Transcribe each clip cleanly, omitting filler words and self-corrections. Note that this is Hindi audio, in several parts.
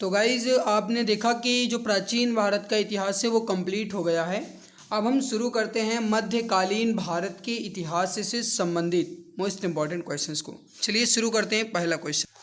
तो गाइज आपने देखा कि जो प्राचीन भारत का इतिहास है वो कंप्लीट हो गया है। अब हम शुरू करते हैं मध्यकालीन भारत के इतिहास से संबंधित मोस्ट इम्पॉर्टेंट क्वेश्चंस को। चलिए शुरू करते हैं पहला क्वेश्चन।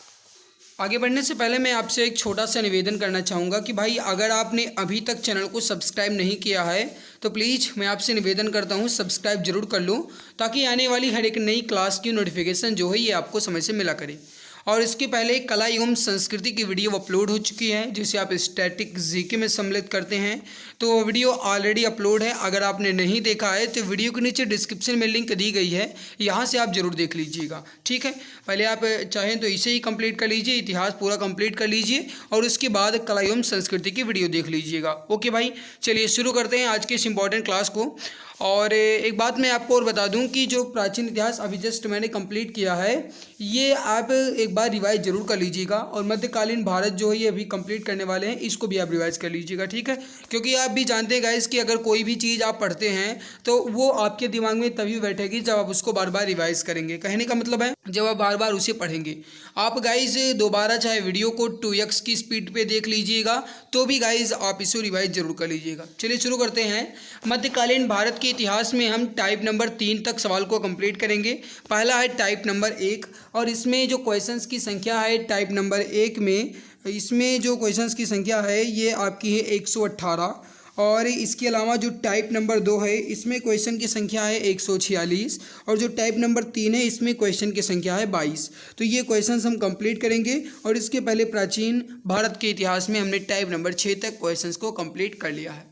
आगे बढ़ने से पहले मैं आपसे एक छोटा सा निवेदन करना चाहूँगा कि भाई अगर आपने अभी तक चैनल को सब्सक्राइब नहीं किया है तो प्लीज़ मैं आपसे निवेदन करता हूँ सब्सक्राइब जरूर कर लो, ताकि आने वाली हर एक नई क्लास की नोटिफिकेशन जो है ये आपको समय से मिला करे। और इसके पहले कला एवं संस्कृति की वीडियो अपलोड हो चुकी है जिसे आप स्टैटिक जीके में सम्मिलित करते हैं, तो वो वीडियो ऑलरेडी अपलोड है। अगर आपने नहीं देखा है तो वीडियो के नीचे डिस्क्रिप्शन में लिंक दी गई है, यहाँ से आप जरूर देख लीजिएगा। ठीक है, पहले आप चाहें तो इसे ही कंप्लीट कर लीजिए, इतिहास पूरा कंप्लीट कर लीजिए और उसके बाद कला एवं संस्कृति की वीडियो देख लीजिएगा। ओके भाई, चलिए शुरू करते हैं आज के इस इंपॉर्टेंट क्लास को। और एक बात मैं आपको और बता दूं कि जो प्राचीन इतिहास अभी जस्ट मैंने कंप्लीट किया है ये आप एक बार रिवाइज जरूर कर लीजिएगा, और मध्यकालीन भारत जो है ये अभी कंप्लीट करने वाले हैं, इसको भी आप रिवाइज कर लीजिएगा। ठीक है, क्योंकि आप भी जानते हैं गाइस कि अगर कोई भी चीज़ आप पढ़ते हैं तो वो आपके दिमाग में तभी बैठेगी जब आप उसको बार बार रिवाइज करेंगे। कहने का मतलब है जब आप बार बार उसे पढ़ेंगे। आप गाइज दोबारा चाहे वीडियो को 2x की स्पीड पे देख लीजिएगा तो भी गाइज आप इसे रिवाइज जरूर कर लीजिएगा। चलिए शुरू करते हैं। मध्यकालीन भारत के इतिहास में हम टाइप नंबर 3 तक सवाल को कंप्लीट करेंगे। पहला है टाइप नंबर 1, और इसमें जो क्वेश्चंस की संख्या है टाइप नंबर 1 में, इसमें जो क्वेश्चंस की संख्या है ये आपकी है 118। और इसके अलावा जो टाइप नंबर 2 है इसमें क्वेश्चन की संख्या है 146, और जो टाइप नंबर 3 है इसमें क्वेश्चन की संख्या है 22। तो ये क्वेश्चंस हम कंप्लीट करेंगे, और इसके पहले प्राचीन भारत के इतिहास में हमने टाइप नंबर 6 तक क्वेश्चंस को कंप्लीट कर लिया है।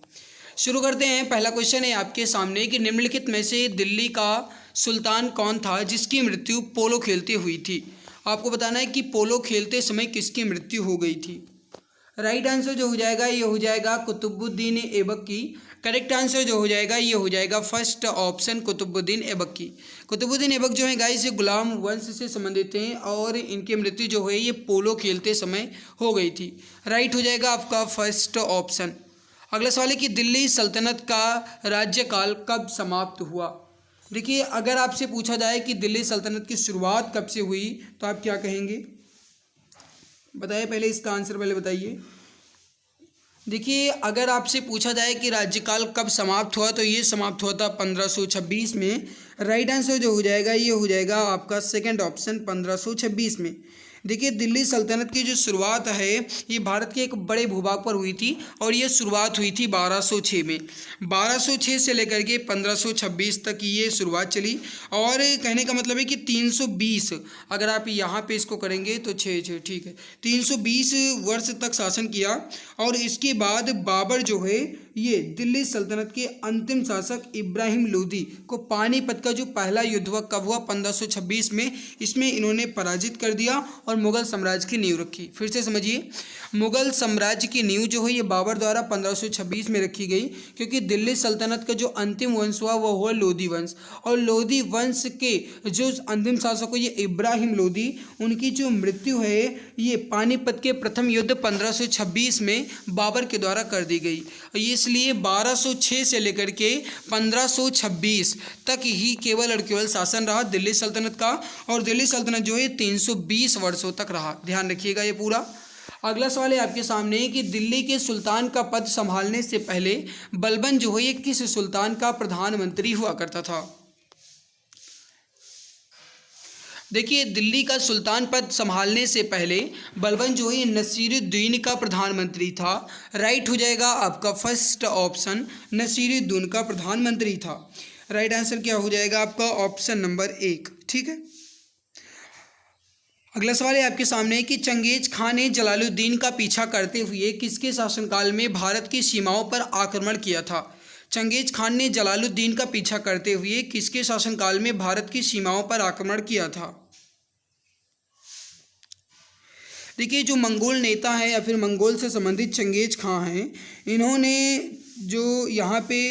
शुरू करते हैं। पहला क्वेश्चन है आपके सामने कि निम्नलिखित में से दिल्ली का सुल्तान कौन था जिसकी मृत्यु पोलो खेलते हुई थी। आपको बताना है कि पोलो खेलते समय किसकी मृत्यु हो गई थी। राइट आंसर जो हो जाएगा ये हो जाएगा कुतुबुद्दीन ऐबक की। करेक्ट आंसर जो हो जाएगा ये हो जाएगा फर्स्ट ऑप्शन कुतुबुद्दीन ऐबक की। कुतुबुद्दीन ऐबक जो है गाइस ये गुलाम वंश से संबंधित हैं और इनकी मृत्यु जो है ये पोलो खेलते समय हो गई थी। राइट हो जाएगा आपका फर्स्ट ऑप्शन। अगला सवाल है कि दिल्ली सल्तनत का राज्यकाल कब समाप्त हुआ। देखिए अगर आपसे पूछा जाए कि दिल्ली सल्तनत की शुरुआत कब से हुई तो आप क्या कहेंगे, बताइए पहले इसका आंसर पहले बताइए। देखिए अगर आपसे पूछा जाए कि राज्यकाल कब समाप्त हुआ तो ये समाप्त हुआ था 1526 में। राइट आंसर जो हो जाएगा ये हो जाएगा आपका सेकंड ऑप्शन 1526 में। देखिए दिल्ली सल्तनत की जो शुरुआत है ये भारत के एक बड़े भूभाग पर हुई थी, और ये शुरुआत हुई थी 1206 में। 1206 से लेकर के 1526 तक ये शुरुआत चली, और कहने का मतलब है कि 320 अगर आप यहाँ पे इसको करेंगे तो 6 ठीक है 320 वर्ष तक शासन किया। और इसके बाद बाबर जो है ये दिल्ली सल्तनत के अंतिम शासक इब्राहिम लोदी को पानीपत का जो पहला युद्ध हुआ कब हुआ 1526 में, इसमें इन्होंने पराजित कर दिया और मुगल साम्राज्य की नींव रखी। फिर से समझिए, मुगल साम्राज्य की नींव जो है ये बाबर द्वारा 1526 में रखी गई, क्योंकि दिल्ली सल्तनत का जो अंतिम वंश हुआ वो हुआ लोदी वंश, और लोदी वंश के जो अंतिम शासक हो ये इब्राहिम लोदी, उनकी जो मृत्यु है ये पानीपत के प्रथम युद्ध 1526 में बाबर के द्वारा कर दी गई। इसलिए 1206 से लेकर के 1526 तक ही केवल और केवल शासन रहा दिल्ली सल्तनत का, और दिल्ली सल्तनत जो है 320 वर्षों तक रहा। ध्यान रखिएगा ये पूरा। अगला सवाल है आपके सामने कि दिल्ली के सुल्तान का पद संभालने से पहले बलबन जो है ये किस सुल्तान का प्रधानमंत्री हुआ करता था। देखिए दिल्ली का सुल्तान पद संभालने से पहले बलबन जो है नसीरुद्दीन का प्रधानमंत्री था। राइट हो जाएगा आपका फर्स्ट ऑप्शन नसीरुद्दीन का प्रधानमंत्री था। राइट आंसर क्या हो जाएगा आपका ऑप्शन नंबर 1। ठीक है, अगला सवाल है आपके सामने कि चंगेज खान ने जलालुद्दीन का पीछा करते हुए किसके शासनकाल में भारत की सीमाओं पर आक्रमण किया था। चंगेज खान ने जलालुद्दीन का पीछा करते हुए किसके शासनकाल में भारत की सीमाओं पर आक्रमण किया था। देखिए जो मंगोल नेता है या फिर मंगोल से संबंधित चंगेज खान हैं, इन्होंने जो यहाँ पे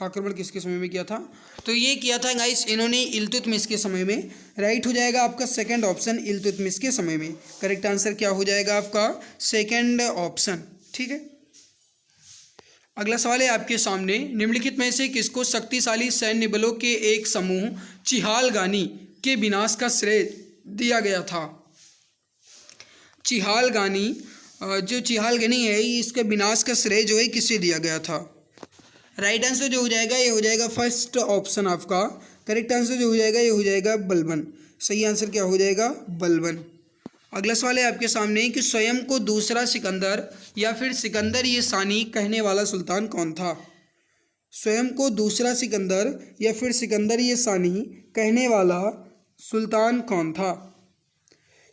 आक्रमण किसके समय में किया था, तो ये किया था गाइस इन्होंने इल्तुतमिश के समय में। राइट हो जाएगा आपका सेकंड ऑप्शन इल्तुतमिश के समय में। करेक्ट आंसर क्या हो जाएगा आपका सेकंड ऑप्शन। ठीक है, अगला सवाल है आपके सामने निम्नलिखित में से किसको शक्तिशाली सैन्य बलों के एक समूह चिहालगानी के विनाश का श्रेय दिया गया था। चिहालगानी जो चिहालगनी है इसके विनाश का श्रेय जो है किसे दिया गया था? राइट आंसर जो हो जाएगा ये हो जाएगा फर्स्ट ऑप्शन आपका। करेक्ट आंसर जो हो जाएगा ये हो जाएगा बलबन। सही आंसर क्या हो जाएगा? बलबन। अगला सवाल है आपके सामने कि स्वयं को दूसरा सिकंदर या फिर सिकंदर ये सानी कहने वाला सुल्तान कौन था? स्वयं को दूसरा सिकंदर या फिर सिकंदर ये सानी कहने वाला सुल्तान कौन था?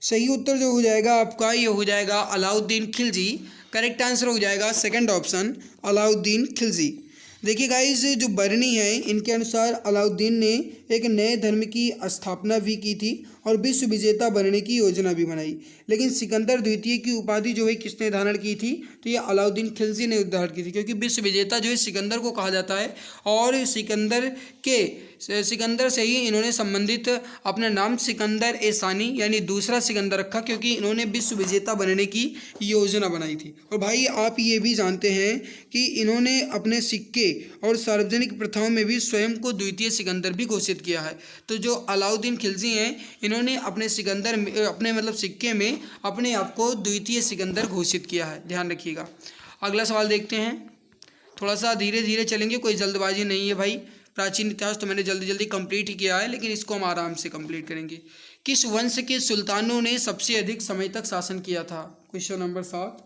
सही उत्तर जो हो जाएगा आपका ये हो जाएगा अलाउद्दीन खिलजी। करेक्ट आंसर हो जाएगा सेकंड ऑप्शन अलाउद्दीन खिलजी। देखिए गाइस, जो बरनी है इनके अनुसार अलाउद्दीन ने एक नए धर्म की स्थापना भी की थी और विश्व विजेता बनने की योजना भी बनाई। लेकिन सिकंदर द्वितीय की उपाधि जो है किसने धारण की थी? तो ये अलाउद्दीन खिलजी ने धारण की थी, क्योंकि विश्व विजेता जो है सिकंदर को कहा जाता है और सिकंदर से ही इन्होंने संबंधित अपना नाम सिकंदर ए सानी यानी दूसरा सिकंदर रखा, क्योंकि इन्होंने विश्व विजेता बनने की योजना बनाई थी। और भाई आप ये भी जानते हैं कि इन्होंने अपने सिक्के और सार्वजनिक प्रथाओं में भी स्वयं को द्वितीय सिकंदर भी घोषित किया है। तो जो अलाउद्दीन खिलजी हैं इन्होंने अपने सिक्के में अपने आप को द्वितीय सिकंदर घोषित किया है, ध्यान रखिएगा। अगला सवाल देखते हैं, थोड़ा सा धीरे धीरे चलेंगे, कोई जल्दबाजी नहीं है भाई। प्राचीन इतिहास तो मैंने जल्दी जल्दी कंप्लीट ही किया है, लेकिन इसको हम आराम से कंप्लीट करेंगे। किस वंश के सुल्तानों ने सबसे अधिक समय तक शासन किया था? Question number 7।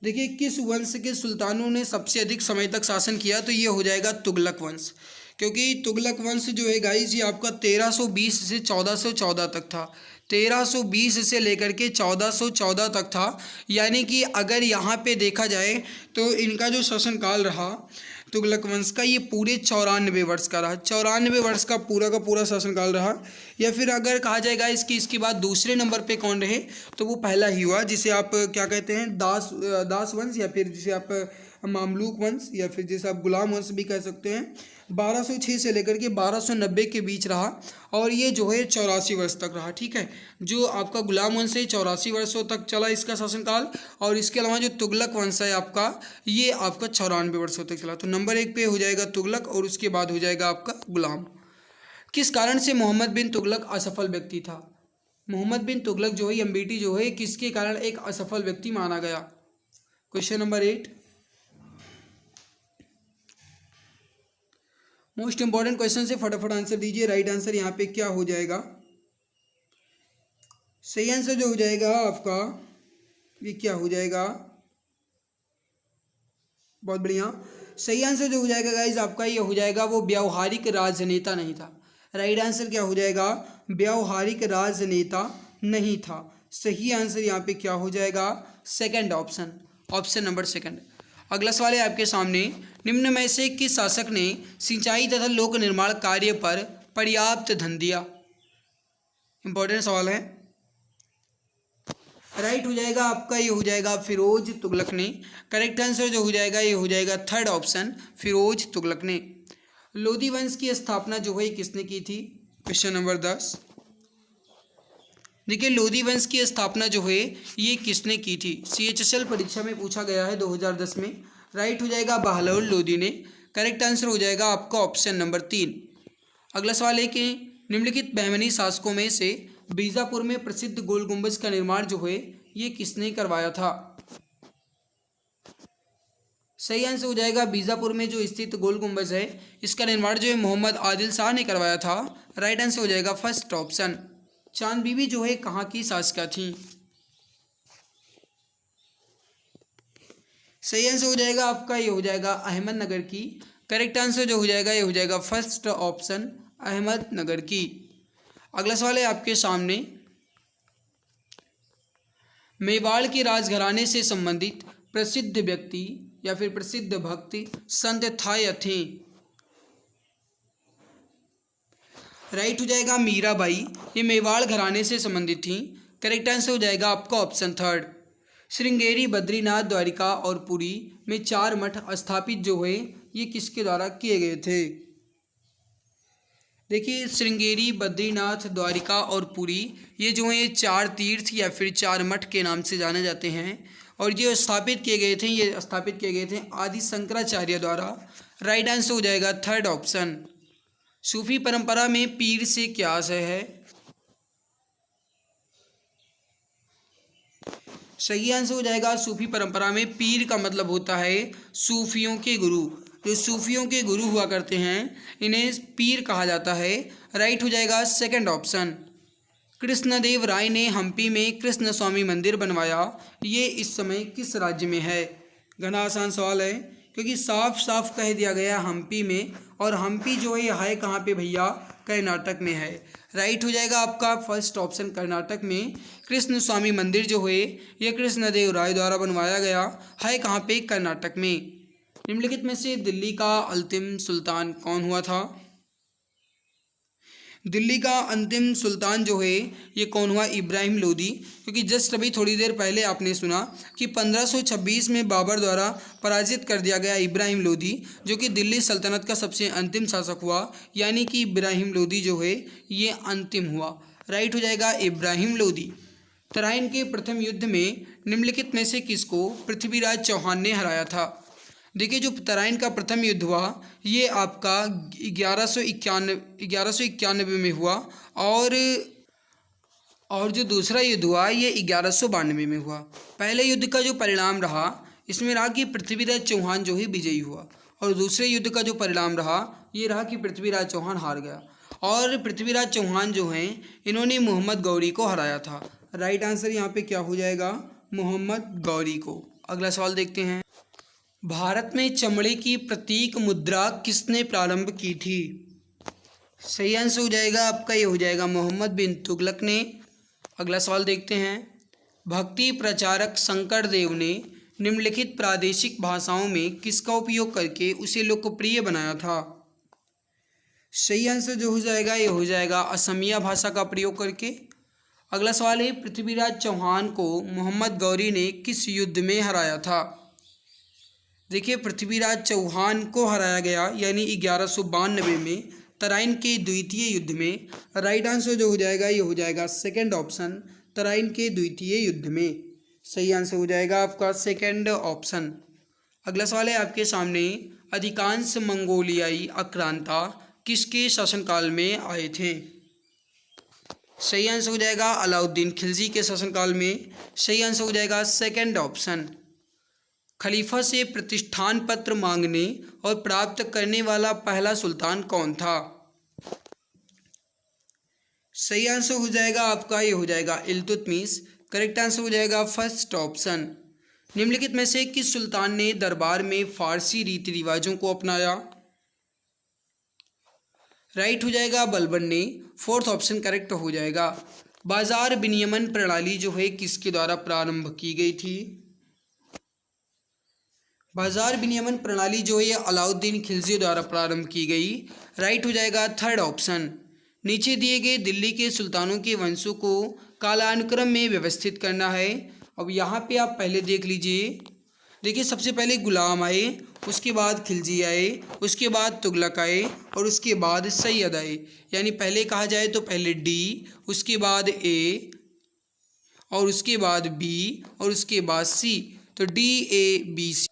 देखिए, किस वंश के सुल्तानों ने सबसे अधिक समय तक शासन किया? तो ये हो जाएगा तुगलक वंश, क्योंकि तुगलक वंश जो है गाइस ये आपका 1320 से 1414 तक था। 1320 से लेकर के 1414 तक था, यानी कि अगर यहाँ पे देखा जाए तो इनका जो शासनकाल रहा तुगलक वंश का ये पूरे 94 वर्ष का रहा। 94 वर्ष का पूरा शासनकाल रहा। या फिर अगर कहा जाएगा इसके बाद दूसरे नंबर पे कौन रहे तो वो पहला ही हुआ, जिसे आप क्या कहते हैं दास वंश, या फिर जिसे आप मामलूक वंश, या फिर जिसे आप गुलाम वंश भी कह सकते हैं। 1206 से लेकर के 1290 के बीच रहा और ये जो है 84 वर्ष तक रहा। ठीक है, जो आपका गुलाम वंश है 84 वर्षों तक चला इसका शासनकाल, और इसके अलावा जो तुगलक वंश है आपका ये आपका 94 वर्षों तक चला। तो नंबर 1 पे हो जाएगा तुगलक और उसके बाद हो जाएगा आपका गुलाम। किस कारण से मोहम्मद बिन तुगलक असफल व्यक्ति था? मोहम्मद बिन तुगलक जो है एमबीटी जो है किसके कारण एक असफल व्यक्ति माना गया? Question number 8। Most important question से फटाफट आंसर दीजिए। राइट आंसर यहाँ पे क्या हो जाएगा? सही आंसर जो हो जाएगा आपका ये क्या हो जाएगा? बहुत बढ़िया। सही आंसर जो हो जाएगा गाइज आपका ये हो जाएगा वो व्यावहारिक राजनेता नहीं था। राइट आंसर क्या हो जाएगा? व्यावहारिक राजनेता नहीं था। सही आंसर यहाँ पे क्या हो जाएगा? Second option, option number second. अगला सवाल है आपके सामने, निम्न में से किस शासक ने सिंचाई तथा लोक निर्माण कार्य पर पर्याप्त धन दिया? इंपॉर्टेंट सवाल है। राइट हो जाएगा आपका ये हो जाएगा फिरोज तुगलक ने। करेक्ट आंसर जो हो जाएगा ये हो जाएगा थर्ड ऑप्शन फिरोज तुगलक ने। लोधी वंश की स्थापना जो है किसने की थी? Question number 10। देखिए, लोधी वंश की स्थापना जो है ये किसने की थी? CHSL परीक्षा में पूछा गया है 2010 में। राइट हो जाएगा बहलोल लोधी ने। करेक्ट आंसर हो जाएगा आपका ऑप्शन नंबर 3। अगला सवाल है कि निम्नलिखित बहमनी शासकों में से बीजापुर में प्रसिद्ध गोल गुंबज का निर्माण जो है ये किसने करवाया था? सही आंसर हो जाएगा बीजापुर में जो स्थित गोल गुंबज है इसका निर्माण जो है मोहम्मद आदिल शाह ने करवाया था। राइट आंसर हो जाएगा फर्स्ट ऑप्शन। चांद बीबी जो है कहाँ की शासिका थी? सही आंसर हो जाएगा आपका ये हो जाएगा अहमदनगर की। करेक्ट आंसर जो हो जाएगा ये हो जाएगा फर्स्ट ऑप्शन अहमदनगर की। अगला सवाल है आपके सामने, मेवाड़ के राजघराने से संबंधित प्रसिद्ध व्यक्ति या फिर प्रसिद्ध भक्ति संत था या थे? राइट हो जाएगा मीराबाई, ये मेवाड़ घराने से संबंधित थी। करेक्ट आंसर हो जाएगा आपका ऑप्शन थर्ड। श्रृंगेरी, बद्रीनाथ, द्वारिका और पुरी में 4 मठ स्थापित जो है ये किसके द्वारा किए गए थे? देखिए, श्रृंगेरी, बद्रीनाथ, द्वारिका और पुरी ये जो है 4 तीर्थ या फिर 4 मठ के नाम से जाने जाते हैं और ये स्थापित किए गए थे आदि शंकराचार्य द्वारा। राइट आंसर हो जाएगा थर्ड ऑप्शन। सूफी परंपरा में पीर से क्या आशय है? सही आंसर हो जाएगा सूफी परंपरा में पीर का मतलब होता है सूफियों के गुरु। जो सूफियों के गुरु हुआ करते हैं इन्हें पीर कहा जाता है। राइट हो जाएगा सेकंड ऑप्शन। कृष्णदेव राय ने हम्पी में कृष्ण स्वामी मंदिर बनवाया, ये इस समय किस राज्य में है? घना आसान सवाल है क्योंकि साफ साफ कह दिया गया हम्पी में, और हम्पी जो है कहाँ पे भैया? कर्नाटक में है। राइट हो जाएगा आपका फर्स्ट ऑप्शन, कर्नाटक में कृष्ण स्वामी मंदिर जो है ये कृष्णदेव राय द्वारा बनवाया गया है। कहाँ पे? कर्नाटक में। निम्नलिखित में से दिल्ली का अंतिम सुल्तान कौन हुआ था? दिल्ली का अंतिम सुल्तान जो है ये कौन हुआ? इब्राहिम लोदी। क्योंकि जस्ट अभी थोड़ी देर पहले आपने सुना कि 1526 में बाबर द्वारा पराजित कर दिया गया इब्राहिम लोदी, जो कि दिल्ली सल्तनत का सबसे अंतिम शासक हुआ, यानी कि इब्राहिम लोदी जो है ये अंतिम हुआ। राइट हो जाएगा इब्राहिम लोदी। तराइन के प्रथम युद्ध में निम्नलिखित में से किसको पृथ्वीराज चौहान ने हराया था? देखिए, जो तराइन का प्रथम युद्ध हुआ ये आपका 1191 में हुआ, और जो दूसरा युद्ध हुआ ये 1192 में हुआ। पहले युद्ध का जो परिणाम रहा इसमें रहा कि पृथ्वीराज चौहान जो है विजयी हुआ, और दूसरे युद्ध का जो परिणाम रहा ये रहा कि पृथ्वीराज चौहान हार गया, और पृथ्वीराज चौहान जो हैं इन्होंने मोहम्मद गौरी को हराया था। राइट आंसर यहाँ पे क्या हो जाएगा? मोहम्मद गौरी को। अगला सवाल देखते हैं। भारत में चमड़े की प्रतीक मुद्रा किसने प्रारंभ की थी? सही आंसर हो जाएगा आपका ये हो जाएगा मोहम्मद बिन तुगलक ने। अगला सवाल देखते हैं। भक्ति प्रचारक शंकर देव ने निम्नलिखित प्रादेशिक भाषाओं में किसका उपयोग करके उसे लोकप्रिय बनाया था? सही आंसर जो हो जाएगा ये हो जाएगा असमिया भाषा का प्रयोग करके। अगला सवाल है, पृथ्वीराज चौहान को मोहम्मद गौरी ने किस युद्ध में हराया था? देखिए, पृथ्वीराज चौहान को हराया गया यानी 1192 में तराइन के द्वितीय युद्ध में। राइट आंसर जो हो जाएगा ये हो जाएगा सेकंड ऑप्शन, तराइन के द्वितीय युद्ध में। सही आंसर हो जाएगा आपका सेकंड ऑप्शन। अगला सवाल है आपके सामने, अधिकांश मंगोलियाई आक्रांता किसके शासनकाल में आए थे? सही आंसर हो जाएगा अलाउद्दीन खिलजी के शासनकाल में। सही आंसर हो जाएगा सेकंड ऑप्शन। खलीफा से प्रतिष्ठान पत्र मांगने और प्राप्त करने वाला पहला सुल्तान कौन था? सही आंसर हो जाएगा आपका ये हो जाएगा इल्तुतमिश। करेक्ट आंसर हो जाएगा फर्स्ट ऑप्शन। निम्नलिखित में से किस सुल्तान ने दरबार में फारसी रीति रिवाजों को अपनाया? राइट हो जाएगा बलबन ने। फोर्थ ऑप्शन करेक्ट हो जाएगा। बाजार विनियमन प्रणाली जो है किसके द्वारा प्रारंभ की गई थी? बाजार विनियमन प्रणाली जो है ये अलाउद्दीन खिलजी द्वारा प्रारंभ की गई। राइट हो जाएगा थर्ड ऑप्शन। नीचे दिए गए दिल्ली के सुल्तानों के वंशों को कालानुक्रम में व्यवस्थित करना है। अब यहाँ पे आप पहले देख लीजिए। देखिए, सबसे पहले गुलाम आए, उसके बाद खिलजी आए, उसके बाद तुगलक आए, और उसके बाद सैयद आए। यानी पहले कहा जाए तो पहले डी, उसके बाद ए, और उसके बाद बी, और उसके बाद सी। तो D A B C.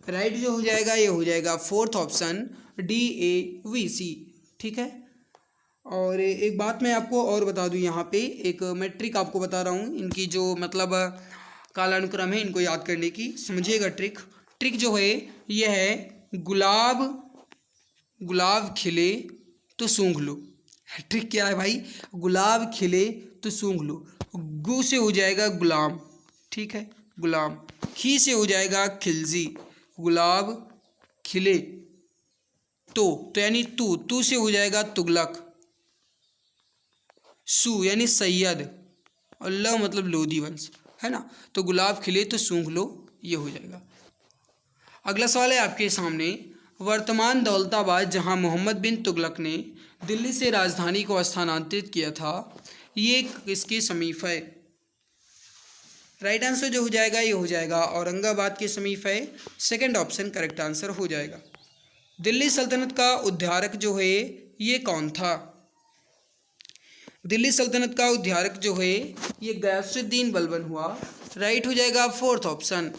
Right जो हो जाएगा ये हो जाएगा fourth option, D A V C. ठीक है। और एक बात मैं आपको और बता दूं, यहाँ पे एक मैं ट्रिक आपको बता रहा हूँ, इनकी जो मतलब कालानुक्रम है इनको याद करने की, समझिएगा। ट्रिक जो है ये है, गुलाब खिले तो सूंघ लो। ट्रिक क्या है भाई? गुलाब खिले तो सूंघ लो। गु से हो जाएगा गुलाम, ठीक है, गुलाम। खी से हो जाएगा खिलजी, गुलाब खिले। तो यानी तू से हो जाएगा तुगलक, सू यानी सैयद, और ल मतलब लोधी वंश, है ना। तो गुलाब खिले तो सूंघ लो, ये हो जाएगा। अगला सवाल है आपके सामने, वर्तमान दौलताबाद जहां मोहम्मद बिन तुगलक ने दिल्ली से राजधानी को स्थानांतरित किया था, ये किसके समीप है? राइट आंसर जो हो जाएगा ये हो जाएगा औरंगाबाद के समीप है। सेकंड ऑप्शन करेक्ट आंसर हो जाएगा। दिल्ली सल्तनत का उद्धारक जो है ये कौन था? दिल्ली सल्तनत का उद्धारक जो है ये गयासुद्दीन बलबन हुआ। राइट हो जाएगा फोर्थ ऑप्शन।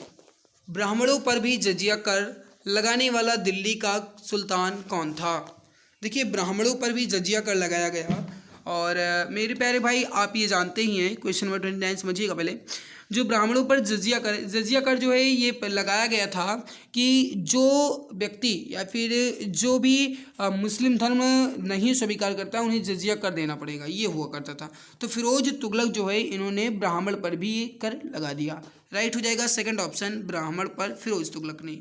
ब्राह्मणों पर भी जजिया कर लगाने वाला दिल्ली का सुल्तान कौन था? देखिए, ब्राह्मणों पर भी जजिया कर लगाया गया, और मेरे प्यारे भाई आप ये जानते ही हैं, क्वेश्चन नंबर 29 समझिएगा पहले। जो ब्राह्मणों पर जजिया कर जो है ये लगाया गया था कि जो व्यक्ति या फिर जो भी मुस्लिम धर्म नहीं स्वीकार करता उन्हें जजिया कर देना पड़ेगा, ये हुआ करता था। तो फिरोज तुगलक जो है इन्होंने ब्राह्मण पर भी कर लगा दिया। राइट हो जाएगा सेकंड ऑप्शन, ब्राह्मण पर फिरोज तुगलक ने।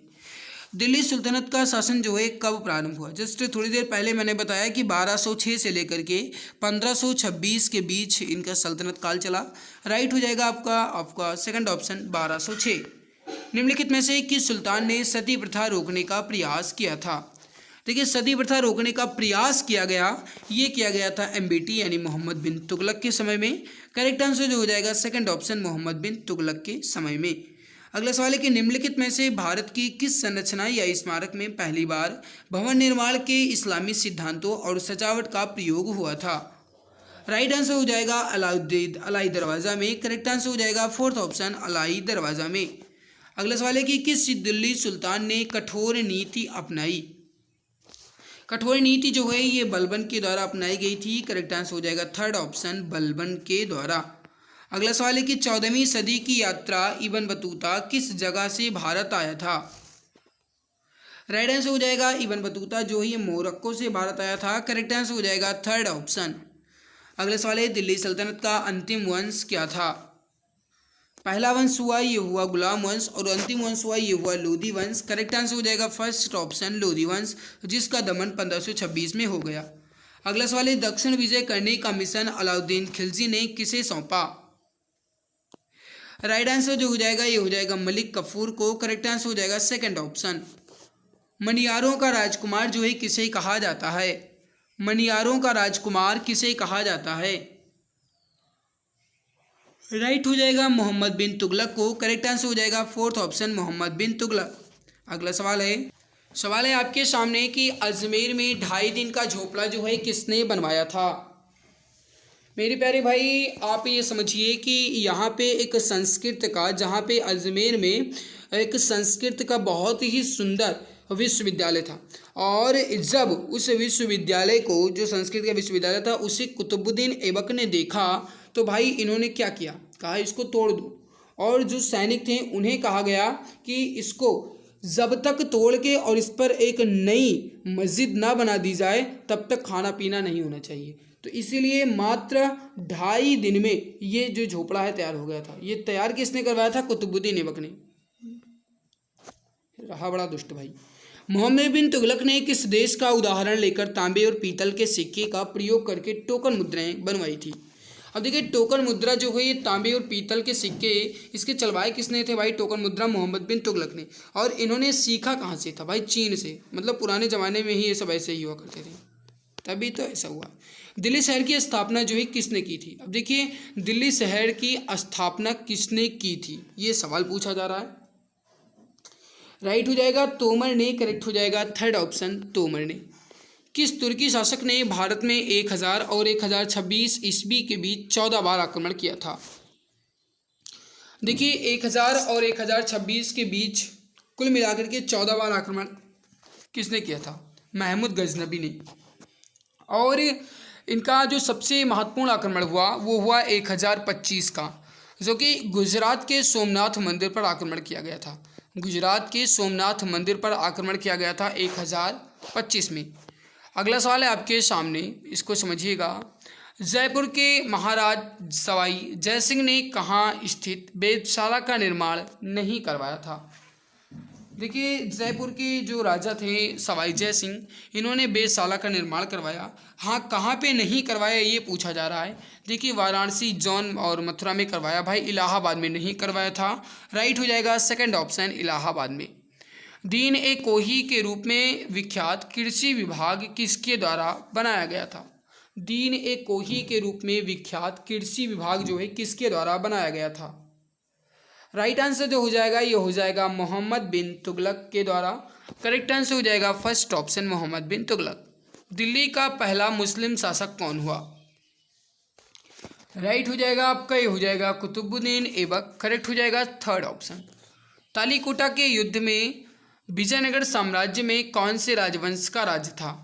दिल्ली सुल्तनत का शासन जो है कब प्रारंभ हुआ? जस्ट थोड़ी देर पहले मैंने बताया कि 1206 से लेकर के 1526 के बीच इनका सल्तनत काल चला। राइट हो जाएगा आपका सेकंड ऑप्शन 1206। निम्नलिखित में से किस सुल्तान ने सती प्रथा रोकने का प्रयास किया था? देखिए सती प्रथा रोकने का प्रयास किया गया था MBT यानी मोहम्मद बिन तुगलक के समय में। करेक्ट आंसर जो हो जाएगा सेकंड ऑप्शन मोहम्मद बिन तुगलक के समय में। अगला सवाल है कि निम्नलिखित में से भारत की किस संरचना या स्मारक में पहली बार भवन निर्माण के इस्लामी सिद्धांतों और सजावट का प्रयोग हुआ था? राइट आंसर हो जाएगा अलाई दरवाज़ा में। करेक्ट आंसर हो जाएगा फोर्थ ऑप्शन अलाई दरवाज़ा में। अगला सवाल है कि किस दिल्ली सुल्तान ने कठोर नीति अपनाई? कठोर नीति जो है ये बलबन के द्वारा अपनाई गई थी। करेक्ट आंसर हो जाएगा थर्ड ऑप्शन बलबन के द्वारा। अगला सवाल है कि 14वीं सदी की यात्रा इब्न बतूता किस जगह से भारत आया था? राइट आंसर हो जाएगा इब्न बतूता जो है ये मोरक्को से भारत आया था। करेक्ट आंसर हो जाएगा थर्ड ऑप्शन। अगला सवाल है दिल्ली सल्तनत का अंतिम वंश क्या था? पहला वंश हुआ ये हुआ गुलाम वंश और अंतिम वंश हुआ ये हुआ लोधी वंश। करेक्ट आंसर हो जाएगा फर्स्ट ऑप्शन लोधी वंश, जिसका दमन 1526 में हो गया। अगला सवाल है दक्षिण विजय करने का मिशन अलाउद्दीन खिलजी ने किसे सौंपा? राइट आंसर जो हो जाएगा ये हो जाएगा मलिक कफूर को। करेक्ट आंसर हो जाएगा सेकंड ऑप्शन। मनियारों का राजकुमार जो है किसे कहा जाता है? मनियारों का राजकुमार किसे कहा जाता है? राइट हो जाएगा मोहम्मद बिन तुगलक को। करेक्ट आंसर हो जाएगा फोर्थ ऑप्शन मोहम्मद बिन तुगलक। अगला सवाल है आपके सामने कि अजमेर में 2.5 दिन का झोपड़ा जो है किसने बनवाया था? मेरे प्यारे भाई आप ये समझिए कि यहाँ पे एक संस्कृत का, जहाँ पे अजमेर में एक संस्कृत का बहुत ही सुंदर विश्वविद्यालय था और जब उस विश्वविद्यालय को, जो संस्कृत का विश्वविद्यालय था, उसे कुतुबुद्दीन ऐबक ने देखा तो भाई इन्होंने क्या किया, कहा इसको तोड़ दो। और जो सैनिक थे उन्हें कहा गया कि इसको जब तक तोड़ के और इस पर एक नई मस्जिद ना बना दी जाए तब तक खाना पीना नहीं होना चाहिए। तो इसीलिए मात्र 2.5 दिन में ये जो झोपड़ा है तैयार हो गया था। ये तैयार किसने करवाया था? कुतुबुद्दीन ऐबक ने। रहा बड़ा दुष्ट भाई। मोहम्मद बिन तुगलक ने किस देश का उदाहरण लेकर तांबे और पीतल के सिक्के का प्रयोग करके टोकन मुद्राएं बनवाई थी? अब देखिए टोकन मुद्रा जो है ये तांबे और पीतल के सिक्के, इसके चलवाए किसने थे भाई? टोकन मुद्रा मोहम्मद बिन तुगलक ने। और इन्होंने सीखा कहाँ से था भाई? चीन से। मतलब पुराने ज़माने में ही ये सब ऐसे ही हुआ करते थे, तभी तो ऐसा हुआ। दिल्ली शहर की स्थापना जो है किसने की थी? अब देखिए दिल्ली शहर की स्थापना किसने की थी, ये सवाल पूछा जा रहा है। राइट हो जाएगा तोमर ने। करेक्ट हो जाएगा थर्ड ऑप्शन तोमर ने। किस तुर्की शासक ने भारत में 1000 और 1026 ईस्वी के बीच 14 बार आक्रमण किया था? देखिए 1000 और 1026 के बीच कुल मिलाकर के 14 बार आक्रमण किसने किया था? महमूद गजनबी ने। और इनका जो सबसे महत्वपूर्ण आक्रमण हुआ वो हुआ 1025 का, जो कि गुजरात के सोमनाथ मंदिर पर आक्रमण किया गया था। गुजरात के सोमनाथ मंदिर पर आक्रमण किया गया था 1025 में। अगला सवाल है आपके सामने, इसको समझिएगा। जयपुर के महाराज सवाई जयसिंह ने कहाँ स्थित वेधशाला का निर्माण नहीं करवाया था? देखिए जयपुर के जो राजा थे सवाई जय सिंह, इन्होंने वेधशाला का निर्माण करवाया। हाँ, कहाँ पे नहीं करवाया ये पूछा जा रहा है। देखिए वाराणसी, जौन और मथुरा में करवाया भाई, इलाहाबाद में नहीं करवाया था। राइट हो जाएगा सेकंड ऑप्शन इलाहाबाद में। दीन ए कोही के रूप में विख्यात कृषि विभाग किसके द्वारा बनाया गया था? दीन ए कोही के रूप में विख्यात कृषि विभाग जो है किसके द्वारा बनाया गया था? राइट आंसर जो हो जाएगा ये हो जाएगा मोहम्मद बिन तुगलक के द्वारा। करेक्ट आंसर हो जाएगा फर्स्ट ऑप्शन मोहम्मद बिन तुगलक। दिल्ली का पहला मुस्लिम शासक कौन हुआ? राइट हो जाएगा आपका ये हो जाएगा कुतुबुद्दीन ऐबक। करेक्ट हो जाएगा थर्ड ऑप्शन। तालीकोटा के युद्ध में विजयनगर साम्राज्य में कौन से राजवंश का राज था?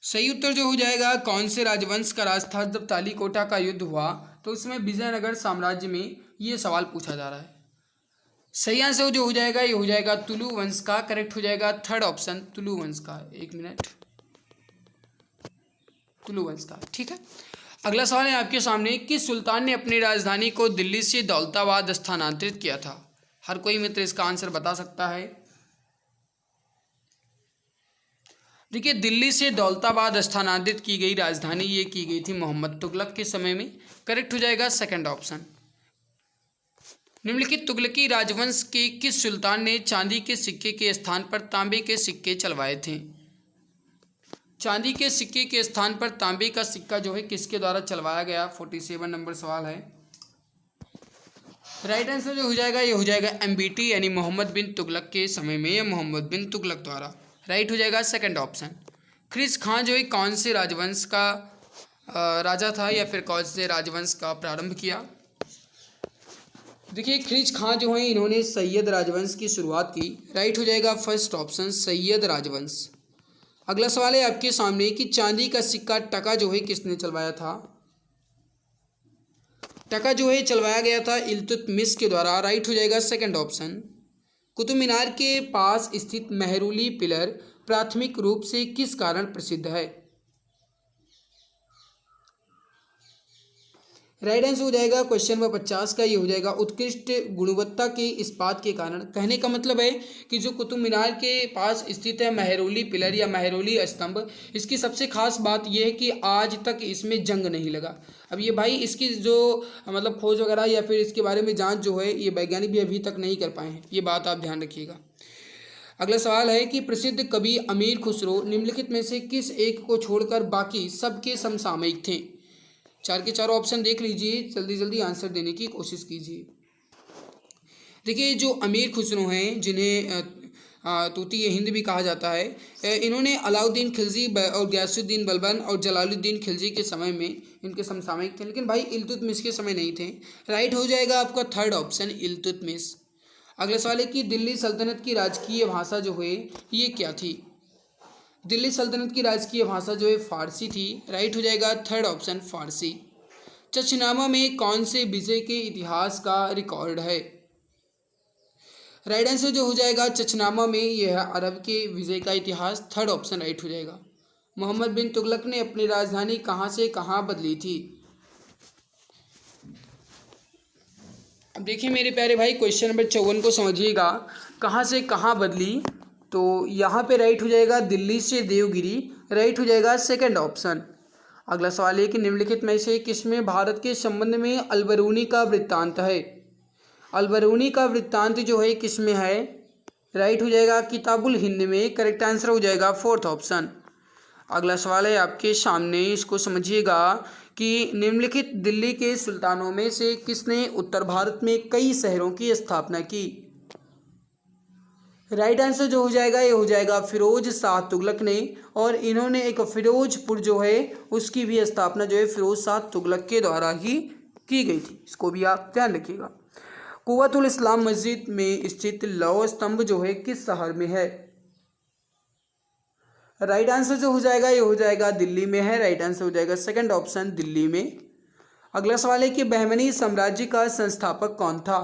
सही उत्तर जो हो जाएगा कौन से राजवंश का राज था जब तालीकोटा का युद्ध हुआ? तो उसमें विजयनगर साम्राज्य में ये सवाल पूछा जा रहा है। सही आंसर जो हो जाएगा ये हो जाएगा तुलु वंश का। करेक्ट हो जाएगा थर्ड ऑप्शन तुलु वंश का। एक मिनट, तुलु वंश का। ठीक है, अगला सवाल है आपके सामने कि सुल्तान ने अपनी राजधानी को दिल्ली से दौलताबाद स्थानांतरित किया था। हर कोई मित्र इसका आंसर बता सकता है। देखिए, दिल्ली से दौलताबाद स्थानांतरित की गई राजधानी ये की गई थी मोहम्मद तुगलक के समय में। करेक्ट हो जाएगा सेकंड ऑप्शन। निम्नलिखित तुगलकी राजवंश के किस सुल्तान ने चांदी के सिक्के के स्थान पर तांबे के सिक्के चलवाए थे? चांदी के सिक्के के स्थान पर तांबे का सिक्का जो है किसके द्वारा चलवाया गया? 47 नंबर सवाल है। राइट आंसर जो हो जाएगा ये हो जाएगा MBT यानी मोहम्मद बिन तुगलक के समय में या मोहम्मद बिन तुगलक द्वारा। राइट हो जाएगा सेकंड ऑप्शन। ख्रीज खां जो है कौन से राजवंश का राजा था या फिर कौन से राजवंश का प्रारंभ किया? देखिए, ख्रीज खां जो है इन्होंने सैयद राजवंश की शुरुआत की। राइट हो जाएगा फर्स्ट ऑप्शन सैयद राजवंश। अगला सवाल है आपके सामने कि चांदी का सिक्का टका जो है किसने चलवाया था? टका जो है चलवाया गया था इल्तुतमिश के द्वारा। राइट हो जाएगा सेकंड ऑप्शन। कुतुब मीनार के पास स्थित मेहरुली पिलर प्राथमिक रूप से किस कारण प्रसिद्ध है? राइट आंसर हो जाएगा क्वेश्चन नंबर 50 का ये हो जाएगा उत्कृष्ट गुणवत्ता के इस्पात के कारण। कहने का मतलब है कि जो कुतुब मीनार के पास स्थित है मेहरुली पिलर या मेहरुली स्तंभ, इसकी सबसे खास बात यह है कि आज तक इसमें जंग नहीं लगा। अब ये भाई इसकी जो मतलब खोज वगैरह या फिर इसके बारे में जांच जो है ये वैज्ञानिक भी अभी तक नहीं कर पाए हैं, ये बात आप ध्यान रखिएगा। अगला सवाल है कि प्रसिद्ध कवि अमीर खुसरो निम्नलिखित में से किस एक को छोड़कर बाकी सबके समसामयिक थे? चार के चारों ऑप्शन देख लीजिए, जल्दी जल्दी आंसर देने की कोशिश कीजिए। देखिए, जो अमीर खुसरो हैं जिन्हें तूती हिंद भी कहा जाता है, इन्होंने अलाउद्दीन खिलजी और गयासुद्दीन बलबन और जलालुद्दीन खिलजी के समय में इनके समसामयिक थे, लेकिन भाई इल्तुतमिश के समय नहीं थे। राइट हो जाएगा आपका थर्ड ऑप्शन इल्तुतमिश। अगला सवाल है कि दिल्ली सल्तनत की राजकीय भाषा जो है ये क्या थी? दिल्ली सल्तनत की राजकीय भाषा जो है फारसी थी। राइट हो जाएगा थर्ड ऑप्शन फारसी। चचनामा में कौन से विजय के इतिहास का रिकॉर्ड है? राइट आंसर जो हो जाएगा चचनामा में यह अरब के विजय का इतिहास। थर्ड ऑप्शन राइट हो जाएगा। मोहम्मद बिन तुगलक ने अपनी राजधानी कहां से कहां बदली थी? अब देखिए मेरे प्यारे भाई, क्वेश्चन नंबर 54 को समझिएगा। कहां से कहां बदली, तो यहाँ पे राइट हो जाएगा दिल्ली से देवगिरी। राइट हो जाएगा सेकंड ऑप्शन। अगला सवाल है कि निम्नलिखित में से किसमें भारत के संबंध में अलबरूनी का वृत्तांत है? अलबरूनी का वृत्तांत जो है किसमें है? राइट हो जाएगा किताबुल हिंद में। करेक्ट आंसर हो जाएगा फोर्थ ऑप्शन। अगला सवाल है आपके सामने, इसको समझिएगा कि निम्नलिखित दिल्ली के सुल्तानों में से किसने उत्तर भारत में कई शहरों की स्थापना की? राइट आंसर जो हो जाएगा ये हो जाएगा फिरोज शाह तुगलक ने, और इन्होंने एक फिरोजपुर जो है उसकी भी स्थापना जो है फिरोज शाह तुगलक के द्वारा ही की गई थी। इसको भी आप ध्यान रखिएगा। कुव्वतुल इस्लाम मस्जिद में स्थित लौह स्तंभ जो है किस शहर में है? राइट आंसर जो हो जाएगा ये हो जाएगा दिल्ली में है। राइट आंसर हो जाएगा सेकंड ऑप्शन दिल्ली में। अगला सवाल है कि बहमनी साम्राज्य का संस्थापक कौन था?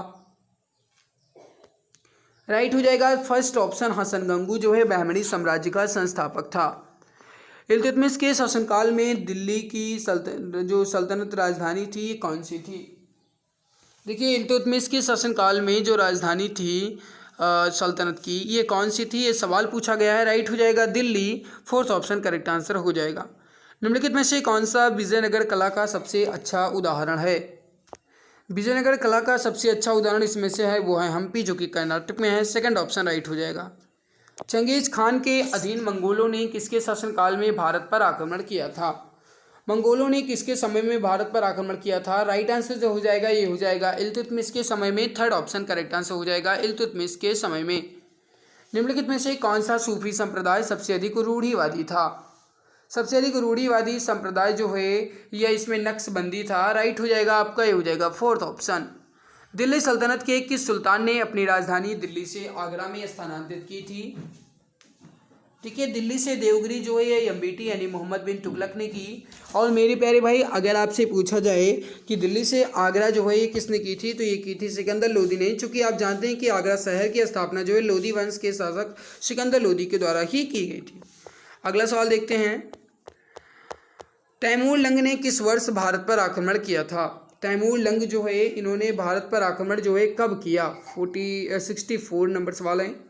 राइट हो जाएगा फर्स्ट ऑप्शन हसन गंगू जो है बहमनी साम्राज्य का संस्थापक था। इल्तुतमिश के शासनकाल में दिल्ली की जो सल्तनत राजधानी थी कौन सी थी? देखिए, इल्तुतमिश के शासनकाल में जो राजधानी थी सल्तनत की ये कौन सी थी, ये सवाल पूछा गया है। राइट हो जाएगा Delhi. Fourth option correct answer हो जाएगा। निम्नलिखित में से कौन सा विजयनगर कला का सबसे अच्छा उदाहरण है? विजयनगर कला का सबसे अच्छा उदाहरण इसमें से है वो है हम्पी जो कि कर्नाटक में है। सेकंड ऑप्शन राइट हो जाएगा। चंगेज खान के अधीन मंगोलों ने किसके शासनकाल में भारत पर आक्रमण किया था? मंगोलों ने किसके समय में भारत पर आक्रमण किया था? राइट आंसर जो हो जाएगा ये हो जाएगा इल्तुतमिश के समय में। थर्ड ऑप्शन करेक्ट आंसर हो जाएगा इल्तुतमिश के समय में। निम्नलिखित में से कौन सा सूफी संप्रदाय सबसे अधिक रूढ़िवादी था? सबसे अधिक रूढ़िवादी संप्रदाय जो है यह इसमें नक्शबंदी था। राइट हो जाएगा आपका ये हो जाएगा फोर्थ ऑप्शन। दिल्ली सल्तनत के किस सुल्तान ने अपनी राजधानी दिल्ली से आगरा में स्थानांतरित की थी? ठीक है, दिल्ली से देवगिरी जो है ये एमबीटी यानी मोहम्मद बिन तुगलक ने की। और मेरे प्यारे भाई अगर आपसे पूछा जाए कि दिल्ली से आगरा जो है ये किसने की थी, तो ये की थी सिकंदर लोदी ने। चूंकि आप जानते हैं कि आगरा शहर की स्थापना जो है लोदी वंश के शासक सिकंदर लोदी के द्वारा ही की गई थी। अगला सवाल देखते हैं, तैमूर लंग ने किस वर्ष भारत पर आक्रमण किया था? तैमूर लंग जो है इन्होंने भारत पर आक्रमण जो है कब किया? 64 नंबर सवाल है।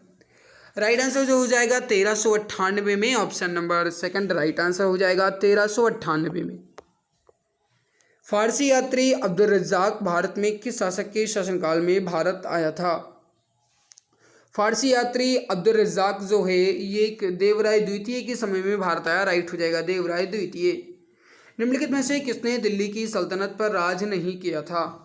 राइट आंसर जो हो जाएगा 1398 में, option number second right answer हो जाएगा 1398 में। फारसी यात्री अब्दुल रज्जाक भारत में किस शासक के शासनकाल में भारत आया था? फारसी यात्री अब्दुल रज्जाक जो है ये देवराय द्वितीय के समय में भारत आया। राइट हो जाएगा देवराय द्वितीय। निम्नलिखित में से किसने दिल्ली की सल्तनत पर राज नहीं किया था?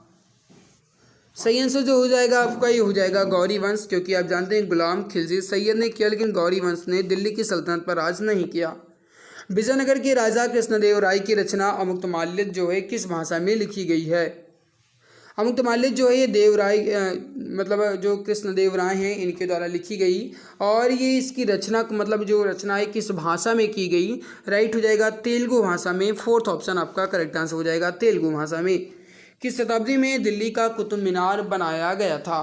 सही आंसर जो हो जाएगा आपका ये हो जाएगा गौरी वंश, क्योंकि आप जानते हैं गुलाम खिलजी सैयद ने किया, लेकिन गौरी वंश ने दिल्ली की सल्तनत पर राज नहीं किया। विजयनगर के राजा कृष्णदेव राय की रचना अमुक्तमाल्यद जो है किस भाषा में लिखी गई है? अमुक्तमाल्यद जो है ये देवराय मतलब जो कृष्णदेव राय हैं इनके द्वारा लिखी गई, और ये इसकी रचना मतलब जो रचना है किस भाषा में की गई? राइट हो जाएगा तेलुगु भाषा में। फोर्थ ऑप्शन आपका करेक्ट आंसर हो जाएगा तेलुगु भाषा में। किस शताब्दी में दिल्ली का कुतुब मीनार बनाया गया था?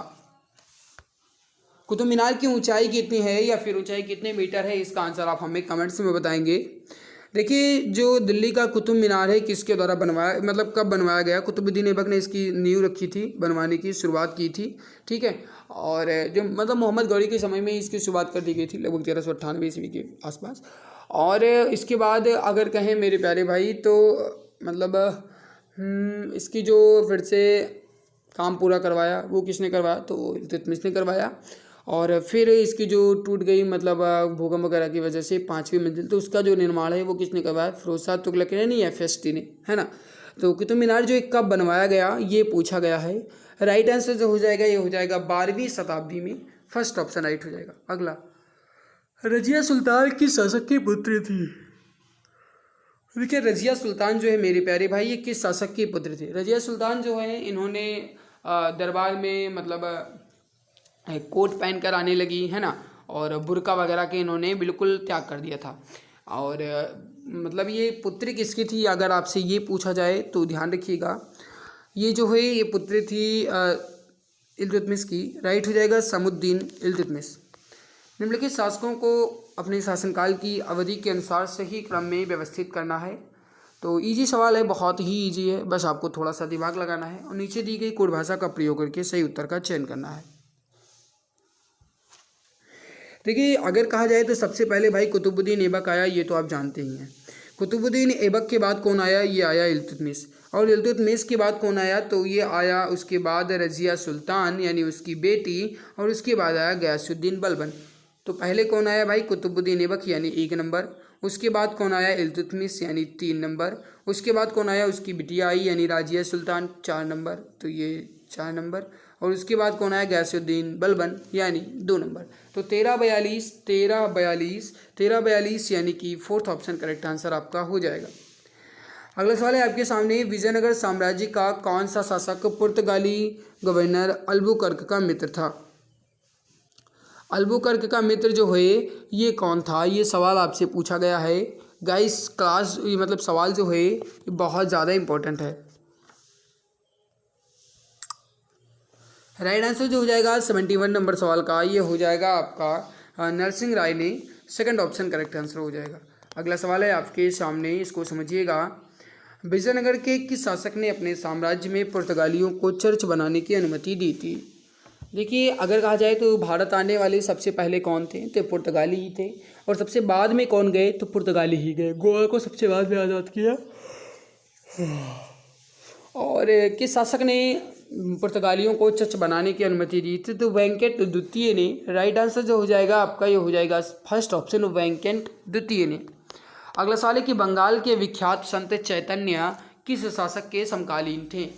कुतुब मीनार की ऊंचाई कितनी है या फिर ऊंचाई कितने मीटर है, इसका आंसर आप हमें कमेंट्स में बताएंगे। देखिए जो दिल्ली का कुतुब मीनार है किसके द्वारा बनवाया मतलब कब बनवाया गया? कुतुबुद्दीन ऐबक ने इसकी नींव रखी थी, बनवाने की शुरुआत की थी। ठीक है, और जो मतलब मोहम्मद गौरी के समय में इसकी शुरुआत कर दी गई थी लगभग 1398 ईस्वी के आसपास। और इसके बाद अगर कहें मेरे प्यारे भाई तो मतलब इसकी जो फिर से काम पूरा करवाया वो किसने करवाया? तो इल्तुतमिश ने करवाया। और फिर इसकी जो टूट गई मतलब भूकंप वगैरह की वजह से 5वीं मंजिल, तो उसका जो निर्माण है वो किसने करवाया? फिरोज शाह तुगलक ने, नहीं FST ने, है ना। तो कुतुब मीनार जो कब बनवाया गया ये पूछा गया है। राइट आंसर जो हो जाएगा ये हो जाएगा 12वीं शताब्दी में। फर्स्ट ऑप्शन राइट हो जाएगा। अगला, रजिया सुल्तान किस शासक की पुत्री थी? देखिए रजिया सुल्तान जो है मेरे प्यारे भाई ये किस शासक की पुत्र थी? रजिया सुल्तान जो है इन्होंने दरबार में मतलब कोट पहन कर आने लगी, है ना, और बुर्का वगैरह के इन्होंने बिल्कुल त्याग कर दिया था। और मतलब ये पुत्री किसकी थी अगर आपसे ये पूछा जाए तो ध्यान रखिएगा, ये जो है ये पुत्री थी इल्तुतमिश की। राइट हो जाएगा समुद्दीन इल्तुतमिश। निम्नलिखित शासकों को अपने शासनकाल की अवधि के अनुसार सही क्रम में व्यवस्थित करना है। तो इजी सवाल है, बहुत ही इजी है, बस आपको थोड़ा सा दिमाग लगाना है और नीचे दी गई कोड भाषा का प्रयोग करके सही उत्तर का चयन करना है। देखिए अगर कहा जाए तो सबसे पहले भाई कुतुबुद्दीन ऐबक आया, ये तो आप जानते ही हैं। कुतुबुद्दीन ऐबक के बाद कौन आया? ये आया इल्तुतमिश। और इल्तुतमिश के बाद कौन आया? तो ये आया उसके बाद रजिया सुल्तान यानी उसकी बेटी, और उसके बाद आया गयासुद्दीन बलबन। तो पहले कौन आया भाई? कुतुबुद्दीन ऐबक यानी 1 नंबर। उसके बाद कौन आया? इल्तुतमिश यानी 3 नंबर। उसके बाद कौन आया? उसकी बिटिया आई यानी राजिया सुल्तान 4 नंबर, तो ये 4 नंबर। और उसके बाद कौन आया? गयासुद्दीन बलबन यानी 2 नंबर। तो 1342 यानी कि फोर्थ ऑप्शन करेक्ट आंसर आपका हो जाएगा। अगला सवाल है आपके सामने, विजयनगर साम्राज्य का कौन सा शासक पुर्तगाली गवर्नर अल्बुकर्क का मित्र था? अल्बुकर्क का मित्र जो है ये कौन था? ये सवाल आपसे पूछा गया है गाइस। क्लास मतलब सवाल जो है ये बहुत ज़्यादा इंपॉर्टेंट है। राइट आंसर जो हो जाएगा 71 नंबर सवाल का ये हो जाएगा आपका नरसिंह राय ने। सेकंड ऑप्शन करेक्ट आंसर हो जाएगा। अगला सवाल है आपके सामने, इसको समझिएगा। विजयनगर के किस शासक ने अपने साम्राज्य में पुर्तगालियों को चर्च बनाने की अनुमति दी थी? देखिए अगर कहा जाए तो भारत आने वाले सबसे पहले कौन थे? तो पुर्तगाली ही थे। और सबसे बाद में कौन गए? तो पुर्तगाली ही गए। गोवा को सबसे बाद में आज़ाद किया। और किस शासक ने पुर्तगालियों को चर्च बनाने की अनुमति दी थी? तो वेंकट द्वितीय ने। राइट आंसर जो हो जाएगा आपका ये हो जाएगा फर्स्ट ऑप्शन वेंकट द्वितीय ने। अगला सवाल है कि बंगाल के विख्यात संत चैतन्य किस शासक के समकालीन थे?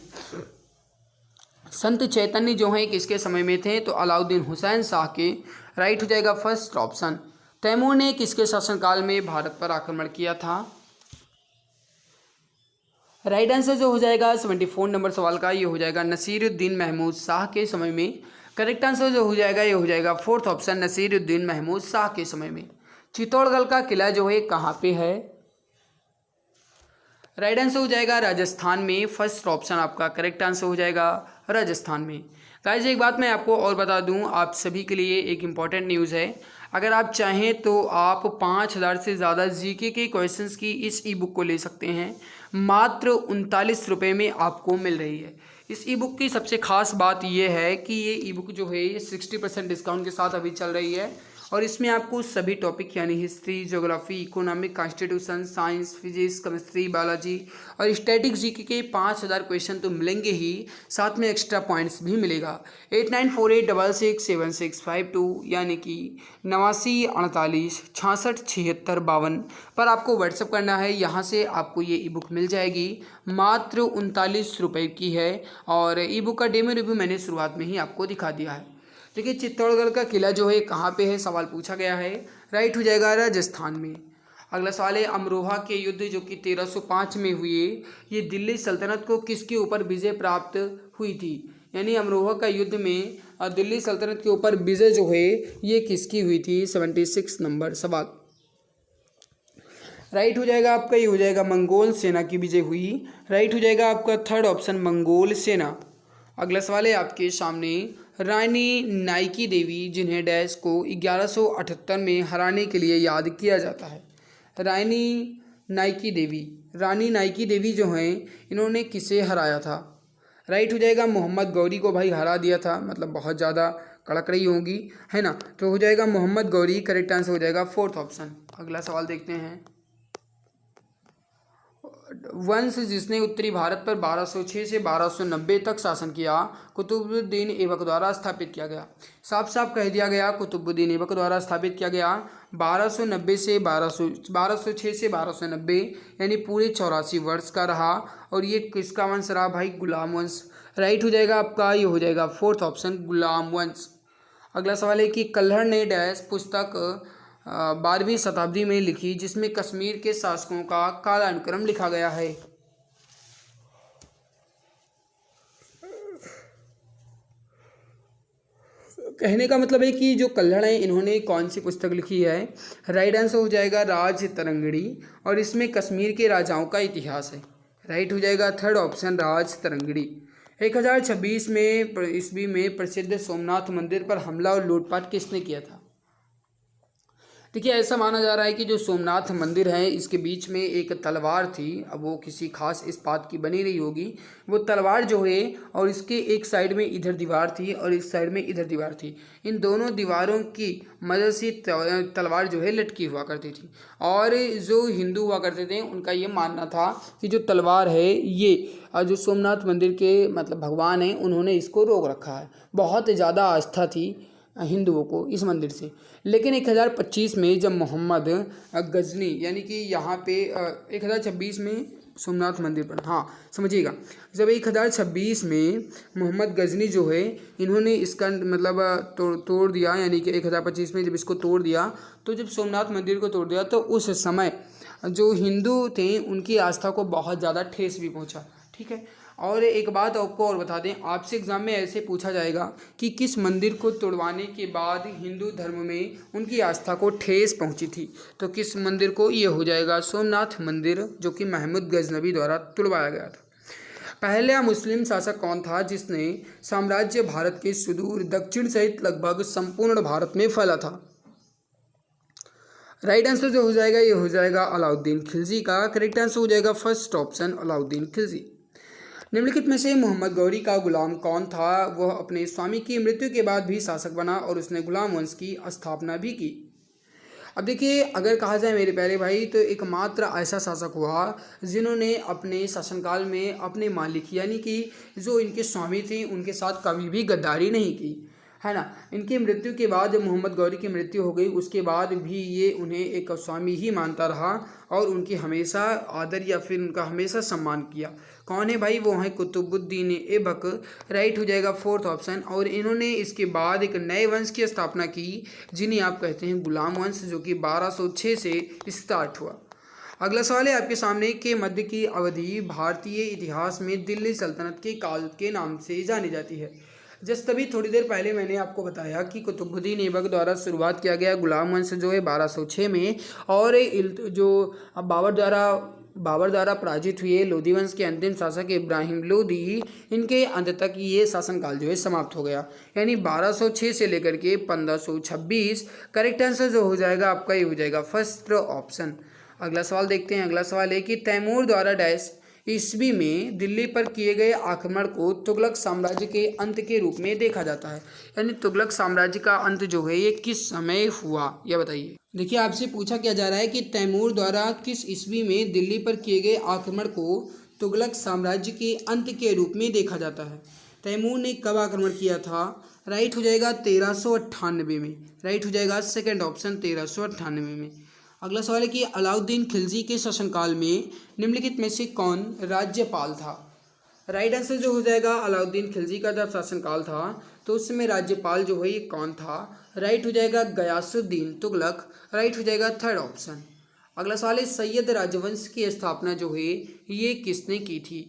संत चैतन्य जो हैं किसके समय में थे? तो अलाउद्दीन हुसैन शाह के। राइट हो जाएगा फर्स्ट ऑप्शन। तैमूर ने किसके शासनकाल में भारत पर आक्रमण किया था? राइट आंसर जो हो जाएगा 74 नंबर सवाल का ये हो जाएगा नसीरुद्दीन महमूद शाह के समय में। करेक्ट आंसर जो हो जाएगा ये हो जाएगा फोर्थ ऑप्शन नसीरुद्दीन महमूद शाह के समय में। चित्तौड़गढ़ का किला जो है कहाँ पे है? राइट आंसर हो जाएगा राजस्थान में। फर्स्ट ऑप्शन आपका करेक्ट आंसर हो जाएगा राजस्थान में। गाइस एक बात मैं आपको और बता दूं, आप सभी के लिए एक इम्पॉर्टेंट न्यूज़ है। अगर आप चाहें तो आप 5000 से ज़्यादा जीके के क्वेश्चंस की इस ई बुक को ले सकते हैं। मात्र 39 रुपये में आपको मिल रही है। इस ई बुक की सबसे खास बात यह है कि ये ई बुक जो है ये 60% डिस्काउंट के साथ अभी चल रही है और इसमें आपको सभी टॉपिक यानी history, geography, economic, constitution, science, physics, chemistry, biology और स्टैटिक जीके के 5000 क्वेश्चन तो मिलेंगे ही, साथ में एक्स्ट्रा पॉइंट्स भी मिलेगा। 8948667652 यानी कि 8948667652 पर आपको व्हाट्सअप करना है। यहाँ से आपको ये ई बुक मिल जाएगी। मात्र 39 रुपये की है और ई बुक का डेमो रिव्यू मैंने शुरुआत में ही आपको दिखा दिया है। देखिए चित्तौड़गढ़ का किला जो है कहाँ पे है, सवाल पूछा गया है। राइट हो जाएगा राजस्थान में। अगला सवाल है अमरोहा के युद्ध जो कि 1305 में हुए, ये दिल्ली सल्तनत को किसके ऊपर विजय प्राप्त हुई थी? यानी अमरोहा का युद्ध में दिल्ली सल्तनत के ऊपर विजय जो है ये किसकी हुई थी? 76 नंबर सवाल। राइट हो जाएगा आपका, ये हो जाएगा मंगोल सेना की विजय हुई। राइट हो जाएगा आपका थर्ड ऑप्शन मंगोल सेना। अगला सवाल है आपके सामने रानी नाइकी देवी जिन्हें डैश को 1178 में हराने के लिए याद किया जाता है। रानी नाइकी देवी जो हैं इन्होंने किसे हराया था? राइट हो जाएगा मोहम्मद गौरी को भाई हरा दिया था, मतलब बहुत ज़्यादा कड़क रही होंगी, है ना। तो हो जाएगा मोहम्मद गौरी, करेक्ट आंसर हो जाएगा फोर्थ ऑप्शन। अगला सवाल देखते हैं। वंश जिसने उत्तरी भारत पर 1206 से 1290 तक शासन किया, कुतुबुद्दीन ऐबक द्वारा स्थापित किया गया। साफ साफ कह दिया गया कुतुबुद्दीन ऐबक द्वारा स्थापित किया गया। 1206 से 1290 यानी पूरे 84 वर्ष का रहा और ये किसका वंश रहा भाई? गुलाम वंश। राइट हो जाएगा आपका, ये हो जाएगा फोर्थ ऑप्शन गुलाम वंश। अगला सवाल है कि कल्हड़ ने डैश पुस्तक 12वीं शताब्दी में लिखी जिसमें कश्मीर के शासकों का कालानुक्रम लिखा गया है। कहने का मतलब है कि जो कल्हड़ है इन्होंने कौन सी पुस्तक लिखी है? राइट आंसर हो जाएगा राज तरंगिणी और इसमें कश्मीर के राजाओं का इतिहास है। राइट हो जाएगा थर्ड ऑप्शन राज तरंगिणी। 1026 में ईस्वी में प्रसिद्ध सोमनाथ मंदिर पर हमला और लूटपाट किसने किया था? देखिए ऐसा माना जा रहा है कि जो सोमनाथ मंदिर है इसके बीच में एक तलवार थी। अब वो किसी खास इस्पात की बनी रही होगी वो तलवार जो है, और इसके एक साइड में इधर दीवार थी और इस साइड में इधर दीवार थी। इन दोनों दीवारों की मदद से तलवार जो है लटकी हुआ करती थी और जो हिंदू हुआ करते थे उनका ये मानना था कि जो तलवार है ये जो सोमनाथ मंदिर के मतलब भगवान हैं उन्होंने इसको रोक रखा है। बहुत ज़्यादा आस्था थी हिंदुओं को इस मंदिर से। लेकिन 1025 में जब मोहम्मद गजनी यानी कि यहाँ पे 1026 में सोमनाथ मंदिर पर, हाँ समझिएगा, जब 1026 में मोहम्मद गजनी जो है इन्होंने इसका मतलब तोड़ दिया, यानी कि 1025 में जब इसको तोड़ दिया तो जब सोमनाथ मंदिर को तोड़ दिया तो उस समय जो हिंदू थे उनकी आस्था को बहुत ज़्यादा ठेस भी पहुँचा। ठीक है। और एक बात आपको और बता दें, आपसे एग्जाम में ऐसे पूछा जाएगा कि किस मंदिर को तोड़वाने के बाद हिंदू धर्म में उनकी आस्था को ठेस पहुंची थी, तो किस मंदिर को? ये हो जाएगा सोमनाथ मंदिर जो कि महमूद गजनवी द्वारा तुड़वाया गया था। पहला मुस्लिम शासक कौन था जिसने साम्राज्य भारत के सुदूर दक्षिण सहित लगभग संपूर्ण भारत में फैला था? राइट आंसर जो हो जाएगा ये हो जाएगा अलाउद्दीन खिलजी का। करेक्ट आंसर हो जाएगा फर्स्ट ऑप्शन अलाउद्दीन खिलजी। निम्नलिखित में से मोहम्मद गौरी का गुलाम कौन था? वह अपने स्वामी की मृत्यु के बाद भी शासक बना और उसने गुलाम वंश की स्थापना भी की। अब देखिए अगर कहा जाए मेरे प्यारे भाई तो एकमात्र ऐसा शासक हुआ जिन्होंने अपने शासनकाल में अपने मालिक यानी कि जो इनके स्वामी थे उनके साथ कभी भी गद्दारी नहीं की, है ना। इनकी मृत्यु के बाद जब मोहम्मद गौरी की मृत्यु हो गई उसके बाद भी ये उन्हें एक स्वामी ही मानता रहा और उनकी हमेशा आदर या फिर उनका हमेशा सम्मान किया। कौन है भाई? वो है कुतुबुद्दीन ऐबक। राइट हो जाएगा फोर्थ ऑप्शन। और इन्होंने इसके बाद एक नए वंश की स्थापना की जिन्हें आप कहते हैं गुलाम वंश, जो कि 1206 से स्टार्ट हुआ। अगला सवाल है आपके सामने के मध्य की अवधि भारतीय इतिहास में दिल्ली सल्तनत के काल के नाम से जानी जाती है। जस्ट तभी थोड़ी देर पहले मैंने आपको बताया कि कुतुबुद्दीन ऐबक द्वारा शुरुआत किया गया गुलाम वंश जो है 1206 में, और जो बाबर द्वारा पराजित हुए लोधी वंश के अंतिम शासक इब्राहिम लोधी, इनके अंत तक ये शासनकाल जो है समाप्त हो गया। यानी 1206 से लेकर के 1526। करेक्ट आंसर जो हो जाएगा आपका ये हो जाएगा फर्स्ट ऑप्शन। अगला सवाल देखते हैं। अगला सवाल है कि तैमूर द्वारा डैश ईस्वी में दिल्ली पर किए गए आक्रमण को तुगलक साम्राज्य के अंत के रूप में देखा जाता है। यानी तुगलक साम्राज्य का अंत जो है ये किस समय हुआ, यह बताइए। देखिए आपसे पूछा क्या जा रहा है कि तैमूर द्वारा किस ईस्वी में दिल्ली पर किए गए आक्रमण को तुगलक साम्राज्य के अंत के रूप में देखा जाता है। तैमूर ने कब आक्रमण किया था? राइट हो जाएगा 1398 में। राइट हो जाएगा सेकेंड ऑप्शन 1398 में। अगला सवाल है कि अलाउद्दीन खिलजी के शासनकाल में निम्नलिखित में से कौन राज्यपाल था? राइट आंसर जो हो जाएगा अलाउद्दीन खिलजी का जब शासनकाल था तो उस समय राज्यपाल जो है ये कौन था? राइट हो जाएगा गयासुद्दीन तुगलक। राइट हो जाएगा थर्ड ऑप्शन। अगला सवाल है सैयद राजवंश की स्थापना जो है ये किसने की थी?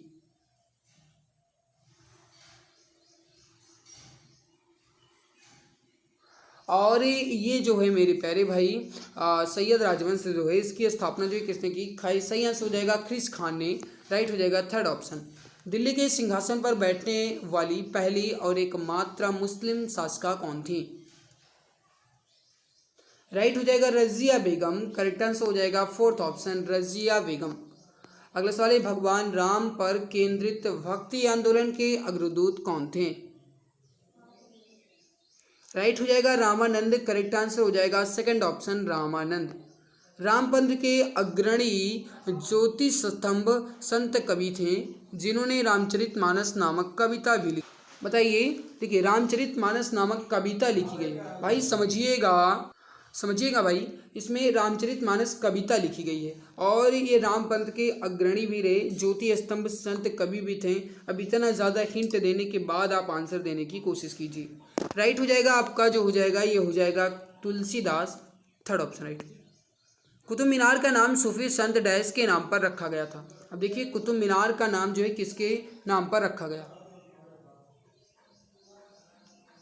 और ये जो है मेरे प्यारे भाई सैयद राजवंश जो है इसकी स्थापना जो है किसने की? सही आंसर हो जाएगा ख्रिस खान ने। राइट हो जाएगा थर्ड ऑप्शन। दिल्ली के सिंहासन पर बैठने वाली पहली और एकमात्र मुस्लिम शासिका कौन थी? राइट हो जाएगा रजिया बेगम। करेक्ट आंसर हो जाएगा फोर्थ ऑप्शन रजिया बेगम। अगला सवाल है भगवान राम पर केंद्रित भक्ति आंदोलन के अग्रदूत कौन थे? राइट हो जाएगा रामानंद। करेक्ट आंसर हो जाएगा सेकंड ऑप्शन रामानंद। रामपंथ के अग्रणी ज्योतिष स्तंभ संत कवि थे जिन्होंने रामचरितमानस नामक कविता भी लिखी। बताइए। देखिए रामचरितमानस नामक कविता लिखी गई। भाई समझिएगा भाई, इसमें रामचरितमानस कविता लिखी गई है और ये रामपंथ के अग्रणी भी रहे, ज्योति स्तंभ संत कवि भी थे। अब इतना ज़्यादा हिंट देने के बाद आप आंसर देने की कोशिश कीजिए। राइट हो जाएगा आपका जो हो जाएगा ये हो जाएगा Tulsidas. Third option right. Qutub Minar का नाम सूफी संत डैश के नाम पर रखा गया था। अब देखिए कुतुब मीनार का नाम जो है किसके नाम पर रखा गया?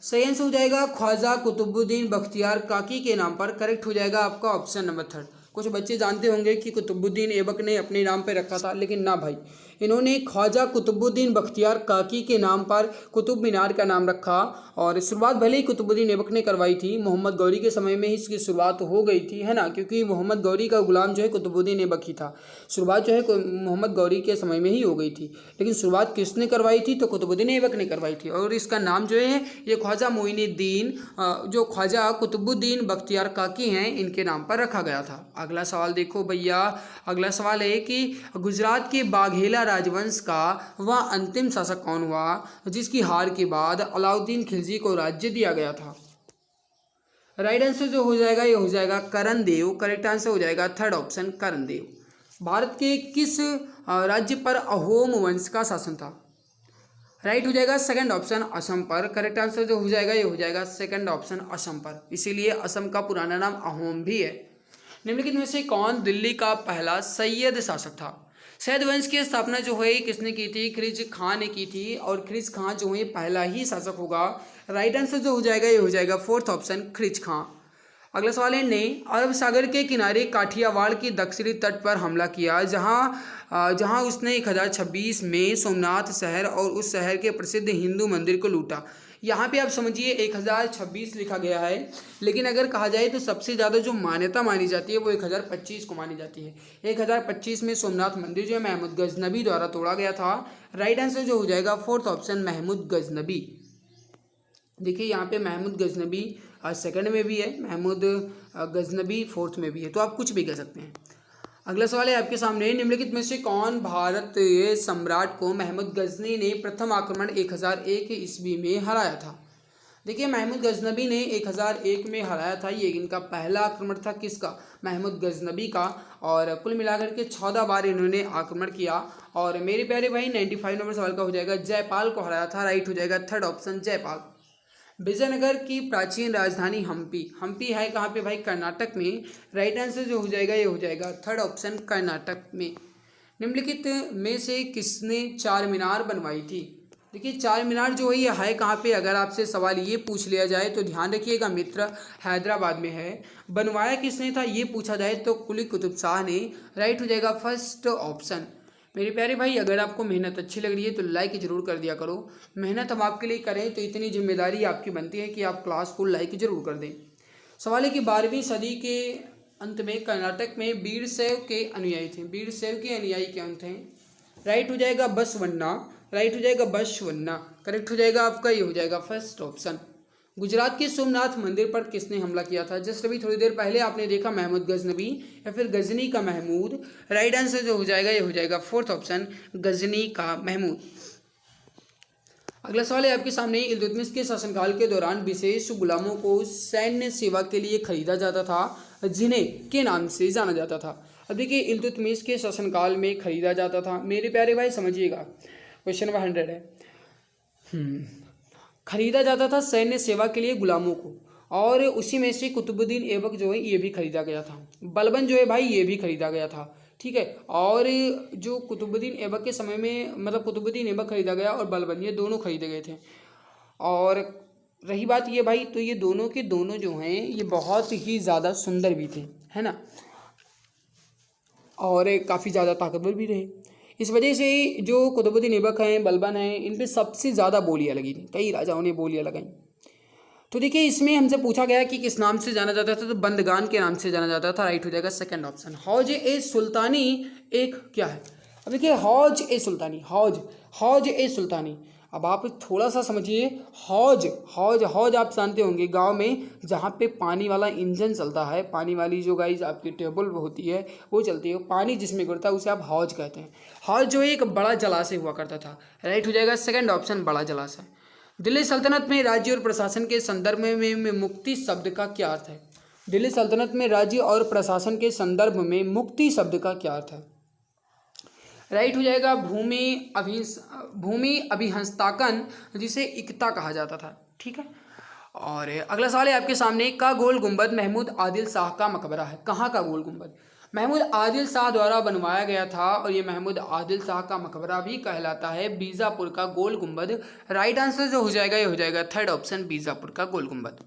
सही आंसर हो जाएगा ख्वाजा कुतुबुद्दीन बख्तियार काकी के नाम पर। करेक्ट हो जाएगा आपका ऑप्शन नंबर थर्ड। कुछ बच्चे जानते होंगे कि कुतुबुद्दीन ऐबक ने अपने नाम पर रखा था, लेकिन ना भाई, इन्होंने ख्वाजा कुतुबुद्दीन बख्तियार काकी के नाम पर कुतुब मीनार का नाम रखा। और शुरुआत भले ही कुतुबुद्दीन ऐबक ने करवाई थी, मोहम्मद गौरी के समय में ही इसकी शुरुआत हो गई थी, है ना, क्योंकि मोहम्मद गौरी का गुलाम जो है कुतुबुद्दीन ऐबक ही था। शुरुआत जो है मोहम्मद गौरी के समय में ही हो गई थी, लेकिन शुरुआत किसने करवाई थी? तो कुतुबुद्दीन ऐबक ने करवाई थी। और इसका नाम जो है ये ख्वाजा मोइनुद्दीन, जो ख्वाजा कुतुबुद्दीन बख्तियार काकी हैं, इनके नाम पर रखा गया था। अगला सवाल देखो भैया। अगला सवाल है कि गुजरात के बाघेला राजवंश का वह अंतिम शासक कौन हुआ जिसकी हार के बाद अलाउद्दीन खिलजी को राज्य दिया गया था? राइट आंसर जो हो जाएगा ये हो जाएगा करण देव। करेक्ट आंसर हो जाएगा थर्ड ऑप्शन करण देव। भारत के किस राज्य पर अहोम वंश का शासन था? राइट हो जाएगा सेकंड ऑप्शन असम पर। करेक्ट आंसर जो हो जाएगा ये हो जाएगा सेकंड ऑप्शन असम पर, इसीलिए असम का पुराना नाम अहोम भी है। निम्नलिखित में से कौन दिल्ली का पहला सैयद शासक था? सैयद वंश की स्थापना जो है किसने की थी? ख्रिज खां ने की थी, और ख्रिज खां जो है पहला ही शासक होगा। राइट आंसर जो हो जाएगा ये हो जाएगा फोर्थ ऑप्शन ख्रिज खां। अगला सवाल है ने अरब सागर के किनारे काठियावाड़ के दक्षिणी तट पर हमला किया, जहां उसने 1026 में सोमनाथ शहर और उस शहर के प्रसिद्ध हिंदू मंदिर को लूटा। यहाँ पे आप समझिए 1026 लिखा गया है, लेकिन अगर कहा जाए तो सबसे ज़्यादा जो मान्यता मानी जाती है वो 1025 को मानी जाती है। 1025 में सोमनाथ मंदिर जो है महमूद गजनबी द्वारा तोड़ा गया था। राइट आंसर जो हो जाएगा फोर्थ ऑप्शन महमूद गजनबी। देखिए यहाँ पे महमूद गजनबी सेकंड में भी है, महमूद गजनबी फोर्थ में भी है, तो आप कुछ भी कह सकते हैं। अगला सवाल है आपके सामने। निम्नलिखित में से कौन भारतीय सम्राट को महमूद गजनी ने प्रथम आक्रमण 1001 ईस्वी में हराया था? देखिए महमूद गजनबी ने 1001 में हराया था। ये इनका पहला आक्रमण था, किसका? महमूद गजनबी का। और कुल मिलाकर के 14 बार इन्होंने आक्रमण किया। और मेरे प्यारे भाई 95 नंबर सवाल का हो जाएगा जयपाल को हराया था। राइट हो जाएगा थर्ड ऑप्शन जयपाल। विजयनगर की प्राचीन राजधानी हम्पी है कहाँ पे भाई? कर्नाटक में। राइट आंसर जो हो जाएगा ये हो जाएगा थर्ड ऑप्शन कर्नाटक में। निम्नलिखित में से किसने चार मीनार बनवाई थी? देखिए चार मीनार जो है ये है कहाँ पे, अगर आपसे सवाल ये पूछ लिया जाए तो ध्यान रखिएगा मित्र, हैदराबाद में है। बनवाया किसने था ये पूछा जाए तो कुली कुतुब शाह ने। राइट हो जाएगा फर्स्ट ऑप्शन। मेरे प्यारे भाई, अगर आपको मेहनत अच्छी लग रही है तो लाइक जरूर कर दिया करो। मेहनत हम आपके लिए करें तो इतनी जिम्मेदारी आपकी बनती है कि आप क्लास को लाइक जरूर कर दें। सवाल है कि 12वीं सदी के अंत में कर्नाटक में वीरशैव के अनुयायी थे। वीरशैव के अनुयायी कौन थे? राइट हो जाएगा बसवन्ना। राइट हो जाएगा बसवन्ना। करेक्ट हो जाएगा आपका, ये हो जाएगा फर्स्ट ऑप्शन। गुजरात के सोमनाथ मंदिर पर किसने हमला किया था? जस्ट अभी थोड़ी देर पहले आपने देखा, महमूद गजनवी या फिर गजनी का महमूद। राइट आंसर जो हो जाएगा ये हो जाएगा फोर्थ ऑप्शन, गजनी का महमूद। अगला सवाल है आपके सामने, इल्तुतमिश के शासनकाल के दौरान विशेष गुलामों को सैन्य सेवा के लिए खरीदा जाता था जिन्हें के नाम से जाना जाता था। अब देखिए इल्तुतमिश के शासनकाल में खरीदा जाता था, मेरे प्यारे भाई समझिएगा, क्वेश्चन नंबर 100 है। खरीदा जाता था सैन्य सेवा के लिए गुलामों को, और उसी में से कुतुबुद्दीन ऐबक जो है ये भी खरीदा गया था। बलबन जो है भाई ये भी खरीदा गया था, ठीक है। और जो कुतुबुद्दीन ऐबक के समय में, मतलब कुतुबुद्दीन ऐबक खरीदा गया और बलबन, ये दोनों खरीदे गए थे। और रही बात ये भाई, तो ये दोनों के दोनों जो हैं ये बहुत ही ज़्यादा सुंदर भी थे, है ना, और काफ़ी ज़्यादा ताकतवर भी रहे। इस वजह से जो कुतुबुद्दीन ऐबक हैं, बलबन हैं, इन पे सबसे ज़्यादा बोलियाँ लगी थी, कई राजाओं ने बोलियाँ लगाई। तो देखिए इसमें हमसे पूछा गया कि किस नाम से जाना जाता था, तो बंदगान के नाम से जाना जाता था। राइट हो जाएगा सेकंड ऑप्शन। हौज ए सुल्तानी एक क्या है? अब देखिए हौज ए सुल्तानी, हौज ए सुल्तानी। अब आप थोड़ा सा समझिए, हौज हौज हौज आप जानते होंगे, गांव में जहाँ पे पानी वाला इंजन चलता है, पानी वाली जो गाइज आपकी टेबल होती है वो चलती है, पानी जिसमें गिरता है उसे आप हौज कहते हैं। हौज जो है एक बड़ा जलाशय हुआ करता था। राइट हो जाएगा सेकंड ऑप्शन, बड़ा जलाशय। दिल्ली सल्तनत में राज्य और प्रशासन के संदर्भ में मुक्ति शब्द का क्या अर्थ है? दिल्ली सल्तनत में राज्य और प्रशासन के संदर्भ में मुक्ति शब्द का क्या अर्थ है? राइट हो जाएगा भूमि अभिहस्तांकन, जिसे इक्ता कहा जाता था, ठीक है। और अगला सवाल है आपके सामने, का गोल गुंबद महमूद आदिल शाह का मकबरा है? कहाँ का गोल गुंबद? महमूद आदिल शाह द्वारा बनवाया गया था, और ये महमूद आदिल शाह का मकबरा भी कहलाता है बीजापुर का गोल गुंबद। राइट आंसर जो हो जाएगा ये हो जाएगा थर्ड ऑप्शन, बीजापुर का गोल गुंबद।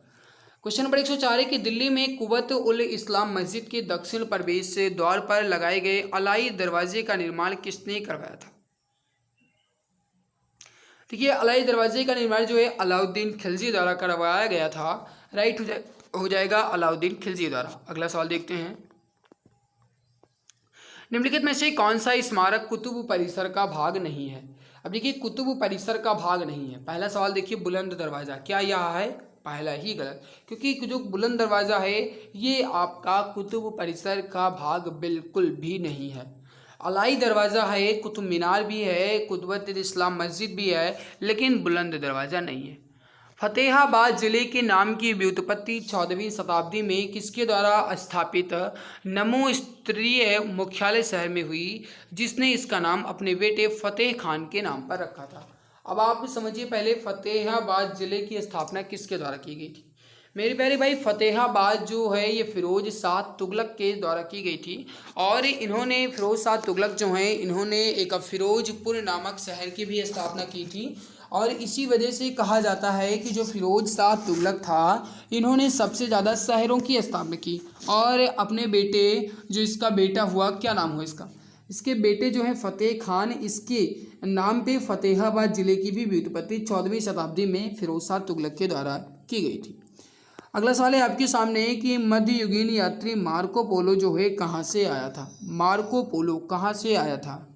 क्वेश्चन नंबर 104 है कि दिल्ली में कुव्वत उल इस्लाम मस्जिद के दक्षिण प्रवेश द्वार पर लगाए गए अलाई दरवाजे का निर्माण किसने करवाया था? देखिए अलाई दरवाजे का निर्माण जो है अलाउद्दीन खिलजी द्वारा करवाया गया था। राइट हो जाएगा अलाउद्दीन खिलजी द्वारा। अगला सवाल देखते हैं, निम्नलिखित में से कौन सा स्मारक कुतुब परिसर का भाग नहीं है? अब देखिए कुतुब परिसर का भाग नहीं है। पहला सवाल देखिए, बुलंद दरवाजा, क्या यह है? पहला ही गलत, क्योंकि जो बुलंद दरवाज़ा है ये आपका कुतुब परिसर का भाग बिल्कुल भी नहीं है। अलाई दरवाज़ा है, कुतुब मीनार भी है, कुतुब इस्लाम मस्जिद भी है, लेकिन बुलंद दरवाज़ा नहीं है। फतेहाबाद जिले के नाम की व्युत्पत्ति 14वीं शताब्दी में किसके द्वारा स्थापित नमो स्तरीय मुख्यालय शहर में हुई, जिसने इसका नाम अपने बेटे फतेह खान के नाम पर रखा था? अब आप समझिए, पहले फतेहाबाद जिले की स्थापना किसके द्वारा की गई थी? मेरे प्यारे भाई, फतेहाबाद जो है ये फिरोज शाह तुगलक के द्वारा की गई थी, और इन्होंने फिरोज शाह तुगलक जो हैं इन्होंने एक फिरोजपुर नामक शहर की भी स्थापना की थी। और इसी वजह से कहा जाता है कि जो फिरोज शाह तुगलक था इन्होंने सबसे ज़्यादा शहरों की स्थापना की, और अपने बेटे, जो इसका बेटा हुआ, क्या नाम हुआ इसका, इसके बेटे जो हैं फतेह खान, इसके नाम पे फतेहाबाद जिले की भी व्युत्पत्ति 14वीं शताब्दी में फिरोज शाह तुगलक के द्वारा की गई थी। अगला सवाल है आपके सामने कि मध्ययुगीन यात्री मार्को पोलो जो है कहाँ से आया था? मार्को पोलो कहाँ से आया था?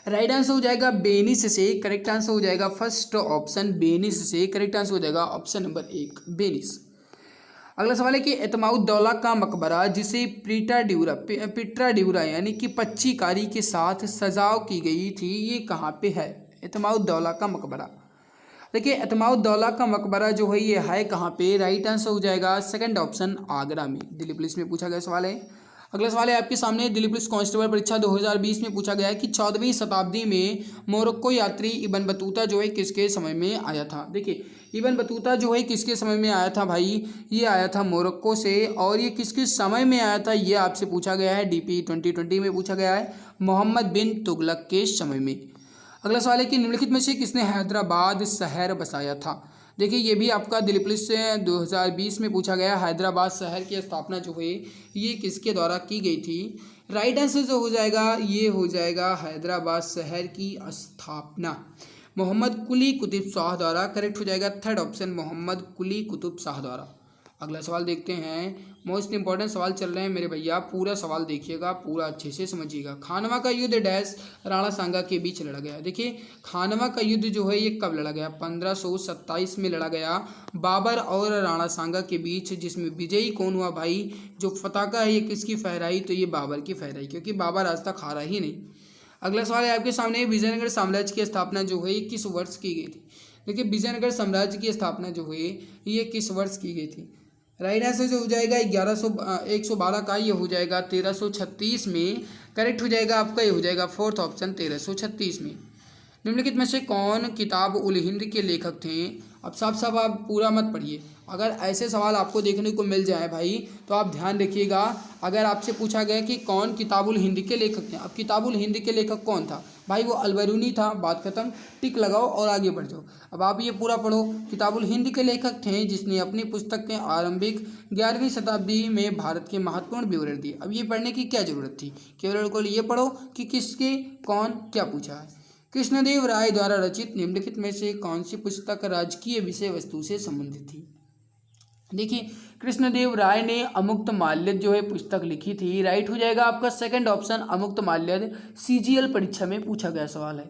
राइट आंसर हो जाएगा बेनिस से। करेक्ट आंसर हो जाएगा फर्स्ट ऑप्शन, बेनिस से। करेक्ट आंसर हो जाएगा ऑप्शन नंबर 1, बेनिस। अगला सवाल है कि एतमाउद्दौला का मकबरा, जिसे पिट्रा ड्यूरा यानी कि पच्चीकारी के साथ सजाव की गई थी, ये कहाँ पे है? एतमाउद्दौला का मकबरा। देखिए एतमाउद्दौला का मकबरा जो है ये है कहाँ पे? राइट आंसर हो जाएगा सेकंड ऑप्शन, आगरा में। दिल्ली पुलिस में पूछा गया सवाल है। अगला सवाल है आपके सामने, दिल्ली पुलिस कांस्टेबल परीक्षा 2020 में पूछा गया है कि 14वीं शताब्दी में मोरक्को यात्री इब्न बतूता जो है किसके समय में आया था? देखिए इब्न बतूता जो है किसके समय में आया था भाई? ये आया था मोरक्को से, और ये किसके समय में आया था ये आपसे पूछा गया है, DP 2020 में पूछा गया है, मोहम्मद बिन तुगलक के समय में। अगला सवाल है कि निम्नलिखित में से किसने हैदराबाद शहर बसाया था। देखिए ये भी आपका दिल्ली पुलिस से 2020 में पूछा गया। हैदराबाद शहर की स्थापना जो है ये किसके द्वारा की गई थी। राइट आंसर जो हो जाएगा ये हो जाएगा हैदराबाद शहर की स्थापना मोहम्मद कुली कुतुब शाह द्वारा। करेक्ट हो जाएगा थर्ड ऑप्शन मोहम्मद कुली कुतुब शाह द्वारा। अगला सवाल देखते हैं। मोस्ट इंपॉर्टेंट सवाल चल रहे हैं मेरे भैया, पूरा सवाल देखिएगा, पूरा अच्छे से समझिएगा। खानवा का युद्ध डैश राणा सांगा के बीच लड़ा गया। देखिए खानवा का युद्ध जो है ये कब लड़ा गया, 1527 में लड़ा गया बाबर और राणा सांगा के बीच, जिसमें विजयी कौन हुआ भाई। जो पताका है ये किसकी फहराई, तो ये बाबर की फहराई, क्योंकि बाबर आज तक हारा ही नहीं। अगला सवाल है आपके सामने, विजयनगर साम्राज्य की स्थापना जो है किस वर्ष की गई थी। देखिए विजयनगर साम्राज्य की स्थापना जो है ये किस वर्ष की गई थी। राइट आंसर जो हो जाएगा 112 का ये हो जाएगा 1336 में। करेक्ट हो जाएगा आपका ये हो जाएगा फोर्थ ऑप्शन 1336 में। निम्नलिखित में से कौन किताब उल हिंद के लेखक थे। अब साफ साफ आप पूरा मत पढ़िए, अगर ऐसे सवाल आपको देखने को मिल जाए भाई तो आप ध्यान रखिएगा। अगर आपसे पूछा गया कि कौन किताबुल हिंद के लेखक थे, अब किताबुल हिंद के लेखक कौन था भाई, वो अलबरूनी था, बात खत्म, टिक लगाओ और आगे बढ़ जाओ। अब आप ये पूरा पढ़ो। किताबुल हिंद के लेखक थे जिसने अपनी पुस्तक के आरंभिक 11वीं शताब्दी में भारत के महत्वपूर्ण विवरण दिए। अब ये पढ़ने की क्या जरूरत थी, केवल ये पढ़ो कि किसके कौन क्या पूछा है। कृष्णदेव राय द्वारा रचित निम्नलिखित में से कौन सी पुस्तक राजकीय विषय वस्तु से संबंधित थी। देखिए कृष्णदेव राय ने अमुक्तमाल्यद जो है पुस्तक लिखी थी। राइट हो जाएगा आपका सेकंड ऑप्शन अमुक्तमाल्यद। सीजीएल परीक्षा में पूछा गया सवाल है।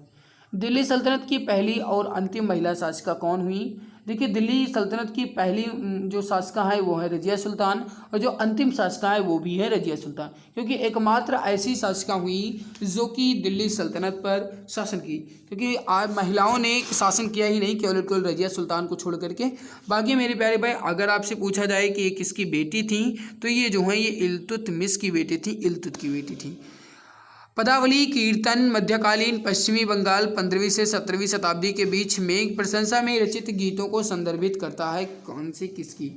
दिल्ली सल्तनत की पहली और अंतिम महिला शासिका कौन हुई। देखिए दिल्ली सल्तनत की पहली जो शासिका है वो है रजिया सुल्तान, और जो अंतिम शासिका है वो भी है रजिया सुल्तान, क्योंकि एकमात्र ऐसी शासिका हुई जो कि दिल्ली सल्तनत पर शासन की, क्योंकि आज महिलाओं ने शासन किया ही नहीं, केवल रजिया सुल्तान को छोड़ करके। बाकी मेरे प्यारे भाई अगर आपसे पूछा जाए कि ये किसकी बेटी थी, तो ये जो है ये इल्तुतमिश की बेटी थी, इल्तुत की बेटी थी। पदावली कीर्तन मध्यकालीन पश्चिमी बंगाल 15वीं से 17वीं शताब्दी के बीच में प्रशंसा में रचित गीतों को संदर्भित करता है। कौन सी किसकी।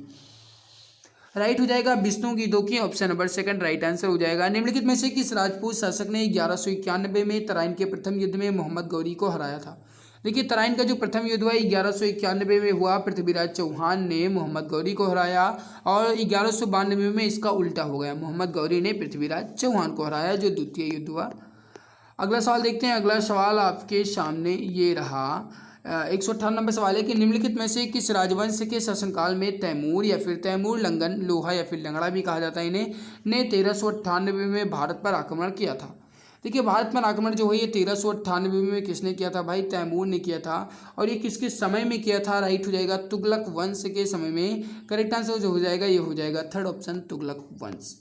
राइट हो जाएगा विष्णु गीतों की, option number second right answer हो जाएगा। निम्नलिखित में से किस राजपूत शासक ने 1191 में तराइन के प्रथम युद्ध में मोहम्मद गौरी को हराया था। देखिए तराइन का जो प्रथम युद्ध हुआ 1191 में हुआ, पृथ्वीराज चौहान ने मोहम्मद गौरी को हराया, और 1192 में इसका उल्टा हो गया, मोहम्मद गौरी ने पृथ्वीराज चौहान को हराया, जो द्वितीय युद्ध हुआ। अगला सवाल देखते हैं। अगला सवाल आपके सामने ये रहा 158 नंबर सवाल है कि निम्नलिखित में से किस राजवंश के शासनकाल में तैमूर या फिर तैमूर लंगन लोहा या फिर लंगड़ा भी कहा जाता है इन्हें, ने 1398 में भारत पर आक्रमण किया था। देखिए भारत पर आक्रमण जो है ये 1398 में किसने किया था भाई, तैमूर ने किया था। और ये किसके समय में किया था। राइट हो जाएगा तुगलक वंश के समय में। करेक्ट आंसर जो हो जाएगा ये हो जाएगा थर्ड ऑप्शन तुगलक वंश।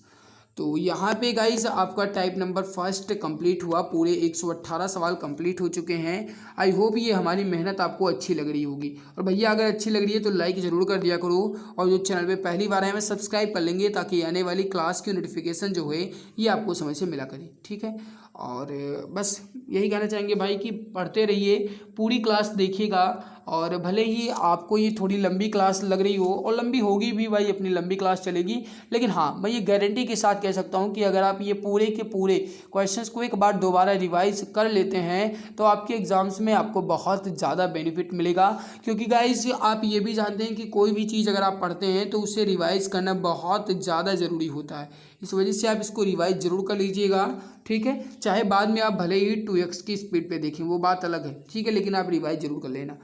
तो यहाँ पे गाइस आपका टाइप नंबर फर्स्ट कंप्लीट हुआ, पूरे 118 सवाल कंप्लीट हो चुके हैं। आई होप ये हमारी मेहनत आपको अच्छी लग रही होगी। और भैया अगर अच्छी लग रही है तो लाइक ज़रूर कर दिया करो, और जो चैनल पे पहली बार आए हमें सब्सक्राइब कर लेंगे, ताकि आने वाली क्लास की नोटिफिकेशन जो है ये आपको समय से मिला करे। ठीक है, और बस यही कहना चाहेंगे भाई कि पढ़ते रहिए, पूरी क्लास देखिएगा, और भले ही आपको ये थोड़ी लंबी क्लास लग रही हो, और लंबी होगी भी भाई, अपनी लंबी क्लास चलेगी, लेकिन हाँ मैं ये गारंटी के साथ कह सकता हूँ कि अगर आप ये पूरे के पूरे क्वेश्चंस को एक बार दोबारा रिवाइज कर लेते हैं तो आपके एग्जाम्स में आपको बहुत ज़्यादा बेनिफिट मिलेगा। क्योंकि गाइस आप ये भी जानते हैं कि कोई भी चीज़ अगर आप पढ़ते हैं तो उसे रिवाइज करना बहुत ज़्यादा ज़रूरी होता है, इस वजह से आप इसको रिवाइज ज़रूर कर लीजिएगा। ठीक है, चाहे बाद में आप भले ही 2x की स्पीड पे देखें वो बात अलग है, ठीक है, लेकिन आप रिवाइज जरूर कर लेना।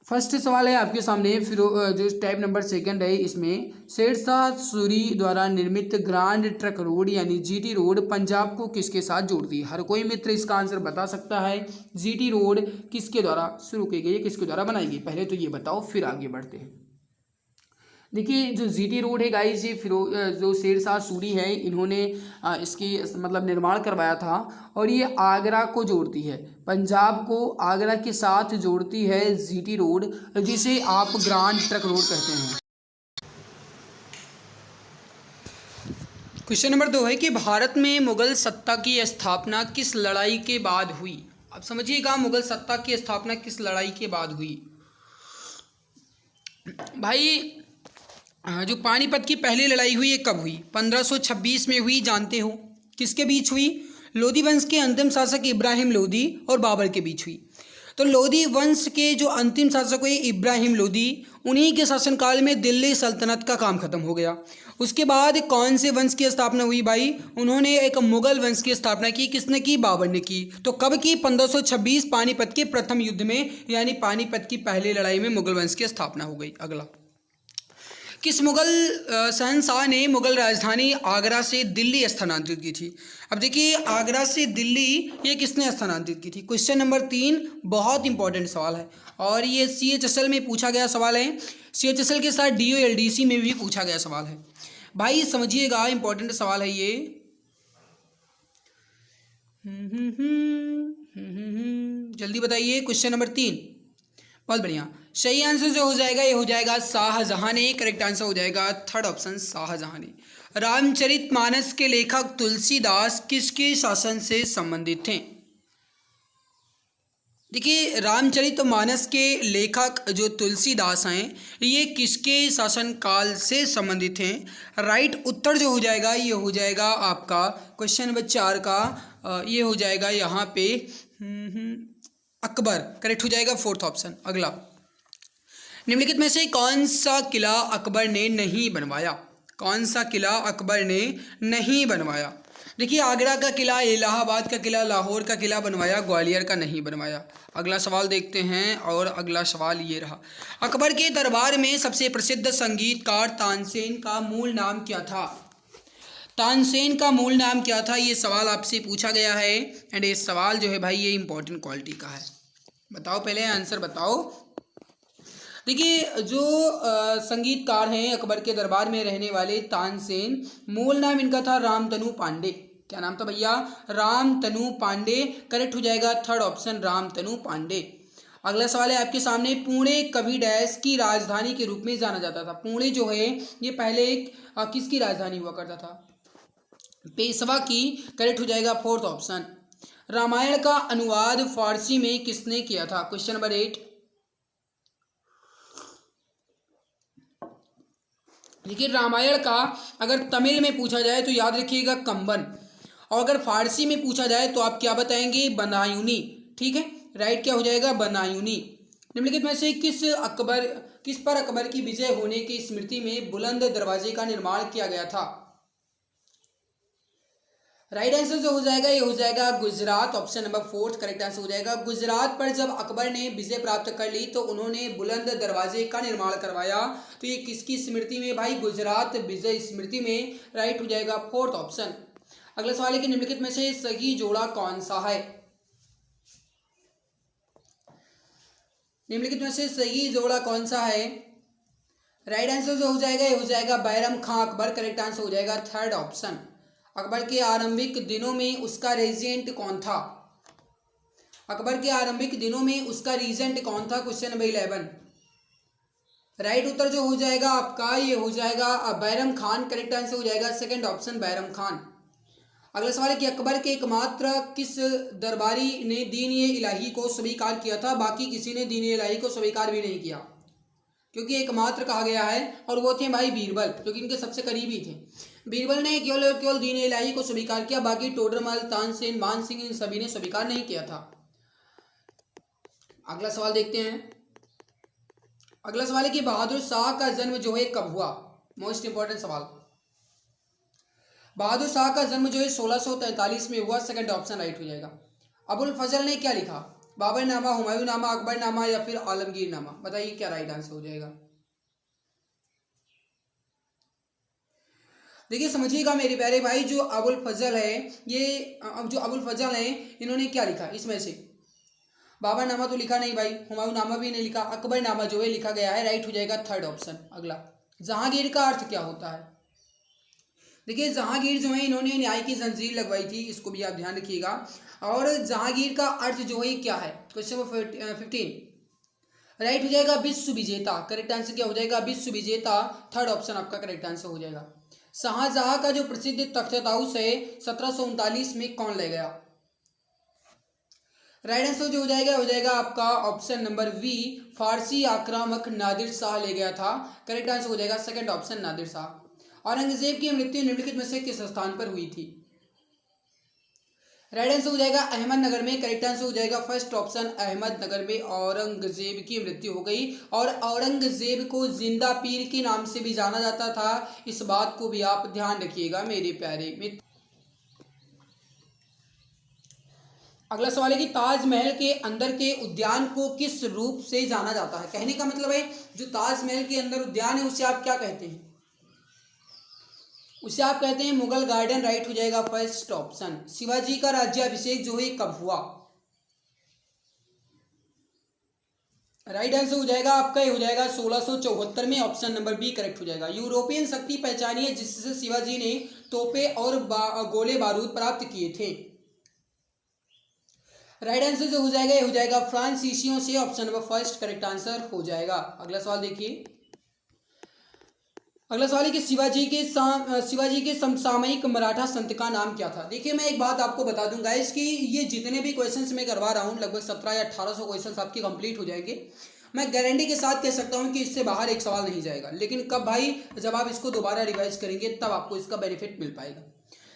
फर्स्ट सवाल है आपके सामने, फिर जो टाइप नंबर सेकंड है इसमें, शेरशाह सूरी द्वारा निर्मित ग्रांड ट्रक रोड यानी जीटी रोड पंजाब को किसके साथ जोड़ती है। हर कोई मित्र इसका आंसर बता सकता है। जीटी रोड किसके द्वारा शुरू की गई है, किसके द्वारा बनाई गई, पहले तो ये बताओ फिर आगे बढ़ते हैं। देखिए जो जीटी रोड है गाइस ये जो शेरशाह सूरी है इन्होंने इसकी मतलब निर्माण करवाया था, और ये आगरा को जोड़ती है, पंजाब को आगरा के साथ जोड़ती है जीटी रोड, जिसे आप ग्रांड ट्रक रोड कहते हैं। क्वेश्चन नंबर 2 है कि भारत में मुगल सत्ता की स्थापना किस लड़ाई के बाद हुई। अब समझिएगा, मुगल सत्ता की स्थापना किस लड़ाई के बाद हुई भाई। जो पानीपत की पहली लड़ाई हुई ये कब हुई, 1526 में हुई, जानते हो किसके बीच हुई, लोधी वंश के अंतिम शासक इब्राहिम लोधी और बाबर के बीच हुई। तो लोधी वंश के जो अंतिम शासक हुए इब्राहिम लोधी, उन्हीं के शासनकाल में दिल्ली सल्तनत का काम खत्म हो गया। उसके बाद कौन से वंश की स्थापना हुई भाई? उन्होंने एक मुगल वंश की स्थापना की। किसने की? बाबर ने की। तो कब की? 1526 पानीपत के प्रथम युद्ध में, यानी पानीपत की पहली लड़ाई में मुगल वंश की स्थापना हो गई। अगला, किस मुगल शहंशाह ने मुगल राजधानी आगरा से दिल्ली स्थानांतरित की थी? अब देखिए, आगरा से दिल्ली ये किसने स्थानांतरित की थी? क्वेश्चन नंबर 3 बहुत इंपॉर्टेंट सवाल है और ये CHSL में पूछा गया सवाल है। CHSL के साथ DO-LDC में भी पूछा गया सवाल है भाई, समझिएगा, इंपॉर्टेंट सवाल है ये। जल्दी बताइए। क्वेश्चन नंबर 3, बहुत बढ़िया। सही आंसर जो हो जाएगा ये हो जाएगा शाहजहां ने। करेक्ट आंसर हो जाएगा थर्ड ऑप्शन, शाहजहां ने। रामचरितमानस के लेखक तुलसीदास किसके शासन से संबंधित थे? देखिए, रामचरितमानस के लेखक जो तुलसीदास हैं, ये किसके शासन काल से संबंधित हैं? राइट उत्तर जो हो जाएगा ये हो जाएगा आपका क्वेश्चन नंबर 4 का, ये हो जाएगा यहाँ पे अकबर। करेक्ट हो जाएगा फोर्थ ऑप्शन। अगला, निम्नलिखित में से कौन सा किला अकबर ने नहीं बनवाया? कौन सा किला अकबर ने नहीं बनवाया? देखिए, आगरा का किला, इलाहाबाद का किला, लाहौर का किला बनवाया, ग्वालियर का नहीं बनवाया। अगला सवाल देखते हैं और अगला सवाल ये रहा। अकबर के दरबार में सबसे प्रसिद्ध संगीतकार तानसेन का मूल नाम क्या था? तानसेन का मूल नाम क्या था? ये सवाल आपसे पूछा गया है एंड ये सवाल जो है भाई ये इंपॉर्टेंट क्वालिटी का है। बताओ, पहले आंसर बताओ। देखिए, जो संगीतकार हैं अकबर के दरबार में रहने वाले तानसेन, मूल नाम इनका था रामतनु पांडे। क्या नाम था भैया? रामतनु पांडे। करेक्ट हो जाएगा थर्ड ऑप्शन, रामतनु पांडे। अगला सवाल है आपके सामने। पुणे कभी डैश की राजधानी के रूप में जाना जाता था? पुणे जो है ये पहले किसकी राजधानी हुआ करता था? पेशवा की। करेक्ट हो जाएगा फोर्थ ऑप्शन। रामायण का अनुवाद फारसी में किसने किया था? Question number 8। देखिए, रामायण का अगर तमिल में पूछा जाए तो याद रखिएगा कंबन, और अगर फारसी में पूछा जाए तो आप क्या बताएंगे? बनायुनी। ठीक है, राइट क्या हो जाएगा? बनायुनी। निम्नलिखित में से किस पर अकबर की विजय होने की स्मृति में बुलंद दरवाजे का निर्माण किया गया था? राइट आंसर जो हो जाएगा ये हो जाएगा Gujarat. Option number 4 correct answer हो जाएगा। गुजरात पर जब अकबर ने विजय प्राप्त कर ली तो उन्होंने बुलंद दरवाजे का निर्माण करवाया। तो ये किसकी स्मृति में भाई? गुजरात विजय स्मृति में। राइट हो जाएगा फोर्थ ऑप्शन। अगला सवाल है कि निम्नलिखित में से सही जोड़ा कौन सा है? निम्नलिखित में से सही जोड़ा कौन सा है? राइट आंसर जो हो जाएगा ये हो जाएगा बैरम खां अकबर। करेक्ट आंसर हो जाएगा थर्ड ऑप्शन। अकबर के आरंभिक दिनों में उसका रेजिडेंट कौन था? अकबर के आरंभिक दिनों में उसका रीजेंट कौन था? Question number 11। राइट उत्तर जो हो जाएगा आपका ये हो जाएगा बैरम खान। करेक्ट आंसर हो जाएगा सेकंड ऑप्शन, बैरम खान। अगला सवाल है कि अकबर के एकमात्र किस दरबारी ने दीन-ए-इलाही को स्वीकार किया था? बाकी किसी ने दीन-ए-इलाही को स्वीकार भी नहीं किया, क्योंकि एकमात्र कहा गया है, और वो थे भाई बीरबल, जो कि इनके सबसे करीबी थे। बीरबल ने केवल दीन-ए-इलाही को स्वीकार किया, बाकी टोडरमल, तानसेन, मानसिंह इन सभी ने स्वीकार नहीं किया था। अगला सवाल देखते हैं। अगला सवाल है कि बहादुर शाह का जन्म जो है कब हुआ? मोस्ट इंपॉर्टेंट सवाल। बहादुर शाह का जन्म जो है 1643 में हुआ। सेकंड ऑप्शन राइट हो जाएगा। अबुल फजल ने क्या लिखा? बाबरनामा, हुमायूंनामा, अकबरनामा या फिर आलमगीरनामा? बताइए क्या राइट आंसर हो जाएगा। देखिए, समझिएगा मेरे प्यारे भाई, जो अबुल फजल है इन्होंने क्या लिखा? इसमें से बाबरनामा तो लिखा नहीं भाई, हुमायूंनामा भी नहीं लिखा, अकबरनामा जो है लिखा गया है। राइट हो जाएगा थर्ड ऑप्शन। अगला, जहांगीर का अर्थ क्या होता है? देखिए, जहांगीर जो है इन्होंने न्याय की जंजीर लगवाई थी, इसको भी आप ध्यान रखिएगा। और जहांगीर का अर्थ जो है क्या है? क्वेश्चन नंबर 15 राइट हो जाएगा विश्व विजेता। करेक्ट आंसर क्या हो जाएगा? विश्व विजेता। थर्ड ऑप्शन आपका करेक्ट आंसर हो जाएगा। शाहजहां का जो प्रसिद्ध तख्त हाउस है 1739 में कौन ले गया? राइट आंसर जो हो जाएगा आपका ऑप्शन नंबर बी, फारसी आक्रामक नादिर शाह ले गया था। करेक्ट आंसर हो जाएगा सेकंड ऑप्शन, नादिर शाह। औरंगजेब की मृत्यु निम्नलिखित में से किस स्थान पर हुई थी? राइट आंसर हो जाएगा अहमदनगर में। करेक्ट आंसर हो जाएगा फर्स्ट ऑप्शन, अहमदनगर में औरंगजेब की मृत्यु हो गई। और औरंगजेब को जिंदा पीर के नाम से भी जाना जाता था, इस बात को भी आप ध्यान रखिएगा मेरे प्यारे मित्र। अगला सवाल है कि ताजमहल के अंदर के उद्यान को किस रूप से जाना जाता है। कहने का मतलब है जो ताजमहल के अंदर उद्यान है उसे आप क्या कहते हैं, उसे आप कहते हैं मुगल गार्डन। राइट हो जाएगा फर्स्ट ऑप्शन। शिवाजी का राज्याभिषेक जो है कब हुआ। राइट आंसर हो जाएगा आपका ये हो जाएगा 1674 में, ऑप्शन नंबर बी करेक्ट हो जाएगा। यूरोपियन शक्ति पहचानी है जिससे शिवाजी ने तोपे और गोले बारूद प्राप्त किए थे। राइट आंसर जो हो जाएगा ये हो जाएगा फ्रांसीसियों से, option number first correct answer हो जाएगा। अगला सवाल देखिए। अगला सवाल है कि शिवाजी के समसामयिक मराठा संत का नाम क्या था। देखिए मैं एक बात आपको बता दूं गाइस कि ये जितने भी क्वेश्चंस मैं करवा रहा हूं लगभग 17 या 1800 क्वेश्चंस आपके कंप्लीट हो जाएंगे। मैं गारंटी के साथ कह सकता हूं कि इससे बाहर एक सवाल नहीं जाएगा, लेकिन कब भाई, जब आप इसको दोबारा रिवाइज करेंगे तब आपको इसका बेनिफिट मिल पाएगा।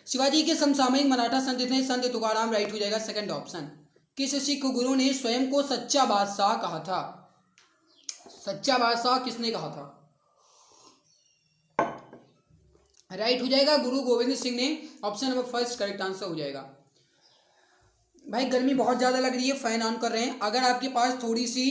शिवाजी के समसामयिक मराठा संत थे संत तुकाराम। राइट हो जाएगा सेकंड ऑप्शन। किस सिख गुरु ने स्वयं को सच्चा बादशाह कहा था। सच्चा बादशाह किसने कहा था। राइट हो जाएगा गुरु गोविंद सिंह ने, option number first correct answer हो जाएगा। भाई गर्मी बहुत ज़्यादा लग रही है, फैन ऑन कर रहे हैं। अगर आपके पास थोड़ी सी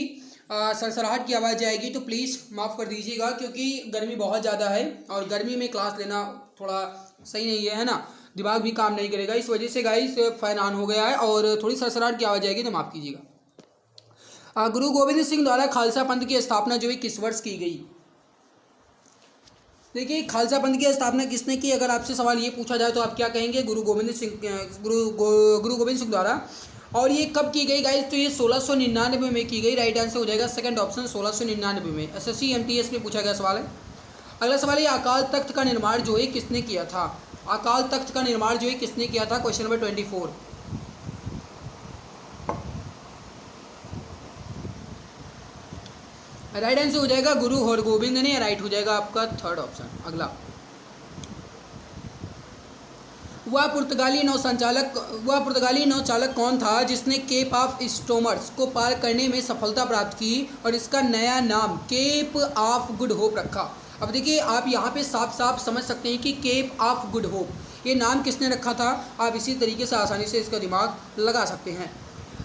सरसराहट की आवाज़ आएगी तो प्लीज़ माफ़ कर दीजिएगा, क्योंकि गर्मी बहुत ज़्यादा है और गर्मी में क्लास लेना थोड़ा सही नहीं है ना, दिमाग भी काम नहीं करेगा। इस वजह से गाइस फैन ऑन हो गया है और थोड़ी सरसराहट की आवाज़ आएगी तो माफ़ कीजिएगा। गुरु गोविंद सिंह द्वारा खालसा पंथ की स्थापना जो है किस वर्ष की गई। देखिए खालसा पंथ की स्थापना किसने की, अगर आपसे सवाल ये पूछा जाए तो आप क्या कहेंगे, गुरु गोविंद सिंह द्वारा। और ये कब की गई गाइस, तो ये 1699 में की गई। राइट आंसर हो जाएगा सेकंड ऑप्शन 1699 में। एसएससी एमटीएस में पूछा गया सवाल है। अगला सवाल है अकाल तख्त का निर्माण जो है किसने किया था। अकाल तख्त का निर्माण जो है किसने किया था, क्वेश्चन नंबर 24। राइट आंसर हो जाएगा गुरु हरगोविंद ने। राइट हो जाएगा आपका थर्ड ऑप्शन। अगला, वह पुर्तगाली नौचालक कौन था जिसने केप ऑफ स्टोमर्स को पार करने में सफलता प्राप्त की और इसका नया नाम केप ऑफ गुड होप रखा। अब देखिए आप यहाँ पे साफ साफ समझ सकते हैं कि केप ऑफ गुड होप ये नाम किसने रखा था। आप इसी तरीके से आसानी से इसका दिमाग लगा सकते हैं।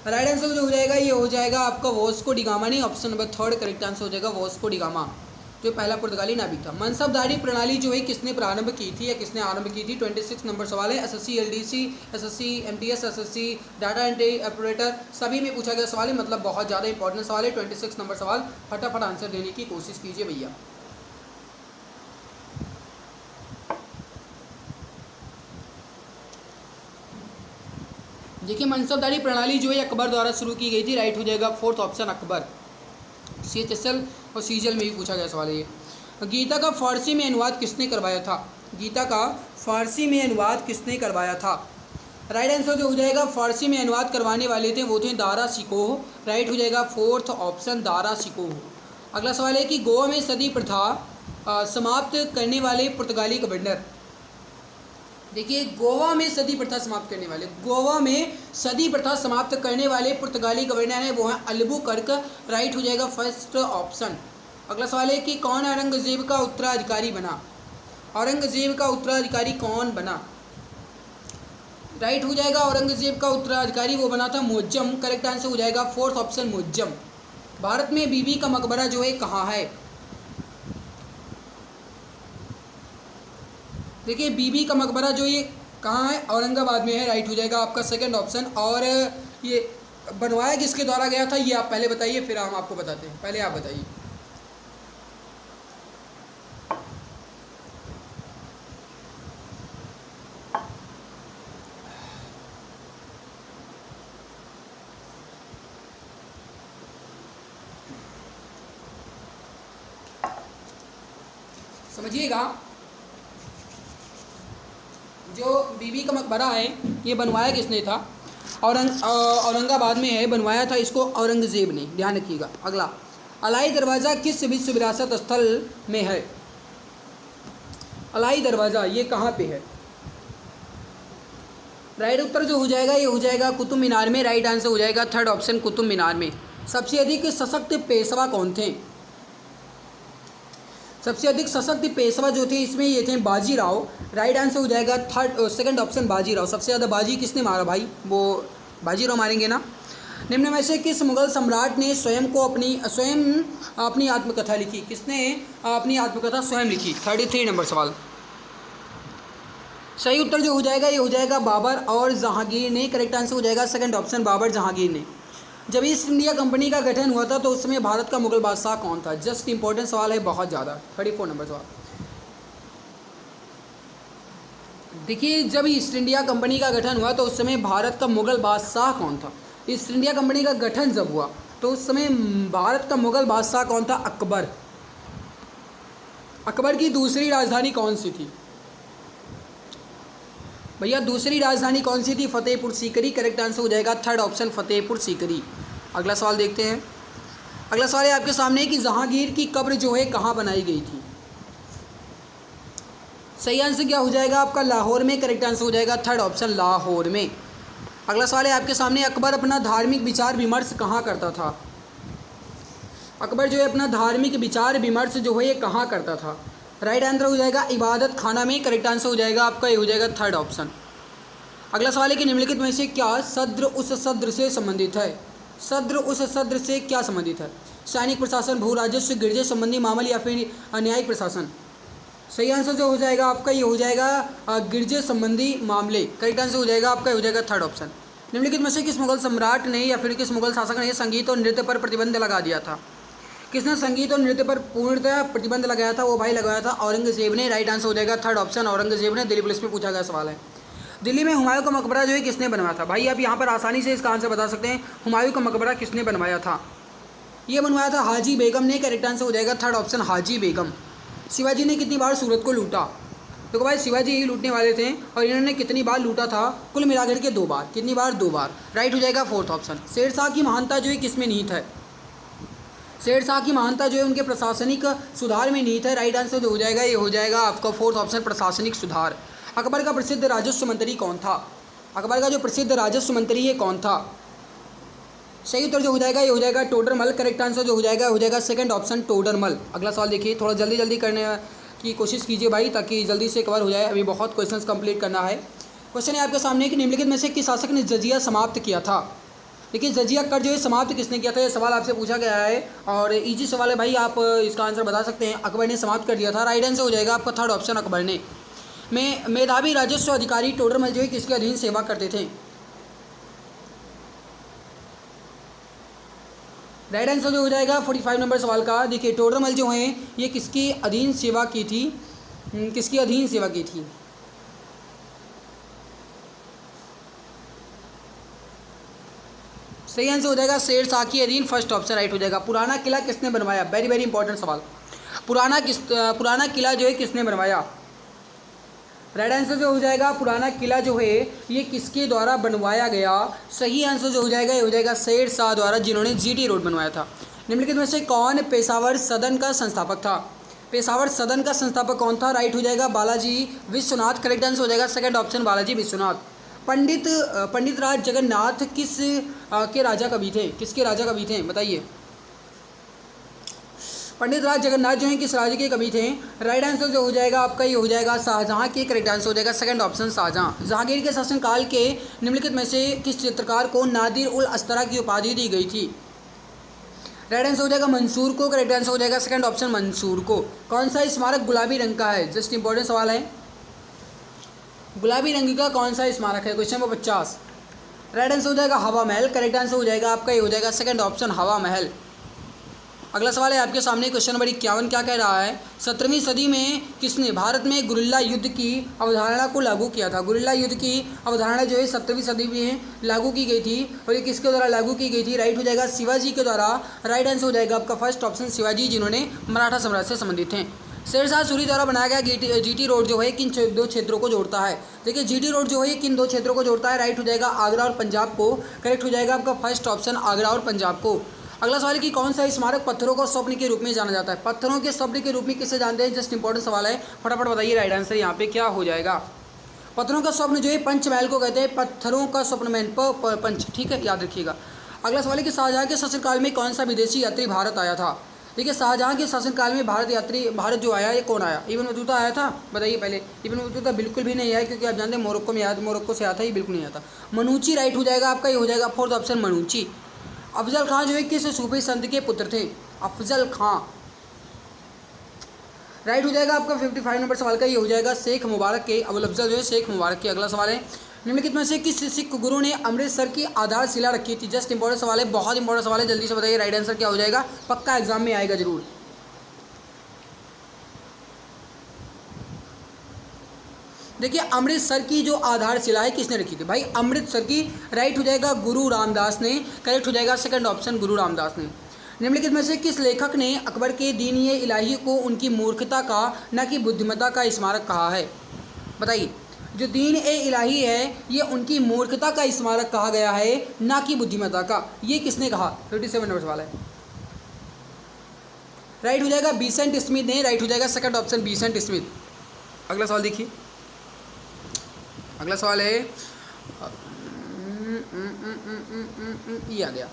राइट आंसर जो हो जाएगा ये हो जाएगा आपका वास्को डी गामा नहीं, option number third correct answer हो जाएगा वास्को डी गामा, जो पहला पुर्तगाली नाविक था। मनसबदारी प्रणाली जो है किसने प्रारंभ की थी या किसने आरंभ की थी, 26 नंबर सवाल है। SSC LDC, SSC MTS, SSC data entry operator सभी में पूछा गया सवाल है, मतलब बहुत ज़्यादा इंपॉर्टेंट सवाल है। 26 नंबर सवाल, फटाफट आंसर देने की कोशिश कीजिए भैया। देखिए मनसबदारी प्रणाली जो है अकबर द्वारा शुरू की गई थी। राइट हो जाएगा फोर्थ ऑप्शन अकबर। CHSL और CGL में भी पूछा गया सवाल है ये। गीता का फारसी में अनुवाद किसने करवाया था। गीता का फारसी में अनुवाद किसने करवाया था। राइट आंसर जो हो जाएगा फारसी में अनुवाद करवाने वाले थे वो थे दारा शिकोह। राइट हो जाएगा फोर्थ ऑप्शन दारा शिकोह। अगला सवाल है कि गोवा में सती प्रथा समाप्त करने वाले पुर्तगाली गवर्नर। देखिए गोवा में सती प्रथा समाप्त करने वाले पुर्तगाली गवर्नर है वो है अल्बुकर्क। राइट हो जाएगा फर्स्ट ऑप्शन। अगला सवाल है कि कौन औरंगजेब का उत्तराधिकारी बना। औरंगजेब का उत्तराधिकारी कौन बना। राइट हो जाएगा औरंगजेब का उत्तराधिकारी वो बना था मुअज्जम। करेक्ट आंसर हो जाएगा फोर्थ ऑप्शन मुअज्जम। भारत में बीबी का मकबरा जो है कहाँ है। देखिए बीबी का मकबरा जो ये कहाँ है, औरंगाबाद में है। राइट हो जाएगा आपका सेकंड ऑप्शन। और ये बनवाया किसके द्वारा गया था ये आप पहले बताइए, फिर हम आपको बताते हैं। पहले आप बताइए। समझिएगा जो बीबी का मकबरा है ये बनवाया किसने था, औरंगाबाद में है, बनवाया था इसको औरंगजेब ने, ध्यान रखिएगा। अगला, अलाई दरवाज़ा किस विश्व विरासत स्थल में है। अलाई दरवाज़ा ये कहाँ पे है। राइट उत्तर जो हो जाएगा ये हो जाएगा कुतुब मीनार में। राइट आंसर हो जाएगा थर्ड ऑप्शन कुतुब मीनार में। सबसे अधिक सशक्त पेशवा कौन थे? सबसे अधिक सशक्त पेशवा जो थे इसमें ये थे बाजीराव। राइट आंसर हो जाएगा सेकंड ऑप्शन बाजीराव। सबसे ज़्यादा बाजी किसने मारा भाई? वो बाजीराव मारेंगे ना। निम्न में से किस मुगल सम्राट ने स्वयं अपनी आत्मकथा लिखी? किसने अपनी आत्मकथा स्वयं लिखी? 33 नंबर सवाल। सही उत्तर जो हो जाएगा ये हो जाएगा बाबर और जहांगीर ने। करेक्ट आंसर हो जाएगा सेकंड ऑप्शन बाबर जहांगीर ने। जब ईस्ट इंडिया कंपनी का गठन हुआ था तो उस समय भारत का मुगल बादशाह कौन था? जस्ट इंपॉर्टेंट सवाल है बहुत ज़्यादा। 34 नंबर सवाल। देखिए जब ईस्ट इंडिया कंपनी का गठन हुआ तो उस समय भारत का मुगल बादशाह कौन था? ईस्ट इंडिया कंपनी का गठन जब हुआ तो उस समय भारत का मुगल बादशाह कौन था? अकबर। अकबर की दूसरी राजधानी कौन सी थी भैया? दूसरी राजधानी कौन सी थी? फतेहपुर सीकरी। करेक्ट आंसर हो जाएगा थर्ड ऑप्शन फतेहपुर सीकरी। अगला सवाल देखते हैं। अगला सवाल है आपके सामने कि जहांगीर की कब्र जो है कहाँ बनाई गई थी? सही आंसर क्या हो जाएगा आपका? लाहौर में। करेक्ट आंसर हो जाएगा थर्ड ऑप्शन लाहौर में। अगला सवाल है आपके सामने अकबर अपना धार्मिक विचार विमर्श कहाँ करता था? अकबर जो है अपना धार्मिक विचार विमर्श जो है ये कहाँ करता था? राइट आंसर हो जाएगा इबादत खाना में। करेक्ट आंसर हो जाएगा आपका ये हो जाएगा थर्ड ऑप्शन। अगला सवाल है कि निम्नलिखित में से क्या सद्र उस सद्र से संबंधित है? सद्र उस सद्र से क्या संबंधित है? सैनिक प्रशासन, भू राजस्व, गिरजे संबंधी मामले या फिर न्यायिक प्रशासन? सही आंसर जो हो जाएगा आपका ये हो जाएगा गिरजे संबंधी मामले। करेक्ट आंसर हो जाएगा आपका ये हो जाएगा थर्ड ऑप्शन। निम्नलिखित में से किस मुगल सम्राट ने या फिर किस मुगल शासक ने संगीत और नृत्य पर प्रतिबंध लगा दिया था? किसने संगीत और नृत्य पर पूर्णतः प्रतिबंध लगाया था? वो भाई लगाया था औरंगजेब ने। राइट आंसर हो जाएगा थर्ड ऑप्शन औरंगजेब ने। दिल्ली पुलिस में पूछा गया सवाल है। दिल्ली में हुमायूं का मकबरा जो है किसने बनवाया था? भाई आप यहाँ पर आसानी से इसका आंसर बता सकते हैं। हुमायूं का मकबरा किसने बनवाया था? ये बनवाया था हाजी बेगम ने। करेक्ट आंसर हो जाएगा थर्ड ऑप्शन हाजी बेगम। शिवाजी ने कितनी बार सूरत को लूटा? देखो भाई शिवाजी ही लूटने वाले थे और इन्होंने कितनी बार लूटा था? कुल मिलाकर के 2 बार। कितनी बार? 2 बार। राइट हो जाएगा फोर्थ ऑप्शन। शेरशाह की महानता जो है किसमें निहित है? शेरशाह की महानता जो है उनके प्रशासनिक सुधार में निहित है। राइट आंसर जो हो जाएगा ये हो जाएगा आपका फोर्थ ऑप्शन प्रशासनिक सुधार। अकबर का प्रसिद्ध राजस्व मंत्री कौन था? अकबर का जो प्रसिद्ध राजस्व मंत्री है कौन था? सही उत्तर जो हो जाएगा ये हो जाएगा टोडरमल। करेक्ट आंसर जो हो जाएगा सेकंड ऑप्शन टोडरमल। अगला सवाल देखिए, थोड़ा जल्दी जल्दी करने की कोशिश कीजिए भाई ताकि जल्दी से कवर हो जाए। अभी बहुत क्वेश्चंस कंप्लीट करना है। क्वेश्चन है आपके सामने कि निम्नलिखित में से किस शासक ने जजिया समाप्त किया था? देखिए जजिया कर जो है समाप्त किसने किया था? ये सवाल आपसे पूछा गया है और इजी सवाल है भाई, आप इसका आंसर बता सकते हैं। अकबर ने समाप्त कर दिया था। राइट आंसर हो जाएगा आपका थर्ड ऑप्शन अकबर ने। मेधावी राजस्व अधिकारी टोडरमल जो है किसके अधीन सेवा करते थे? राइट आंसर जो हो जाएगा 45 नंबर सवाल का। देखिए टोडरमल जो हैं ये किसकी अधीन सेवा की थी? किसकी अधीन सेवा की थी? सही आंसर हो जाएगा शेरशाह की अधीन। फर्स्ट ऑप्शन राइट हो जाएगा। पुराना किला किसने बनवाया? वेरी वेरी इंपॉर्टेंट सवाल। पुराना किला जो है किसने बनवाया? राइट आंसर जो हो जाएगा पुराना किला जो है ये किसके द्वारा बनवाया गया? सही आंसर जो हो जाएगा ये हो जाएगा शेरशाह द्वारा, जिन्होंने जीटी रोड बनवाया था। निम्नलिखित में से कौन पेशावर सदन का संस्थापक था? पेशावर सदन का संस्थापक कौन था? राइट हो जाएगा बालाजी विश्वनाथ। करेक्ट आंसर हो जाएगा सेकंड ऑप्शन बालाजी विश्वनाथ। पंडित राज जगन्नाथ किस के राजा कवि थे? किसके राजा कवि थे बताइए? पंडित राज जगन्नाथ जो हैं किस राज्य के कवि थे? राइट आंसर जो हो जाएगा आपका ये हो जाएगा शाहजहाँ के। करेक्ट आंसर हो जाएगा सेकंड ऑप्शन शाहजहाँ। जहांगीर के शासनकाल के निम्नलिखित में से किस चित्रकार को नादिर उल अस्तरा की उपाधि दी गई थी? राइट आंसर हो जाएगा मंसूर को। करेक्ट आंसर हो जाएगा सेकंड ऑप्शन मंसूर को। कौन सा स्मारक गुलाबी रंग का है? जस्ट इंपॉर्टेंट सवाल है। गुलाबी रंग का कौन सा स्मारक है? Question number 50। राइट आंसर हो जाएगा हवा महल। करेक्ट आंसर हो जाएगा आपका ये हो जाएगा सेकंड ऑप्शन हवा महल। अगला सवाल है आपके सामने क्वेश्चन नंबर 51 क्या कह रहा है? 17वीं सदी में किसने भारत में गुरिल्ला युद्ध की अवधारणा को लागू किया था? गुरिल्ला युद्ध की अवधारणा जो है 17वीं सदी में लागू की गई थी और ये किसके द्वारा लागू की गई थी? राइट हो जाएगा शिवाजी के द्वारा। राइट आंसर हो जाएगा आपका फर्स्ट ऑप्शन शिवाजी, जिन्होंने मराठा साम्राज्य से संबंधित थे। शेरशाह सूरी द्वारा बनाया गया जीटी रोड जो है किन 2 क्षेत्रों को जोड़ता है? देखिए जीटी रोड जो है किन 2 क्षेत्रों को जोड़ता है? राइट हो जाएगा आगरा और पंजाब को। करेक्ट हो जाएगा आपका फर्स्ट ऑप्शन आगरा और पंजाब को। अगला सवाल है कि कौन सा स्मारक पत्थरों को स्वप्न के रूप में जाना जाता है? पत्थरों के स्वप्न के रूप में किसे जानते हैं? जस्ट इंपॉर्टेंट सवाल है, फटाफट बताइए। राइट आंसर यहाँ पे क्या हो जाएगा? पत्थरों का स्वप्न जो है पंचमहल को कहते हैं, पत्थरों का स्वप्न मैन पंच, ठीक है, याद रखिएगा। अगला सवाल है कि शाहजहाँ के शासनकाल में कौन सा विदेशी यात्री भारत आया था। देखिए शाहजहाँ के शासनकाल में भारत जो आया, ये कौन आया? इब्न बतूता आया था, बताइए पहले। इब्न बतूता बिल्कुल भी नहीं आया, क्योंकि आप जानते हैं मोरक्को में आया, मोरक्को से आया था, ये बिल्कुल नहीं आता। मनुची राइट हो जाएगा आपका, ये हो जाएगा फोर्थ ऑप्शन मनुची। अफजल खां जो है किस सूफी संत के पुत्र थे? अफजल खां राइट हो जाएगा आपका 55 नंबर सवाल का, ये हो जाएगा शेख मुबारक के, अबुल अफजल जो है शेख मुबारक के। अगला सवाल है निम्नलिखित में से किस सिख गुरु ने अमृतसर की आधारशिला रखी थी? जस्ट इंपॉर्टेंट सवाल है, बहुत इंपॉर्टेंट सवाल है, जल्दी से बताइए राइट आंसर क्या हो जाएगा, पक्का एग्जाम में आएगा जरूर। देखिए अमृतसर की जो आधारशिला है किसने रखी थी? भाई अमृतसर की, राइट हो जाएगा गुरु रामदास ने, करेक्ट हो जाएगा सेकंड ऑप्शन गुरु रामदास ने। निम्नलिखित में से किस लेखक ने अकबर के दीन ए इलाही को उनकी मूर्खता का न कि बुद्धिमत्ता का स्मारक कहा है? बताइए, जो दीन ए इलाही है ये उनकी मूर्खता का स्मारक कहा गया है, ना कि बुद्धिमत्ता का, ये किसने कहा? 57 नंबर सवाल है, राइट हो जाएगा बीसेंट स्मिथ ने, राइट हो जाएगा सेकंड ऑप्शन बीसेंट स्मिथ। अगला सवाल देखिए, अगला सवाल है ये आ गया,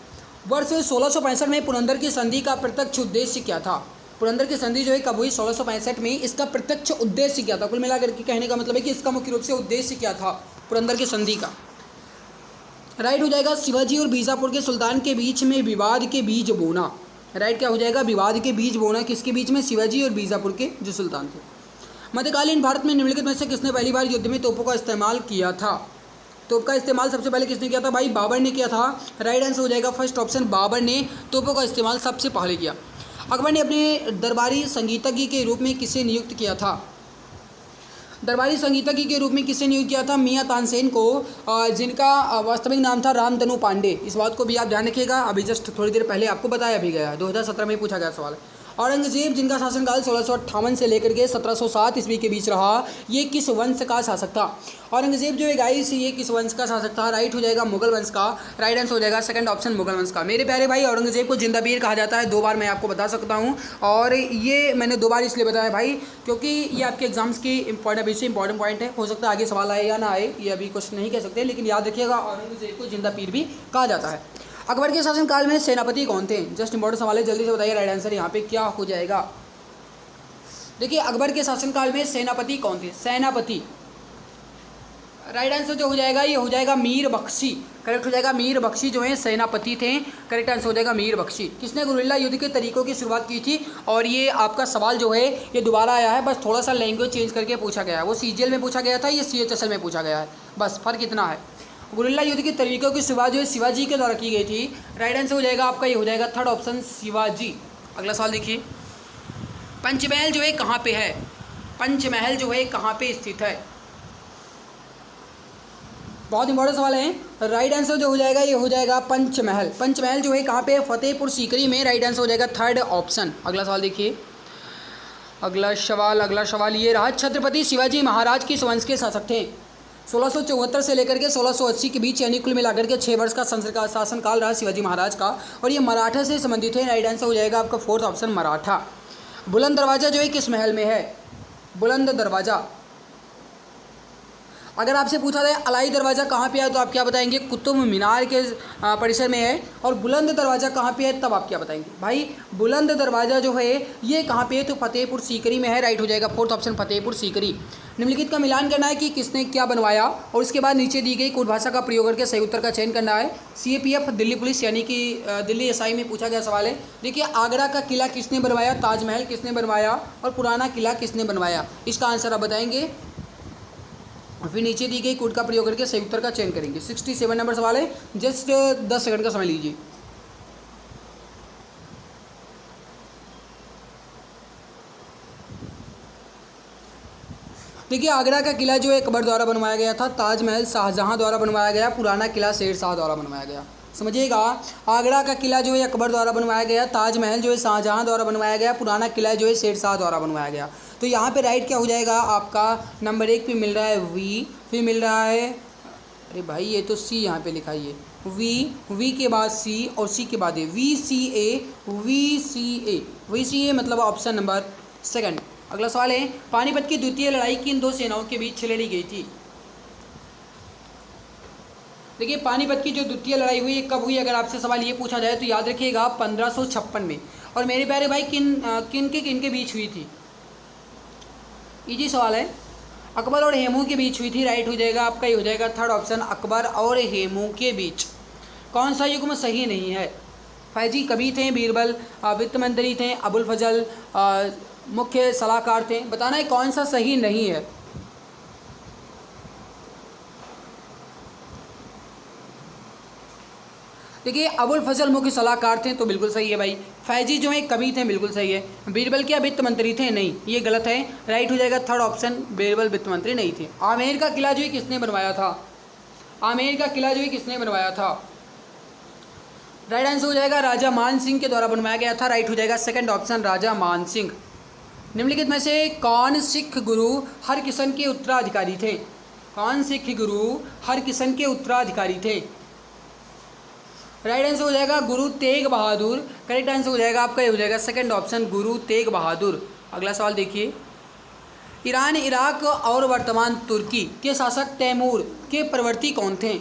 वर्ष 1665 में पुरंदर की संधि का प्रत्यक्ष उद्देश्य क्या था? पुरंदर की संधि जो है कब हुई? 1665 में। इसका प्रत्यक्ष उद्देश्य क्या था? कुल मिलाकर के कहने का मतलब है कि इसका मुख्य रूप से उद्देश्य क्या था पुरंदर की संधि का? राइट हो जाएगा शिवाजी और बीजापुर के सुल्तान के बीच में विवाद के बीज बोना। राइट क्या हो जाएगा? विवाद के बीज बोना। किसके बीच में? शिवाजी और बीजापुर के जो सुल्तान थे। मध्यकालीन भारत में निम्नलिखित में से किसने पहली बार युद्ध में तोपों का इस्तेमाल किया था? तोप का इस्तेमाल सबसे पहले किसने किया था? भाई बाबर ने किया था। राइट आंसर हो जाएगा फर्स्ट ऑप्शन, बाबर ने तोपों का इस्तेमाल सबसे पहले किया। अकबर ने अपने दरबारी संगीतज्ञ के रूप में किसे नियुक्त किया था? दरबारी संगीतज्ञ के रूप में किसे नियुक्त किया था? मियां तानसेन को, जिनका वास्तविक नाम था रामतनु पांडे। इस बात को भी आप ध्यान रखिएगा, अभी जस्ट थोड़ी देर पहले आपको बताया भी गया है, 2017 में पूछा गया सवाल। औरंगजेब जिनका शासनकाल 1658 से लेकर के 1707 ईस्वी के बीच रहा, ये किस वंश का शासक था? औरंगजेब जो है गाइस ये किस वंश का शासक था? राइट हो जाएगा मुगल वंश का। राइट आंसर हो जाएगा सेकंड ऑप्शन मुगल वंश का। मेरे प्यारे भाई औरंगजेब को जिंदा पीर कहा जाता है, 2 बार मैं आपको बता सकता हूँ, और ये मैंने 2 बार इसलिए बताया भाई क्योंकि ये आपके एग्जाम्स की इंपॉर्टेंट पॉइंट है। हो सकता है आगे सवाल आए या ना आए, ये अभी कुछ नहीं कह सकते, लेकिन याद रखिएगा औरंगजेब को जिंदा पीर भी कहा जाता है। अकबर के शासनकाल में सेनापति कौन थे? जस्ट इंपॉर्टेंट सवाल है, जल्दी से बताइए राइट आंसर यहाँ पे क्या हो जाएगा। देखिए अकबर के शासनकाल में सेनापति कौन थे? सेनापति, राइट आंसर जो हो जाएगा ये हो जाएगा मीर बख्शी। करेक्ट हो जाएगा मीर बख्शी जो है सेनापति थे। करेक्ट आंसर हो जाएगा मीर बख्शी। किसने गुरिल्ला युद्ध के तरीकों की शुरुआत की थी? और ये आपका सवाल जो है ये दोबारा आया है, बस थोड़ा सा लैंग्वेज चेंज करके पूछा गया है। वो CGL में पूछा गया था, ये CHSL में पूछा गया है, बस फर्क इतना है। गुरिल्ला युद्ध के तरीकों की शुरुआत जो है शिवाजी के द्वारा की गई थी। राइट आंसर हो जाएगा आपका ये हो जाएगा थर्ड ऑप्शन शिवाजी। अगला सवाल देखिए, पंचमहल जो है कहाँ पे है? पंचमहल जो है कहाँ पे स्थित है? बहुत इंपॉर्टेंट सवाल है। राइट आंसर जो हो जाएगा ये हो जाएगा पंचमहल। पंचमहल जो है कहाँ पे? फतेहपुर सीकरी में। राइट आंसर हो जाएगा थर्ड ऑप्शन। अगला सवाल देखिए, अगला सवाल ये रहा, छत्रपति शिवाजी महाराज किस वंश के शासक थे? 1674 से लेकर के 1680 के बीच, यानी कुल मिलाकर के 6 वर्ष का शासनकाल रहा शिवाजी महाराज का, और ये मराठा से संबंधित है। राइट आंसर हो जाएगा आपका फोर्थ ऑप्शन मराठा। बुलंद दरवाज़ा जो है किस महल में है? बुलंद दरवाज़ा, अगर आपसे पूछा जाए अलाई दरवाज़ा कहाँ पे है तो आप क्या बताएंगे? कुतुब मीनार के परिसर में है। और बुलंद दरवाज़ा कहाँ पे है तब आप क्या बताएंगे? भाई बुलंद दरवाज़ा जो है ये कहाँ पे है? तो फतेहपुर सीकरी में है। राइट हो जाएगा फोर्थ ऑप्शन फतेहपुर सीकरी। निम्नलिखित का मिलान करना है कि किसने क्या बनवाया, और उसके बाद नीचे दी गई कोड भाषा का प्रयोग करके सही उत्तर का चयन करना है। CAPF दिल्ली पुलिस यानी कि दिल्ली SI में पूछा गया सवाल है। देखिए आगरा का किला किसने बनवाया, ताजमहल किसने बनवाया, और पुराना किला किसने बनवाया? इसका आंसर आप बताएंगे, फिर नीचे दी गई कोड का प्रयोग करके सही उत्तर का चयन करेंगे। 67 नंबर सवाल है, जस्ट 10 सेकंड का समय लीजिए। देखिए आगरा का किला जो है अकबर द्वारा बनवाया गया था, ताजमहल शाहजहां द्वारा बनवाया गया, पुराना किला शेर शाह द्वारा बनवाया गया। समझिएगा, आगरा का किला जो है अकबर द्वारा बनवाया गया, ताजमहल जो है शाहजहां द्वारा बनवाया गया, पुराना किला जो है शेर शाह द्वारा बनवाया गया। तो यहाँ पे राइट क्या हो जाएगा आपका? नंबर 1 पे मिल रहा है V, फिर मिल रहा है, अरे भाई ये तो C यहाँ पे लिखा है, V के बाद C और C के बाद VCA मतलब ऑप्शन नंबर सेकंड। अगला सवाल है, पानीपत की द्वितीय लड़ाई किन 2 सेनाओं के बीच लड़ी गई थी? देखिए पानीपत की जो द्वितीय लड़ाई हुई ये कब हुई, अगर आपसे सवाल ये पूछा जाए तो याद रखिएगा 1556 में। और मेरे प्यारे भाई किन के बीच हुई थी, इजी सवाल है। अकबर और हेमू के बीच हुई थी, राइट हो जाएगा आपका, ये हो जाएगा थर्ड ऑप्शन, अकबर और हेमू के बीच। कौन सा युग्म सही नहीं है, फैजी कवि थे, बीरबल वित्त मंत्री थे, अबुल फजल मुख्य सलाहकार थे, बताना है कौन सा सही नहीं है। देखिए अबुल फजल मुख्य सलाहकार थे तो बिल्कुल सही है भाई, फैजी जो है कवि थे बिल्कुल सही है, बीरबल क्या वित्त मंत्री थे, नहीं ये गलत है, राइट हो जाएगा थर्ड ऑप्शन, बीरबल वित्त मंत्री नहीं थे। आमेर का किला जो है किसने बनवाया था, आमेर का किला जो है किसने बनवाया था, राइट आंसर हो जाएगा राजा मान सिंह के द्वारा बनवाया गया था, राइट हो जाएगा सेकंड ऑप्शन राजा मान सिंह। निम्नलिखित में से कौन सिख गुरु हरकिशन के उत्तराधिकारी थे, कौन सिख गुरु हरकिशन के उत्तराधिकारी थे, राइट आंसर हो जाएगा गुरु तेग बहादुर, करेक्ट आंसर हो जाएगा आपका, ये हो जाएगा सेकंड ऑप्शन गुरु तेग बहादुर। अगला सवाल देखिए, ईरान, इराक और वर्तमान तुर्की के शासक तैमूर के प्रवर्ती कौन थे,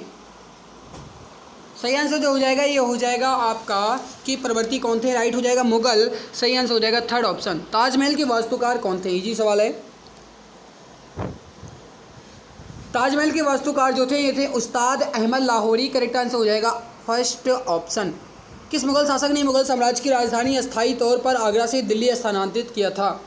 सही आंसर जो हो जाएगा ये हो जाएगा आपका कि प्रवर्ती कौन थे, राइट हो जाएगा मुगल, सही आंसर हो जाएगा थर्ड ऑप्शन। ताजमहल के वास्तुकार कौन थे, इजी सवाल है। ताजमहल के वास्तुकार जो थे ये थे उस्ताद अहमद लाहौरी, करेक्ट आंसर हो जाएगा फर्स्ट ऑप्शन। किस मुगल शासक ने मुगल साम्राज्य की राजधानी अस्थायी तौर पर आगरा से दिल्ली स्थानांतरित किया था,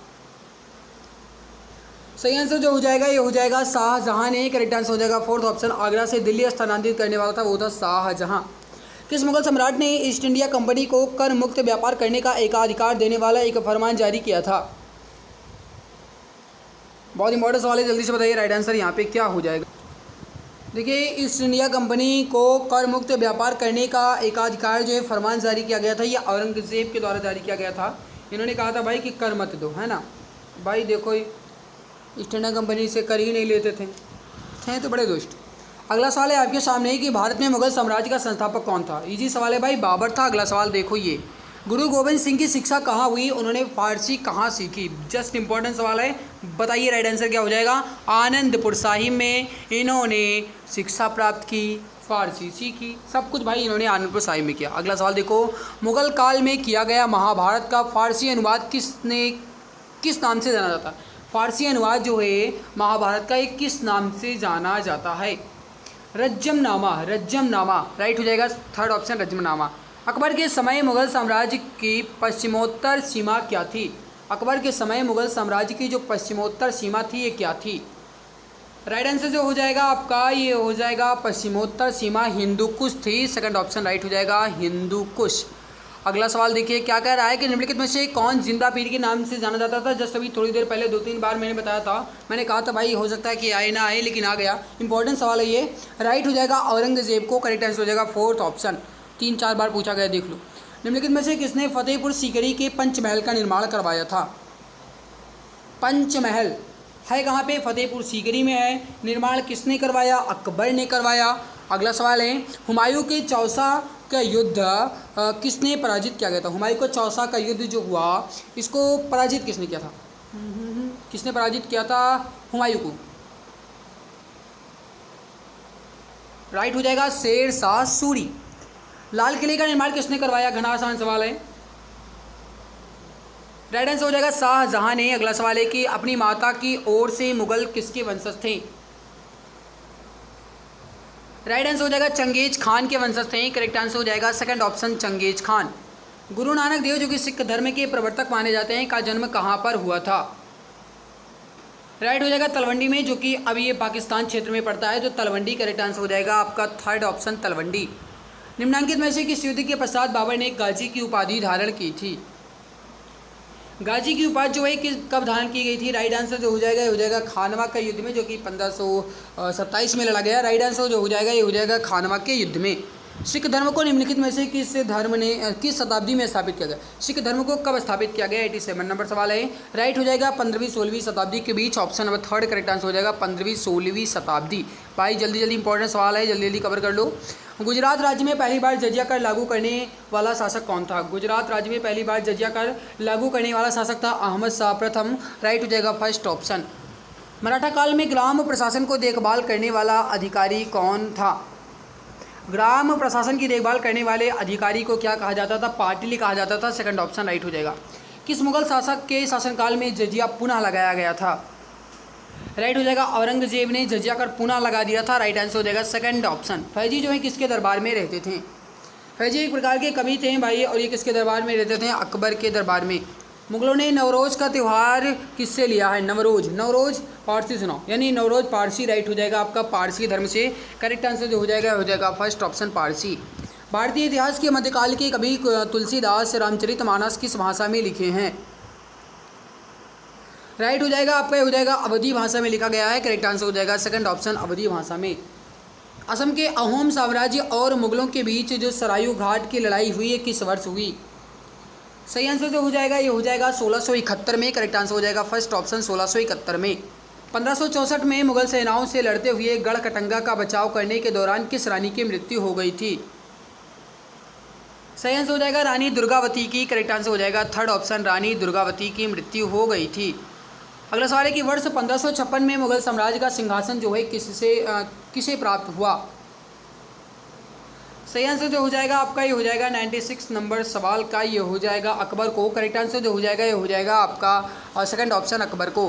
सही आंसर जो हो जाएगा ये हो जाएगा शाहजहां ने, करेक्ट आंसर हो जाएगा फोर्थ ऑप्शन, आगरा से दिल्ली स्थानांतरित करने वाला था वो था शाहजहां। किस मुगल सम्राट ने ईस्ट इंडिया कंपनी को कर मुक्त व्यापार करने का एकाधिकार देने वाला एक फरमान जारी किया था, बहुत इंपॉर्टेंट सवाल है, जल्दी से बताइए राइट आंसर यहाँ पे क्या हो जाएगा। देखिए ईस्ट इंडिया कंपनी को कर मुक्त व्यापार करने का एकाधिकार जो है फरमान जारी किया गया था, ये औरंगजेब के द्वारा जारी किया गया था। इन्होंने कहा था भाई कि कर मत दो, है ना भाई, देखो ईस्ट इंडिया कंपनी से कर ही नहीं लेते थे तो बड़े दुष्ट। अगला सवाल है आपके सामने कि भारत में मुगल साम्राज्य का संस्थापक कौन था, इजी सवाल है भाई, बाबर था। अगला सवाल देखो, ये गुरु गोविंद सिंह की शिक्षा कहाँ हुई, उन्होंने फारसी कहाँ सीखी, जस्ट इंपॉर्टेंट सवाल है, बताइए राइट आंसर क्या हो जाएगा। आनंदपुर साहिब में इन्होंने शिक्षा प्राप्त की, फारसी सीखी, सब कुछ भाई इन्होंने आनंदपुर साहिब में किया। अगला सवाल देखो, मुगल काल में किया गया महाभारत का फारसी अनुवाद किस नाम से जाना जाता है, फारसी अनुवाद जो है महाभारत का एक किस नाम से जाना जाता है, रज्जमनामा, रज्जमनामा, राइट हो जाएगा थर्ड ऑप्शन रज्जमनामा। अकबर के समय मुगल साम्राज्य की पश्चिमोत्तर सीमा क्या थी, अकबर के समय मुगल साम्राज्य की जो पश्चिमोत्तर सीमा थी ये क्या थी, राइट आंसर जो हो जाएगा आपका ये हो जाएगा पश्चिमोत्तर सीमा हिंदू कुश थी, सेकंड ऑप्शन राइट हो जाएगा हिंदू कुश। अगला सवाल देखिए क्या कह रहा है कि निम्नलिखित में से कौन जिंदा पीर के नाम से जाना जाता था, जस्ट अभी थोड़ी देर पहले 2-3 बार मैंने बताया था, मैंने कहा था भाई हो सकता है कि आए ना आए लेकिन आ गया, इंपॉर्टेंट सवाल है ये, राइट हो जाएगा औरंगजेब को, करेक्ट आंसर हो जाएगा फोर्थ ऑप्शन, 3-4 बार पूछा गया देख लो। निम्नलिखित में से किसने फतेहपुर सीकरी के पंचमहल का निर्माण करवाया था, पंचमहल है कहाँ पे, फतेहपुर सीकरी में है, निर्माण किसने करवाया, अकबर ने करवाया। अगला सवाल है, हुमायूं के चौसा का युद्ध किसने पराजित किया गया था, हुमायूं का चौसा का युद्ध जो हुआ इसको पराजित किसने किया था, किसने पराजित किया था हुमायूं को, राइट हो जाएगा शेर शाह सूरी। लाल किले का निर्माण किसने करवाया, घना आसान सवाल है, राइट आंसर हो जाएगा शाहजहां ने। अगला सवाल है कि अपनी माता की ओर से मुगल किसके वंशज थे, राइट आंसर हो जाएगा चंगेज खान के वंशज थे, करेक्ट आंसर हो जाएगा second option Genghis Khan. Guru Nanak Dev जो कि सिख धर्म के प्रवर्तक माने जाते हैं का जन्म कहाँ पर हुआ था, राइट हो जाएगा तलवंडी में, जो कि अभी ये पाकिस्तान क्षेत्र में पड़ता है, तो तलवंडी करेक्ट आंसर हो जाएगा आपका थर्ड ऑप्शन तलवंडी। निम्नांकित में से किस युद्ध के पश्चात बाबर ने गाजी की उपाधि धारण की थी, गाजी की उपाधि जो है कि कब धारण की गई थी, राइट आंसर जो हो जाएगा खानवा के युद्ध में, जो कि 1527 में लड़ा गया, राइट आंसर जो हो जाएगा ये हो जाएगा खानवा के युद्ध में। सिख धर्म को निम्नलिखित में से किस शताब्दी में स्थापित किया गया, सिख धर्म को कब स्थापित किया गया, 87 नंबर सवाल है, राइट हो जाएगा 15वीं-16वीं शताब्दी के बीच, option number third correct answer हो जाएगा 15वीं-16वीं शताब्दी। भाई जल्दी जल्दी इंपॉर्टेंट सवाल है, जल्दी जल्दी कवर कर लो। गुजरात राज्य में पहली बार जजिया कर लागू करने वाला शासक कौन था, गुजरात राज्य में पहली बार जजिया कर लागू करने वाला शासक था अहमद शाह प्रथम, राइट हो जाएगा फर्स्ट ऑप्शन। मराठा काल में ग्राम प्रशासन को देखभाल करने वाला अधिकारी कौन था, ग्राम प्रशासन की देखभाल करने वाले अधिकारी को क्या कहा जाता था? पाटिल कहा जाता था। सेकंड ऑप्शन राइट हो जाएगा। किस मुगल शासक के शासनकाल में जजिया पुनः लगाया गया था? राइट हो जाएगा, औरंगजेब ने जजिया कर पुनः लगा दिया था। राइट आंसर हो जाएगा सेकंड ऑप्शन। फैजी जो है किसके दरबार में रहते थे? फैजी एक प्रकार के कवि थे भाई, और ये किसके दरबार में रहते थे? अकबर के दरबार में। मुगलों ने नवरोज़ का त्यौहार किससे लिया है? नवरोज़ पारसी सुनाओ, यानी नवरोज़ पारसी। राइट हो जाएगा आपका पारसी धर्म से। करेक्ट आंसर जो हो जाएगा फर्स्ट ऑप्शन पारसी। भारतीय इतिहास के मध्यकाल के कवि तुलसीदास रामचरितमानस किस भाषा में लिखे हैं? राइट हो जाएगा आपका, हो जाएगा अवधी भाषा में लिखा गया है। करेक्ट आंसर हो जाएगा सेकंड ऑप्शन अवधी भाषा में। असम के अहोम साम्राज्य और मुगलों के बीच जो सरायू घाट की लड़ाई हुई है किस वर्ष हुई? सही आंसर जो हो जाएगा ये हो जाएगा 1671 में। करेक्ट आंसर हो जाएगा फर्स्ट ऑप्शन 1671 में। 1564 में मुगल सेनाओं से लड़ते हुए गढ़कटंगा का बचाव करने के दौरान किस रानी की मृत्यु हो गई थी? सही आंसर हो जाएगा रानी दुर्गावती की। करेक्ट आंसर हो जाएगा थर्ड ऑप्शन रानी दुर्गावती की मृत्यु हो गई थी। अगला सवाल है कि वर्ष 1556 में मुगल साम्राज्य का सिंहासन जो है किसे प्राप्त हुआ? सही आंसर जो हो जाएगा आपका ये हो जाएगा 96 नंबर सवाल का ये हो जाएगा अकबर को। करेक्ट आंसर जो हो जाएगा ये हो जाएगा आपका सेकंड ऑप्शन अकबर को।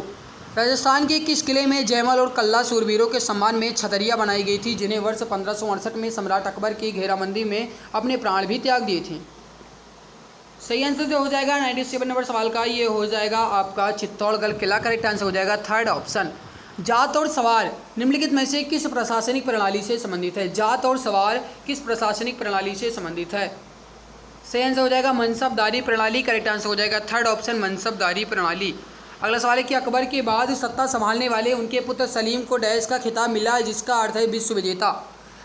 राजस्थान के किस किले में जयमल और कल्ला सूरवीरों के सम्मान में छतरियाँ बनाई गई थी, जिन्हें वर्ष 1568 में सम्राट अकबर की घेराबंदी में अपने प्राण भी त्याग दिए थे? सही आंसर जो हो जाएगा 97 नंबर सवाल का ये हो जाएगा आपका चित्तौड़गढ़ किला। करेक्ट आंसर हो जाएगा थर्ड ऑप्शन। जात और सवार निम्नलिखित में से किस प्रशासनिक प्रणाली से संबंधित है? जात और सवार किस प्रशासनिक प्रणाली से संबंधित है? सही आंसर हो जाएगा मनसबदारी प्रणाली। करेक्ट आंसर हो जाएगा थर्ड ऑप्शन मनसबदारी प्रणाली। अगला सवाल है कि अकबर के बाद सत्ता संभालने वाले उनके पुत्र सलीम को डैश का खिताब मिला, जिसका अर्थ है विश्व विजेता।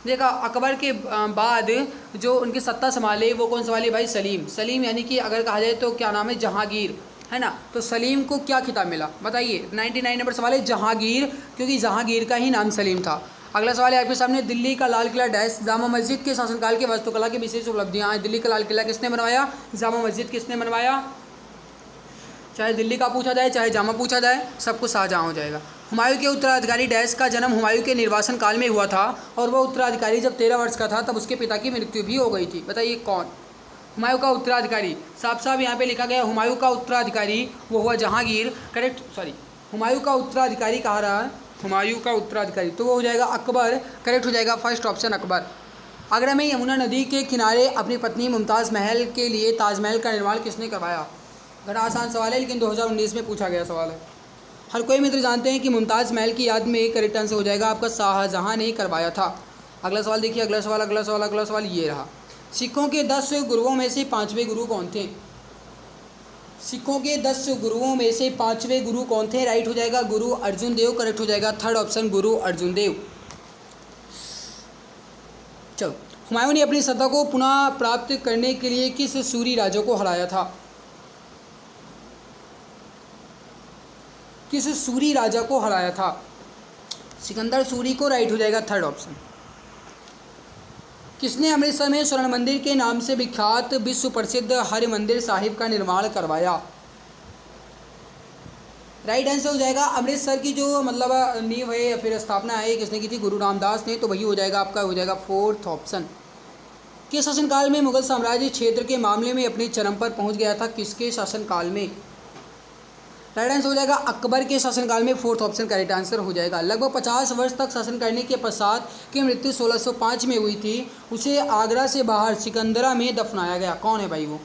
देखा, अकबर के बाद जो उनकी सत्ता संभाले वो कौन संभाले भाई? सलीम यानी कि अगर कहा जाए तो क्या नाम है? जहांगीर, है ना। तो सलीम को क्या खिताब मिला बताइए? 99 नंबर सवाल है जहांगीर, क्योंकि जहांगीर का ही नाम सलीम था। अगला सवाल है आपके सामने, दिल्ली का लाल किला डैश जामा मस्जिद के शासनकाल के वास्तुकला की विशेष उपलब्धियाँ हैं। दिल्ली का लाल किला किसने बनवाया? जामा मस्जिद किसने बनवाया? चाहे दिल्ली का पूछा जाए चाहे जामा पूछा जाए, सब कुछ शाहजहाँ हो जाएगा। हुमायूं के उत्तराधिकारी डैश का जन्म हुमायूं के निर्वासन काल में हुआ था, और वह उत्तराधिकारी जब 13 वर्ष का था तब उसके पिता की मृत्यु भी हो गई थी। बताइए कौन? हुमायूं का उत्तराधिकारी, साफ साफ यहाँ पे लिखा गया हुमायूं का उत्तराधिकारी वो हुआ जहांगीर। हुमायूं का उत्तराधिकारी कहा रहा है, हुमायूं का उत्तराधिकारी तो वो हो जाएगा अकबर। करेक्ट हो जाएगा फर्स्ट ऑप्शन अकबर। आगरा में यमुना नदी के किनारे अपनी पत्नी मुमताज़ महल के लिए ताजमहल का निर्माण किसने करवाया? बड़ा आसान सवाल है, लेकिन 2019 में पूछा गया सवाल है। हर कोई मित्र जानते हैं कि मुमताज़ महल की याद में करेक्ट आंसर हो जाएगा आपका शाहजहाँ ने करवाया था। अगला सवाल देखिए, अगला सवाल ये रहा। सिखों के 10 गुरुओं में से 5वें गुरु कौन थे? सिखों के 10 गुरुओं में से 5वें गुरु कौन थे? राइट हो जाएगा गुरु अर्जुन देव। करेक्ट हो जाएगा थर्ड ऑप्शन गुरु अर्जुन देव। चलो, हुमायूं ने अपनी सत्ता को पुनः प्राप्त करने के लिए किस सूरी राजा को हराया था? किस सूरी राजा को हराया था? सिकंदर सूरी को। राइट हो जाएगा थर्ड ऑप्शन। किसने अमृतसर में स्वर्ण मंदिर के नाम से विख्यात विश्व प्रसिद्ध हरमंदिर साहिब का निर्माण करवाया? राइट आंसर हो जाएगा अमृतसर की जो मतलब नींव है या फिर स्थापना है किसने की थी? गुरु रामदास ने। तो वही हो जाएगा आपका, हो जाएगा फोर्थ ऑप्शन। किस शासनकाल में मुगल साम्राज्य क्षेत्र के मामले में अपने चरम पर पहुंच गया था? किसके शासनकाल में? राइट आंसर हो जाएगा अकबर के शासनकाल में। फोर्थ ऑप्शन करेक्ट आंसर हो जाएगा। लगभग 50 वर्ष तक शासन करने के पश्चात की मृत्यु 1605 में हुई थी। उसे आगरा से बाहर सिकंदरा में दफनाया गया। कौन है भाई वो?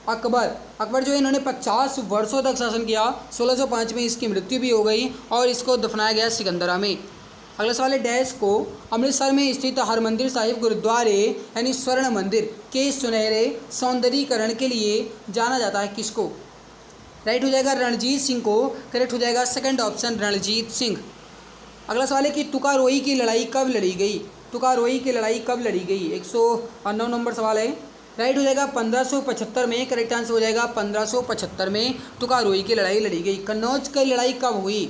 अकबर जो है इन्होंने 50 वर्षों तक शासन किया। 1605 में इसकी मृत्यु भी हो गई और इसको दफनाया गया सिकंदरा में। अगला सवाल है, डैश को अमृतसर में स्थित हरमंदिर साहिब गुरुद्वारे यानी स्वर्ण मंदिर के सुनहरे सौंदर्यीकरण के लिए जाना जाता है? किसको? राइट हो जाएगा रणजीत सिंह को। करेक्ट हो जाएगा सेकंड ऑप्शन रणजीत सिंह। अगला सवाल है कि तुकारोई की लड़ाई कब लड़ी गई? तुकारोई की लड़ाई कब लड़ी गई? 109 नंबर सवाल है। राइट हो जाएगा 1575 में। करेक्ट आंसर हो जाएगा 1575 में तुकारोई की लड़ाई लड़ी गई। कन्नौज की लड़ाई कब हुई?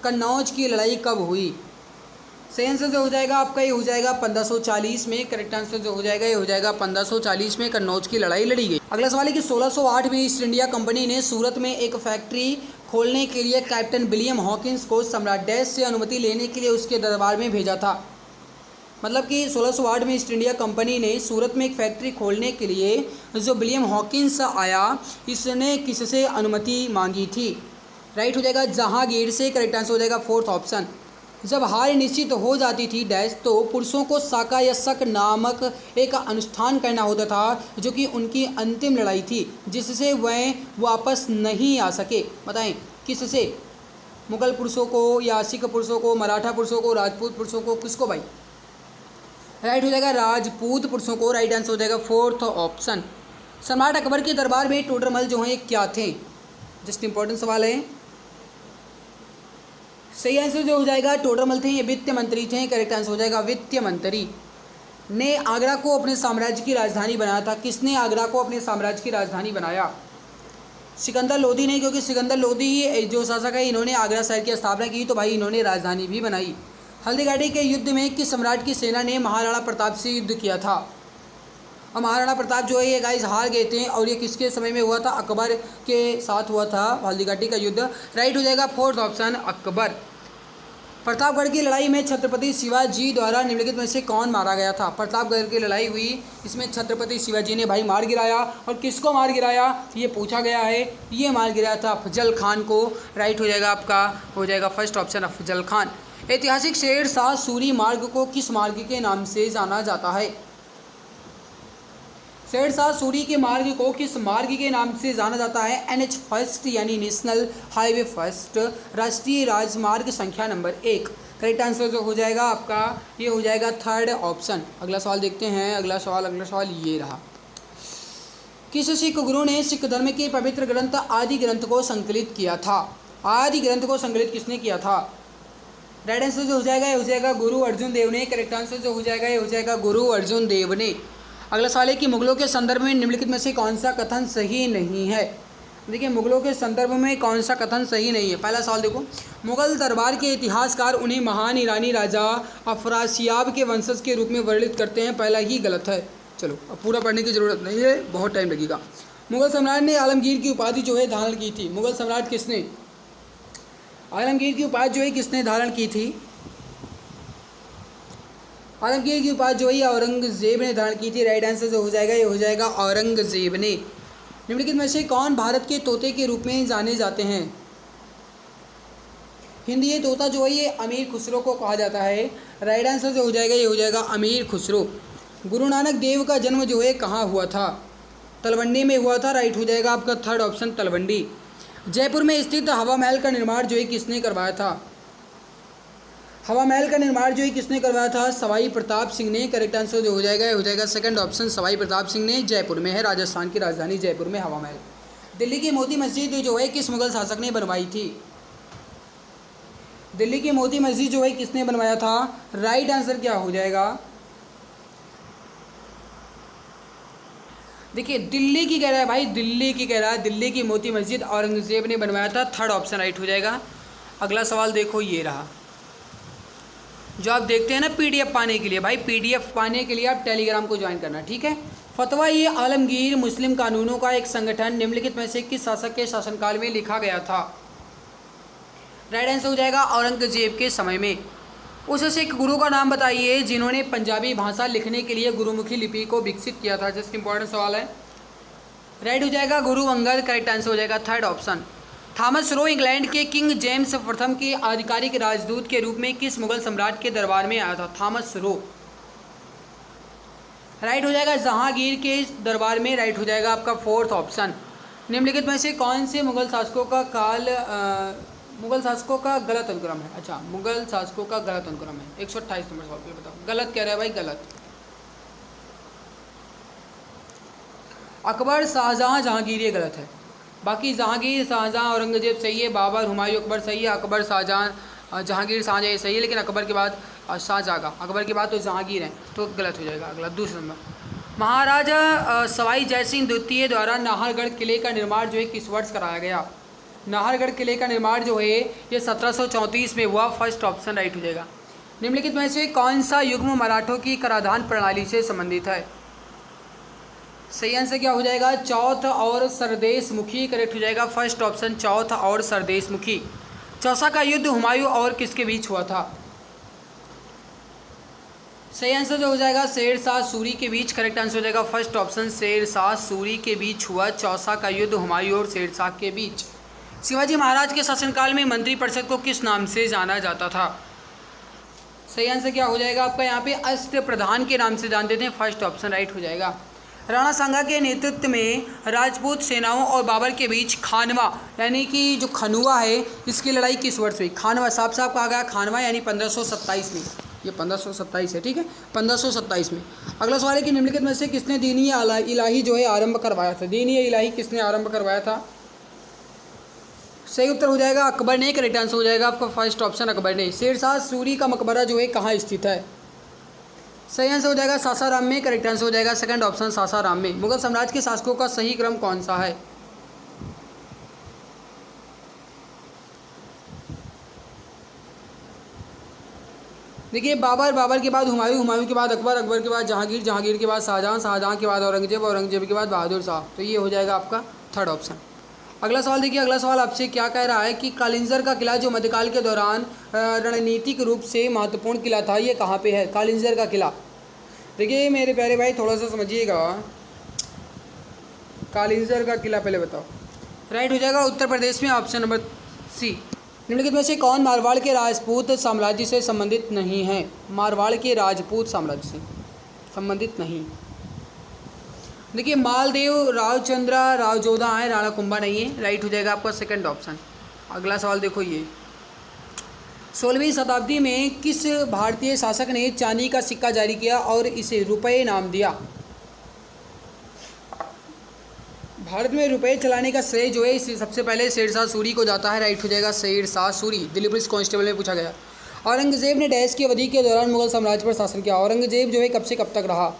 कन्नौज की लड़ाई कब हुई? सही आंसर जो हो जाएगा आपका ये हो जाएगा 1540 में। करेक्ट आंसर जो हो जाएगा ये हो जाएगा 1540 में कन्नौज की लड़ाई लड़ी गई। अगला सवाल है कि 1608 में ईस्ट इंडिया कंपनी ने सूरत में एक फैक्ट्री खोलने के लिए कैप्टन विलियम हॉकिंस को सम्राट डैश से अनुमति लेने के लिए उसके दरबार में भेजा था। मतलब कि 1608 में ईस्ट इंडिया कंपनी ने सूरत में एक फैक्ट्री खोलने के लिए जो विलियम हॉकिंस आया, इसने किससे अनुमति मांगी थी? राइट हो जाएगा जहांगीर से। करेक्ट आंसर हो जाएगा फोर्थ ऑप्शन। जब हार निश्चित हो जाती थी डैश, तो पुरुषों को साका या शक नामक एक अनुष्ठान करना होता था, जो कि उनकी अंतिम लड़ाई थी, जिससे वह वापस नहीं आ सके। बताएं किससे? मुगल पुरुषों को या सिख पुरुषों को, मराठा पुरुषों को, राजपूत पुरुषों को, किसको भाई? राइट हो जाएगा राजपूत पुरुषों को। राइट आंसर हो जाएगा फोर्थ ऑप्शन। सम्राट अकबर के दरबार में टोडरमल जो हैं ये क्या थे? जस्ट इंपॉर्टेंट सवाल है। सही आंसर जो हो जाएगा टोडरमल थे, ये वित्त मंत्री थे। करेक्ट आंसर हो जाएगा वित्त मंत्री। ने आगरा को अपने साम्राज्य की राजधानी बनाया था। किसने आगरा को अपने साम्राज्य की राजधानी बनाया? सिकंदर लोदी ने, क्योंकि सिकंदर लोदी ही जो शासक है, इन्होंने आगरा शहर की स्थापना की, तो भाई इन्होंने राजधानी भी बनाई। हल्दीघाटी के युद्ध में किस सम्राट की सेना ने महाराणा प्रताप से युद्ध किया था? और महाराणा प्रताप जो है ये गाइस हार गए थे, और ये किसके समय में हुआ था? अकबर के साथ हुआ था हल्दीघाटी का युद्ध। राइट हो जाएगा फोर्थ ऑप्शन अकबर। प्रतापगढ़ की लड़ाई में छत्रपति शिवाजी द्वारा निम्नलिखित में से कौन मारा गया था? प्रतापगढ़ की लड़ाई हुई, इसमें छत्रपति शिवाजी ने भाई मार गिराया, और किसको मार गिराया ये पूछा गया है। ये मार गिराया था अफजल खान को। राइट हो जाएगा आपका हो जाएगा फर्स्ट ऑप्शन अफजल खान। ऐतिहासिक शेर शाह सूरी मार्ग को किस मार्ग के नाम से जाना जाता है? शेर शाह सूरी के मार्ग को किस मार्ग के नाम से जाना जाता है? NH फर्स्ट यानी नेशनल हाईवे फर्स्ट, राष्ट्रीय राजमार्ग संख्या नंबर 1। करेक्ट आंसर जो हो जाएगा आपका ये हो जाएगा थर्ड ऑप्शन। अगला सवाल देखते हैं। अगला सवाल ये रहा। किस सिख गुरु ने सिख धर्म के पवित्र ग्रंथ आदि ग्रंथ को संकलित किया था? आदि ग्रंथ को संकलित किसने किया था? राइट आंसर जो हो जाएगा ये हो जाएगा गुरु अर्जुन देव ने। करेक्ट आंसर जो हो जाएगा ये हो जाएगा गुरु अर्जुन देव ने। अगला सवाल है कि मुगलों के संदर्भ में निम्नलिखित में से कौन सा कथन सही नहीं है? देखिए मुगलों के संदर्भ में कौन सा कथन सही नहीं है। पहला सवाल देखो, मुगल दरबार के इतिहासकार उन्हें महान ईरानी राजा अफरासियाब के वंशज के रूप में वर्णित करते हैं। पहला ही गलत है। चलो अब पूरा पढ़ने की ज़रूरत नहीं है, बहुत टाइम लगेगा। मुगल सम्राट ने आलमगीर की उपाधि जो है धारण की थी। मुगल सम्राट किसने आलमगीर की उपाधि जो है किसने धारण की थी? आलमगीर की उपाधि जो है औरंगजेब ने धारण की थी। राइट आंसर जो हो जाएगा ये हो जाएगा औरंगजेब ने। निम्नलिखित में से कौन भारत के तोते के रूप में जाने जाते हैं? हिंदी ये तोता जो है ये अमीर खुसरो को कहा जाता है। राइट आंसर जो हो जाएगा ये हो जाएगा अमीर खुसरो। गुरु नानक देव का जन्म जो है कहाँ हुआ था? तलवंडी में हुआ था। राइट हो जाएगा आपका थर्ड ऑप्शन तलवंडी। जयपुर में स्थित हवा महल का निर्माण जो है किसने करवाया था? हवा महल का निर्माण जो है किसने करवाया था? सवाई प्रताप सिंह ने। करेक्ट आंसर जो हो जाएगा सेकंड ऑप्शन सवाई प्रताप सिंह ने। जयपुर में है, राजस्थान की राजधानी जयपुर में हवा महल। दिल्ली की मोती मस्जिद जो है किस मुगल शासक ने बनवाई थी? दिल्ली की मोती मस्जिद जो है किसने बनवाया था? राइट आंसर क्या हो जाएगा? देखिए दिल्ली की कह रहा है भाई, दिल्ली की कह रहा है। दिल्ली की मोती मस्जिद औरंगजेब ने बनवाया था। थर्ड ऑप्शन राइट हो जाएगा। अगला सवाल देखो ये रहा, जो आप देखते हैं ना PDF पाने के लिए, भाई PDF पाने के लिए आप टेलीग्राम को ज्वाइन करना, ठीक है। फतवा ये आलमगीर मुस्लिम कानूनों का एक संगठन निम्नलिखित में से किस शासक के शासनकाल में लिखा गया था? राइट आंसर हो जाएगा औरंगजेब के समय में। उस सिख गुरु का नाम बताइए जिन्होंने पंजाबी भाषा लिखने के लिए गुरुमुखी लिपि को विकसित किया था। जस्ट इंपॉर्टेंट सवाल है। राइट हो जाएगा गुरु अंगद। करेक्ट आंसर हो जाएगा third option. Thomas Roe England के किंग जेम्स प्रथम के आधिकारिक राजदूत के रूप में किस मुगल सम्राट के दरबार में आया था? Thomas Roe. राइट हो जाएगा जहांगीर के दरबार में। राइट हो जाएगा आपका फोर्थ ऑप्शन। निम्नलिखित में से कौन से मुगल शासकों का मुगल शासकों का गलत अनुक्रम है? अच्छा, मुगल शासकों का गलत अनुक्रम है। 128 नंबर सवाल पे बताओ। गलत कह रहा है भाई, गलत। अकबर, शाहजहां, जहांगीर ये गलत है। बाकी जहांगीर, शाहजहां, औरंगजेब सही है। बाबर, हुमायूं, अकबर सही है। अकबर, शाहजहां, जहांगीर, शाहजहां सही है, लेकिन अकबर के बाद शाहजहां, अकबर के बाद तो जहांगीर है, तो गलत हो जाएगा। अगला दूसरा नंबर, महाराजा सवाई जयसिंह द्वितीय द्वारा नाहरगढ़ किले का निर्माण जो है किस वर्ष कराया गया? नाहरगढ़ किले का निर्माण जो है ये 1734 में हुआ। फर्स्ट ऑप्शन राइट हो जाएगा। निम्नलिखित में से कौन सा युग्म मराठों की कराधान प्रणाली से संबंधित है? सही आंसर क्या हो जाएगा? चौथ और सरदेश मुखी। करेक्ट हो जाएगा फर्स्ट ऑप्शन चौथ और सरदेश मुखी। चौसा का युद्ध हुमायूं और किसके बीच हुआ था? सही आंसर जो हो जाएगा शेरशाह सूरी के बीच, करेक्ट आंसर हो जाएगा फर्स्ट ऑप्शन, शेरशाह सूरी के बीच हुआ चौसा का युद्ध हुमायूं और शेरशाह के बीच। शिवाजी महाराज के शासनकाल में मंत्रिपरिषद को किस नाम से जाना जाता था? सही आंसर क्या हो जाएगा आपका यहाँ पे? अष्टप्रधान के नाम से जानते थे, फर्स्ट ऑप्शन राइट हो जाएगा। राणा सांगा के नेतृत्व में राजपूत सेनाओं और बाबर के बीच खानवा यानी कि जो खनुआ है इसकी लड़ाई किस वर्ष हुई? खानवा साफ साफ कहा गया खानवा यानी 1527 में, ये 1527 है, ठीक है, 1527 में। अगला सवाल है कि निम्नलिखित में से किसने दीनी इलाही जो है आरंभ करवाया था? दीनी इलाही किसने आरंभ करवाया था? सही उत्तर हो जाएगा अकबर ने, करेक्ट आंसर हो जाएगा आपका फर्स्ट ऑप्शन अकबर ने। शेरशाह सूरी का मकबरा जो है कहाँ स्थित है? सही आंसर हो जाएगा सासाराम में, करेक्ट आंसर हो जाएगा सेकंड ऑप्शन सासाराम में। मुगल साम्राज्य के शासकों का सही क्रम कौन सा है? देखिए बाबर के बाद हुमायूं के बाद अकबर के बाद जहांगीर के बाद शाहजहां के बाद औरंगजेब के बाद बहादुर शाह, तो ये हो जाएगा आपका थर्ड ऑप्शन। अगला सवाल देखिए, अगला सवाल आपसे क्या कह रहा है कि कालिंजर का किला जो मध्यकाल के दौरान रणनीतिक रूप से महत्वपूर्ण किला था, ये कहाँ पे है? कालिंजर का किला। देखिए मेरे प्यारे भाई थोड़ा सा समझिएगा, कालिंजर का किला पहले बताओ। राइट हो जाएगा उत्तर प्रदेश में, ऑप्शन नंबर सी। निम्नलिखित में से कौन मारवाड़ के राजपूत साम्राज्य से संबंधित नहीं है? मारवाड़ के राजपूत साम्राज्य से संबंधित नहीं। देखिए मालदेव, रावचंद्रा, रावजोधा है, राणा कुंभा नहीं है, राइट हो जाएगा आपका सेकंड ऑप्शन। अगला सवाल देखो, ये 16वीं शताब्दी में किस भारतीय शासक ने चांदी का सिक्का जारी किया और इसे रुपये नाम दिया? भारत में रुपये चलाने का श्रेय जो है इसे सबसे पहले शेरशाह सूरी को जाता है, राइट हो जाएगा शेरशाह सूरी। दिल्ली पुलिस कांस्टेबल में पूछा गया। औरंगजेब ने डैश की अवधि के दौरान मुगल साम्राज्य पर शासन किया। औरंगजेब जो है कब से कब तक रहा?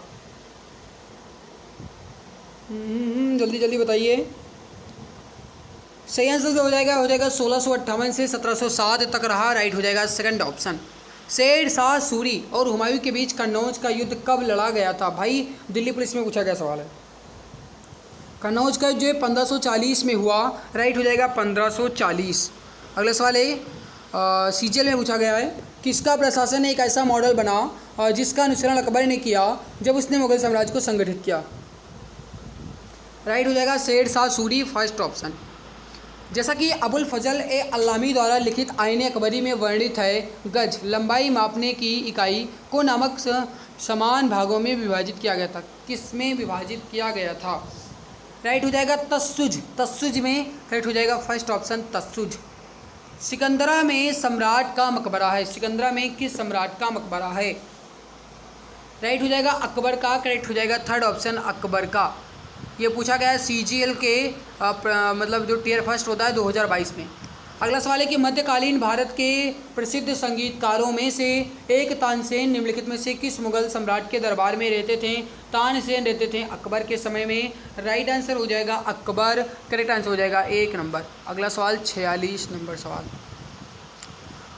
जल्दी जल्दी बताइए। सही आंसर जो हो जाएगा 1658 से 1707 तक रहा, राइट हो जाएगा सेकंड ऑप्शन। शेरशाह सूरी और हुमायूं के बीच कन्नौज का युद्ध कब लड़ा गया था? भाई दिल्ली पुलिस में पूछा गया सवाल है। कन्नौज का जो है 1540 में हुआ, राइट हो जाएगा 1540। अगला सवाल है सीजीएल में पूछा गया है, किसका प्रशासन एक ऐसा मॉडल बना जिसका अनुसरण अकबर ने किया जब उसने मुगल साम्राज्य को संगठित किया? राइट हो जाएगा शेरशाह सूरी, फर्स्ट ऑप्शन। जैसा कि अबुल फजल ए अल्लामी द्वारा लिखित आईन अकबरी में वर्णित है, गज लंबाई मापने की इकाई को नामक समान भागों में विभाजित किया गया था। किस में विभाजित किया गया था? राइट हो जाएगा तस्सुज में, राइट हो जाएगा फर्स्ट ऑप्शन तस्सुज। सिकंदरा में सम्राट का मकबरा है, सिकंदरा में किस सम्राट का मकबरा है? राइट हो जाएगा अकबर का, करेक्ट हो जाएगा थर्ड ऑप्शन अकबर का। ये पूछा गया है सीजीएल के मतलब जो टियर फर्स्ट होता है 2022 में। अगला सवाल है कि मध्यकालीन भारत के प्रसिद्ध संगीतकारों में से एक तानसेन निम्नलिखित में से किस मुगल सम्राट के दरबार में रहते थे? तानसेन रहते थे अकबर के समय में, राइट आंसर हो जाएगा अकबर, करेक्ट आंसर हो जाएगा 1 नंबर। अगला सवाल 46 नंबर सवाल,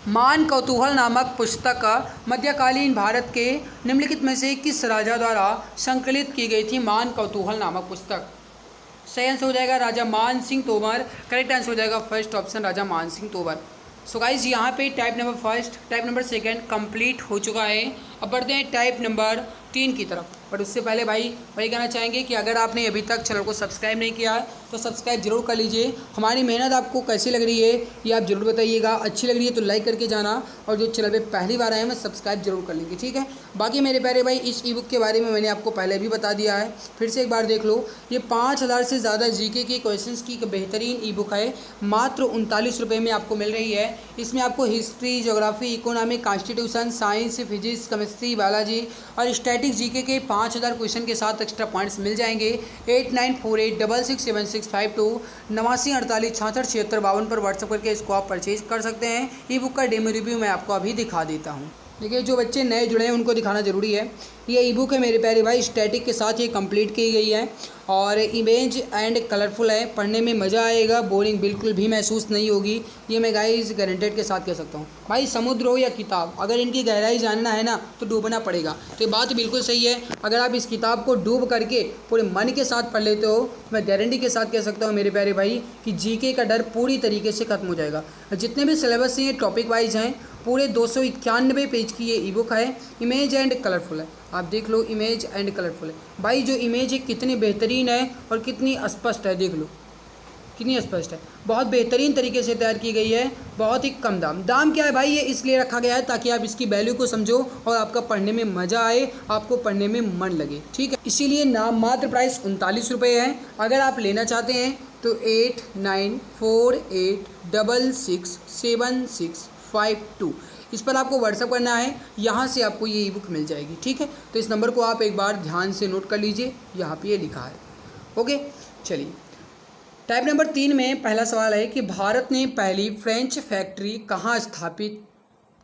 मान कौतूहल नामक पुस्तक मध्यकालीन भारत के निम्नलिखित में से किस राजा द्वारा संकलित की गई थी? मान कौतूहल नामक पुस्तक। सही आंसर हो जाएगा राजा मान सिंह तोमर, करेक्ट आंसर हो जाएगा फर्स्ट ऑप्शन राजा मान सिंह तोमर। सो गाइज यहाँ पे type number first, type number second complete हो चुका है। अब बढ़ते हैं टाइप नंबर 3 की तरफ। बट उससे पहले भाई वही कहना चाहेंगे कि अगर आपने अभी तक चैनल को सब्सक्राइब नहीं किया है तो सब्सक्राइब जरूर कर लीजिए। हमारी मेहनत आपको कैसी लग रही है ये आप जरूर बताइएगा। अच्छी लग रही है तो लाइक करके जाना, और जो चैनल पे पहली बार आए हैं मैं सब्सक्राइब जरूर कर लीजिए, ठीक है। बाकी मेरे प्यारे भाई इस ई बुक के बारे में मैंने आपको पहले भी बता दिया है, फिर से एक बार देख लो। ये 5000 से ज़्यादा जीके के क्वेश्चंस की एक बेहतरीन ई बुक है, मात्र 39 रुपये में आपको मिल रही है। इसमें आपको history, geography, economic, constitution, science, physics, chemistry, biology और स्टैटिक जीके के 5000 क्वेश्चन के साथ एक्स्ट्रा पॉइंट्स मिल जाएंगे। 8948667652 8948666652 पर व्हाट्सएप करके इसको आप परचेज कर सकते हैं। ई बुक का डेमो रिव्यू मैं आपको अभी दिखा देता हूँ। देखिए जो बच्चे नए जुड़े हैं उनको दिखाना ज़रूरी है। ये ई बुक है मेरे प्यारे भाई, स्टैटिक के साथ ये कंप्लीट की गई है और इमेज एंड कलरफुल है, पढ़ने में मज़ा आएगा, बोरिंग बिल्कुल भी महसूस नहीं होगी, ये मैं गाइस गारंटेड के साथ कह सकता हूँ। भाई समुद्र हो या किताब, अगर इनकी गहराई जानना है ना तो डूबना पड़ेगा। तो ये बात बिल्कुल सही है। अगर आप इस किताब को डूब करके पूरे मन के साथ पढ़ लेते हो तो मैं गारंटी के साथ कह सकता हूँ मेरे प्यारे भाई कि जीके का डर पूरी तरीके से खत्म हो जाएगा। जितने भी सिलेबस हैं ये टॉपिक वाइज हैं पूरे 291 पेज की ये ई बुक है। इमेज एंड कलरफुल है, आप देख लो, इमेज एंड कलरफुल है भाई। जो इमेज है कितनी बेहतरीन है और कितनी स्पष्ट है, देख लो कितनी स्पष्ट है, बहुत बेहतरीन तरीके से तैयार की गई है। बहुत ही कम दाम क्या है भाई, ये इसलिए रखा गया है ताकि आप इसकी वैल्यू को समझो और आपका पढ़ने में मज़ा आए, आपको पढ़ने में मन लगे, ठीक है। इसीलिए नाम मात्र प्राइस 39 रुपये है। अगर आप लेना चाहते हैं तो 8948667652 इस पर आपको व्हाट्सअप करना है, यहाँ से आपको ये ई बुक मिल जाएगी, ठीक है। तो इस नंबर को आप एक बार ध्यान से नोट कर लीजिए, यहाँ पे ये लिखा है, ओके। चलिए, टाइप नंबर 3 में पहला सवाल है कि भारत ने पहली फ्रेंच फैक्ट्री कहाँ स्थापित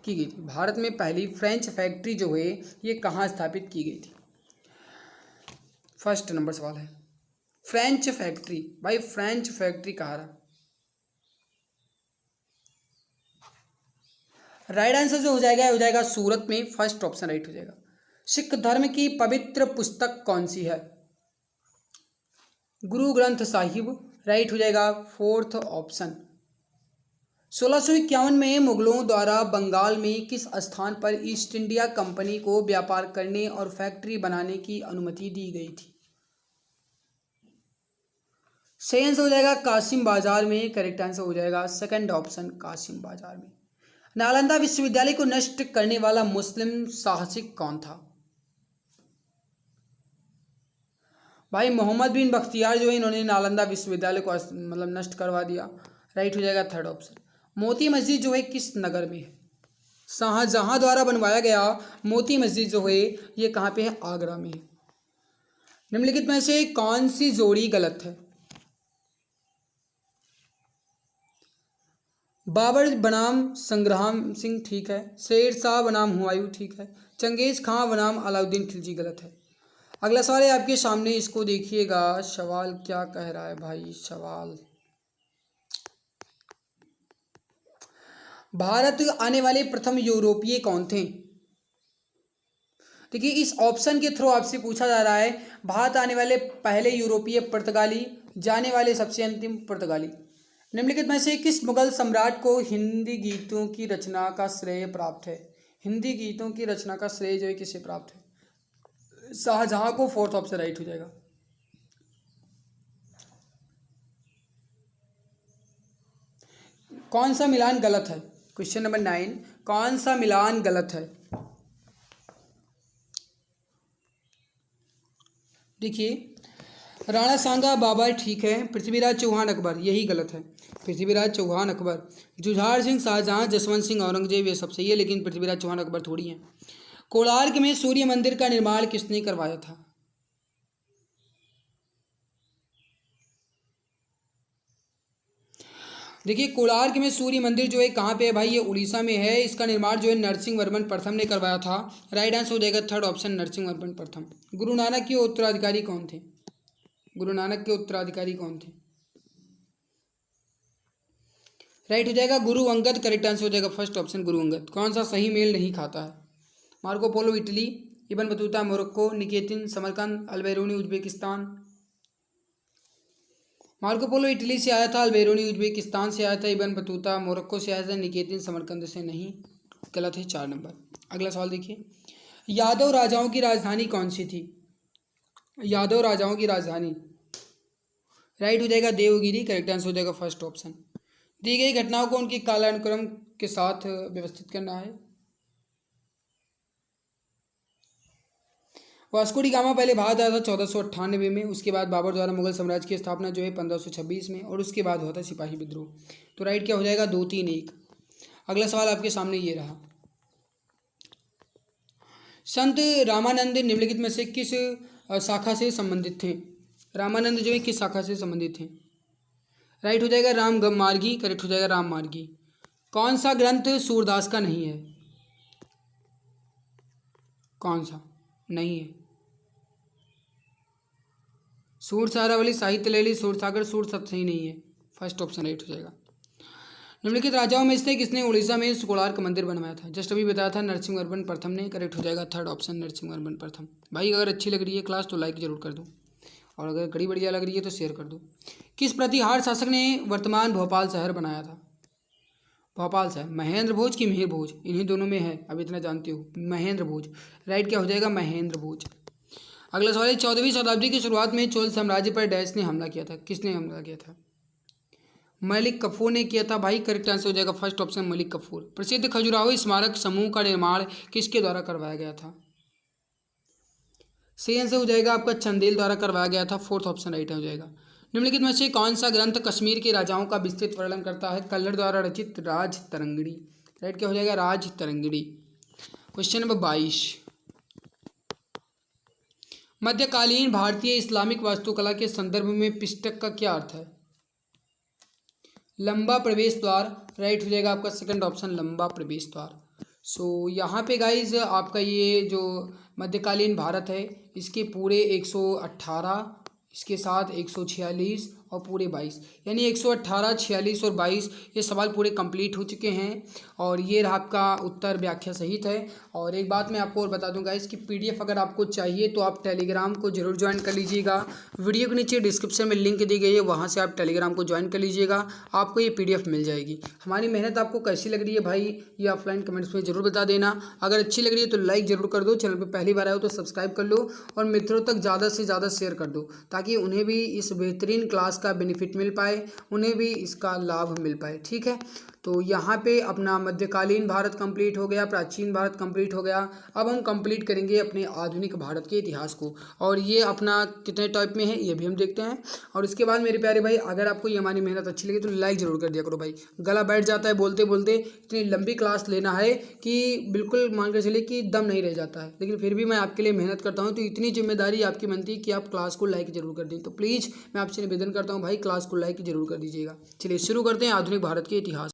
की गई थी। भारत में पहली फ्रेंच फैक्ट्री जो है ये कहाँ स्थापित की गई थी। फर्स्ट नंबर सवाल है फ्रेंच फैक्ट्री, भाई फ्रेंच फैक्ट्री कहाँ रहा। राइट आंसर जो हो जाएगा सूरत में, फर्स्ट ऑप्शन राइट हो जाएगा। सिख धर्म की पवित्र पुस्तक कौन सी है। गुरु ग्रंथ साहिब, राइट हो जाएगा फोर्थ ऑप्शन। 1651 में मुगलों द्वारा बंगाल में किस स्थान पर ईस्ट इंडिया कंपनी को व्यापार करने और फैक्ट्री बनाने की अनुमति दी गई थी। सही आंसर हो जाएगा कासिम बाजार में, करेक्ट आंसर हो जाएगा सेकंड ऑप्शन कासिम बाजार में। नालंदा विश्वविद्यालय को नष्ट करने वाला मुस्लिम साहसिक कौन था। भाई मोहम्मद बिन बख्तियार जो है, इन्होंने नालंदा विश्वविद्यालय को मतलब नष्ट करवा दिया, राइट हो जाएगा थर्ड ऑप्शन। मोती मस्जिद जो है किस नगर में है। शाहजहां द्वारा बनवाया गया मोती मस्जिद जो है ये कहाँ पे है, आगरा में है। निम्नलिखित में से कौन सी जोड़ी गलत है। बाबर बनाम संग्राम सिंह ठीक है, शेर शाह बनाम हुमायूं ठीक है, चंगेज खां बनाम अलाउद्दीन खिलजी गलत है। अगला सवाल है आपके सामने, इसको देखिएगा, सवाल क्या कह रहा है भाई। सवाल, भारत आने वाले प्रथम यूरोपीय कौन थे। देखिए इस ऑप्शन के थ्रू आपसे पूछा जा रहा है भारत आने वाले पहले यूरोपीय पुर्तगाली, जाने वाले सबसे अंतिम पुर्तगाली। निम्नलिखित में से किस मुगल सम्राट को हिंदी गीतों की रचना का श्रेय प्राप्त है। हिंदी गीतों की रचना का श्रेय जो है किसे प्राप्त है। शाहजहां को, फोर्थ ऑप्शन राइट हो जाएगा। कौन सा मिलान गलत है। क्वेश्चन नंबर 9, कौन सा मिलान गलत है। देखिए राणा सांगा बाबर ठीक है, पृथ्वीराज चौहान अकबर यही गलत है। पृथ्वीराज चौहान अकबर, जुझार सिंह शाहजहां, जसवंत सिंह औरंगजेब ये सब सही है, लेकिन पृथ्वीराज चौहान अकबर थोड़ी है। कोणार्क में सूर्य मंदिर का निर्माण किसने करवाया था। देखिए कोणार्क में सूर्य मंदिर जो है कहाँ पे है भाई, ये उड़ीसा में है। इसका निर्माण जो है नरसिंह वर्मन प्रथम ने करवाया था। राइट आंसर हो जाएगा थर्ड ऑप्शन नरसिंह वर्मन प्रथम। गुरु नानक के उत्तराधिकारी कौन थे। गुरु नानक के उत्तराधिकारी कौन थे। राइट हो जाएगा गुरु अंगद, करेक्ट आंसर हो जाएगा फर्स्ट ऑप्शन गुरु अंगद। कौन सा सही मेल नहीं खाता है। Marco Polo Italy, Ibn Battuta Morocco, Nikitin Samarkand, Alberuni Uzbekistan. Marco Polo Italy से आया था, अल्बेरूनी उज्बेकिस्तान से आया था, इब्न बतूता मोरक्को से आया था, निकेतिन समरकंद से नहीं, गलत है 4 नंबर। अगला सवाल देखिए, यादव राजाओं की राजधानी कौन सी थी। यादव राजाओं की राजधानी, राइट हो जाएगा देवगिरी, करेक्ट आंसर हो जाएगा फर्स्ट ऑप्शन। दी गई घटनाओं को उनकी कालानुक्रम के साथ व्यवस्थित करना है। वास्को डी गामा पहले भारत आया था 1498 में, उसके बाद बाबर द्वारा मुगल साम्राज्य की स्थापना जो है 1526 में, और उसके बाद हुआ था सिपाही विद्रोह। तो राइट क्या हो जाएगा 2, 3, 1। अगला सवाल आपके सामने ये रहा, संत रामानंद निम्नलिखित में से किस शाखा से संबंधित थे। रामानंद जो है किस शाखा से संबंधित थे। राइट हो जाएगा राम मार्गी, करेक्ट हो जाएगा राम मार्गी। कौन सा ग्रंथ सूरदास का नहीं है। कौन सा नहीं है। सूर सहारावली, साहित्य लहरी, सूरसागर, सूर सब सही नहीं है, फर्स्ट ऑप्शन राइट हो जाएगा। निम्नलिखित राजाओं में से किसने उड़ीसा में कोणार्क मंदिर बनवाया था। जस्ट अभी बताया था नरसिंह वर्मन प्रथम ने, करेक्ट हो जाएगा थर्ड ऑप्शन नरसिंह वर्मन प्रथम। भाई अगर अच्छी लग रही है क्लास तो लाइक जरूर कर दो, और अगर कड़ी बढ़िया लग रही है तो शेयर कर दो। किस प्रतिहार शासक ने वर्तमान भोपाल शहर बनाया था। भोपाल से। महेंद्र भोज की मिहिर भोज, इन्हीं दोनों में है, अब इतना जानते हो, महेंद्र भोज। राइट क्या हो जाएगा, महेंद्र भोज। अगला सवाल है 14वीं शताब्दी की शुरुआत में चोल साम्राज्य पर डैश ने हमला किया था। किसने हमला किया था? मलिक कफूर ने किया था भाई। करेक्ट आंसर हो जाएगा फर्स्ट ऑप्शन मलिक कफूर। प्रसिद्ध खजुराहो स्मारक समूह का निर्माण किसके द्वारा करवाया गया था? सही आंसर हो जाएगा आपका चंदेल द्वारा करवाया गया था। फोर्थ ऑप्शन राइट हो जाएगा। निम्नलिखित में से कौन सा ग्रंथ कश्मीर के राजाओं का विस्तृत वर्णन करता है? कल्लर द्वारा रचित राज तरंगिणी। राइट क्या हो जाएगा, राज तरंगिणी। क्वेश्चन नंबर 22, मध्यकालीन भारतीय इस्लामिक वास्तुकला के संदर्भ में पिस्टक का क्या अर्थ है? लंबा प्रवेश द्वार। राइट हो जाएगा आपका सेकंड ऑप्शन, लंबा प्रवेश द्वार। सो यहाँ पे गाइज आपका ये जो मध्यकालीन भारत है इसके पूरे 118, इसके साथ 146 और पूरे 22, यानी 118, 46 और 22 ये सवाल पूरे कंप्लीट हो चुके हैं। और ये रहा आपका उत्तर व्याख्या सहित है। और एक बात मैं आपको और बता दूंगा, इसकी पीडीएफ अगर आपको चाहिए तो आप टेलीग्राम को जरूर ज्वाइन कर लीजिएगा। वीडियो के नीचे डिस्क्रिप्शन में लिंक दी गई है, वहाँ से आप टेलीग्राम को ज्वाइन कर लीजिएगा, आपको ये पीडीएफ मिल जाएगी। हमारी मेहनत आपको कैसी लग रही है भाई, ये ऑफलाइन कमेंट्स में जरूर बता देना। अगर अच्छी लग रही है तो लाइक जरूर कर दो, चैनल पर पहली बार आए हो तो सब्सक्राइब कर लो और मित्रों तक ज़्यादा से ज़्यादा शेयर कर दो, ताकि उन्हें भी इस बेहतरीन क्लास का बेनिफिट मिल पाए, उन्हें भी इसका लाभ मिल पाए। ठीक है, तो यहाँ पे अपना मध्यकालीन भारत कंप्लीट हो गया, प्राचीन भारत कंप्लीट हो गया। अब हम कंप्लीट करेंगे अपने आधुनिक भारत के इतिहास को, और ये अपना कितने टाइप में है ये भी हम देखते हैं। और इसके बाद मेरे प्यारे भाई, अगर आपको ये हमारी मेहनत अच्छी लगी तो लाइक जरूर कर दिया करो भाई। गला बैठ जाता है बोलते बोलते, इतनी लंबी क्लास लेना है कि बिल्कुल मान कर चलिए कि दम नहीं रह जाता है, लेकिन फिर भी मैं आपके लिए मेहनत करता हूँ, तो इतनी जिम्मेदारी आपकी बनती है कि आप क्लास को लाइक जरूर कर दें। तो प्लीज़ मैं आपसे निवेदन करता हूँ भाई, क्लास को लाइक जरूर कर दीजिएगा। चलिए शुरू करते हैं आधुनिक भारत के इतिहास।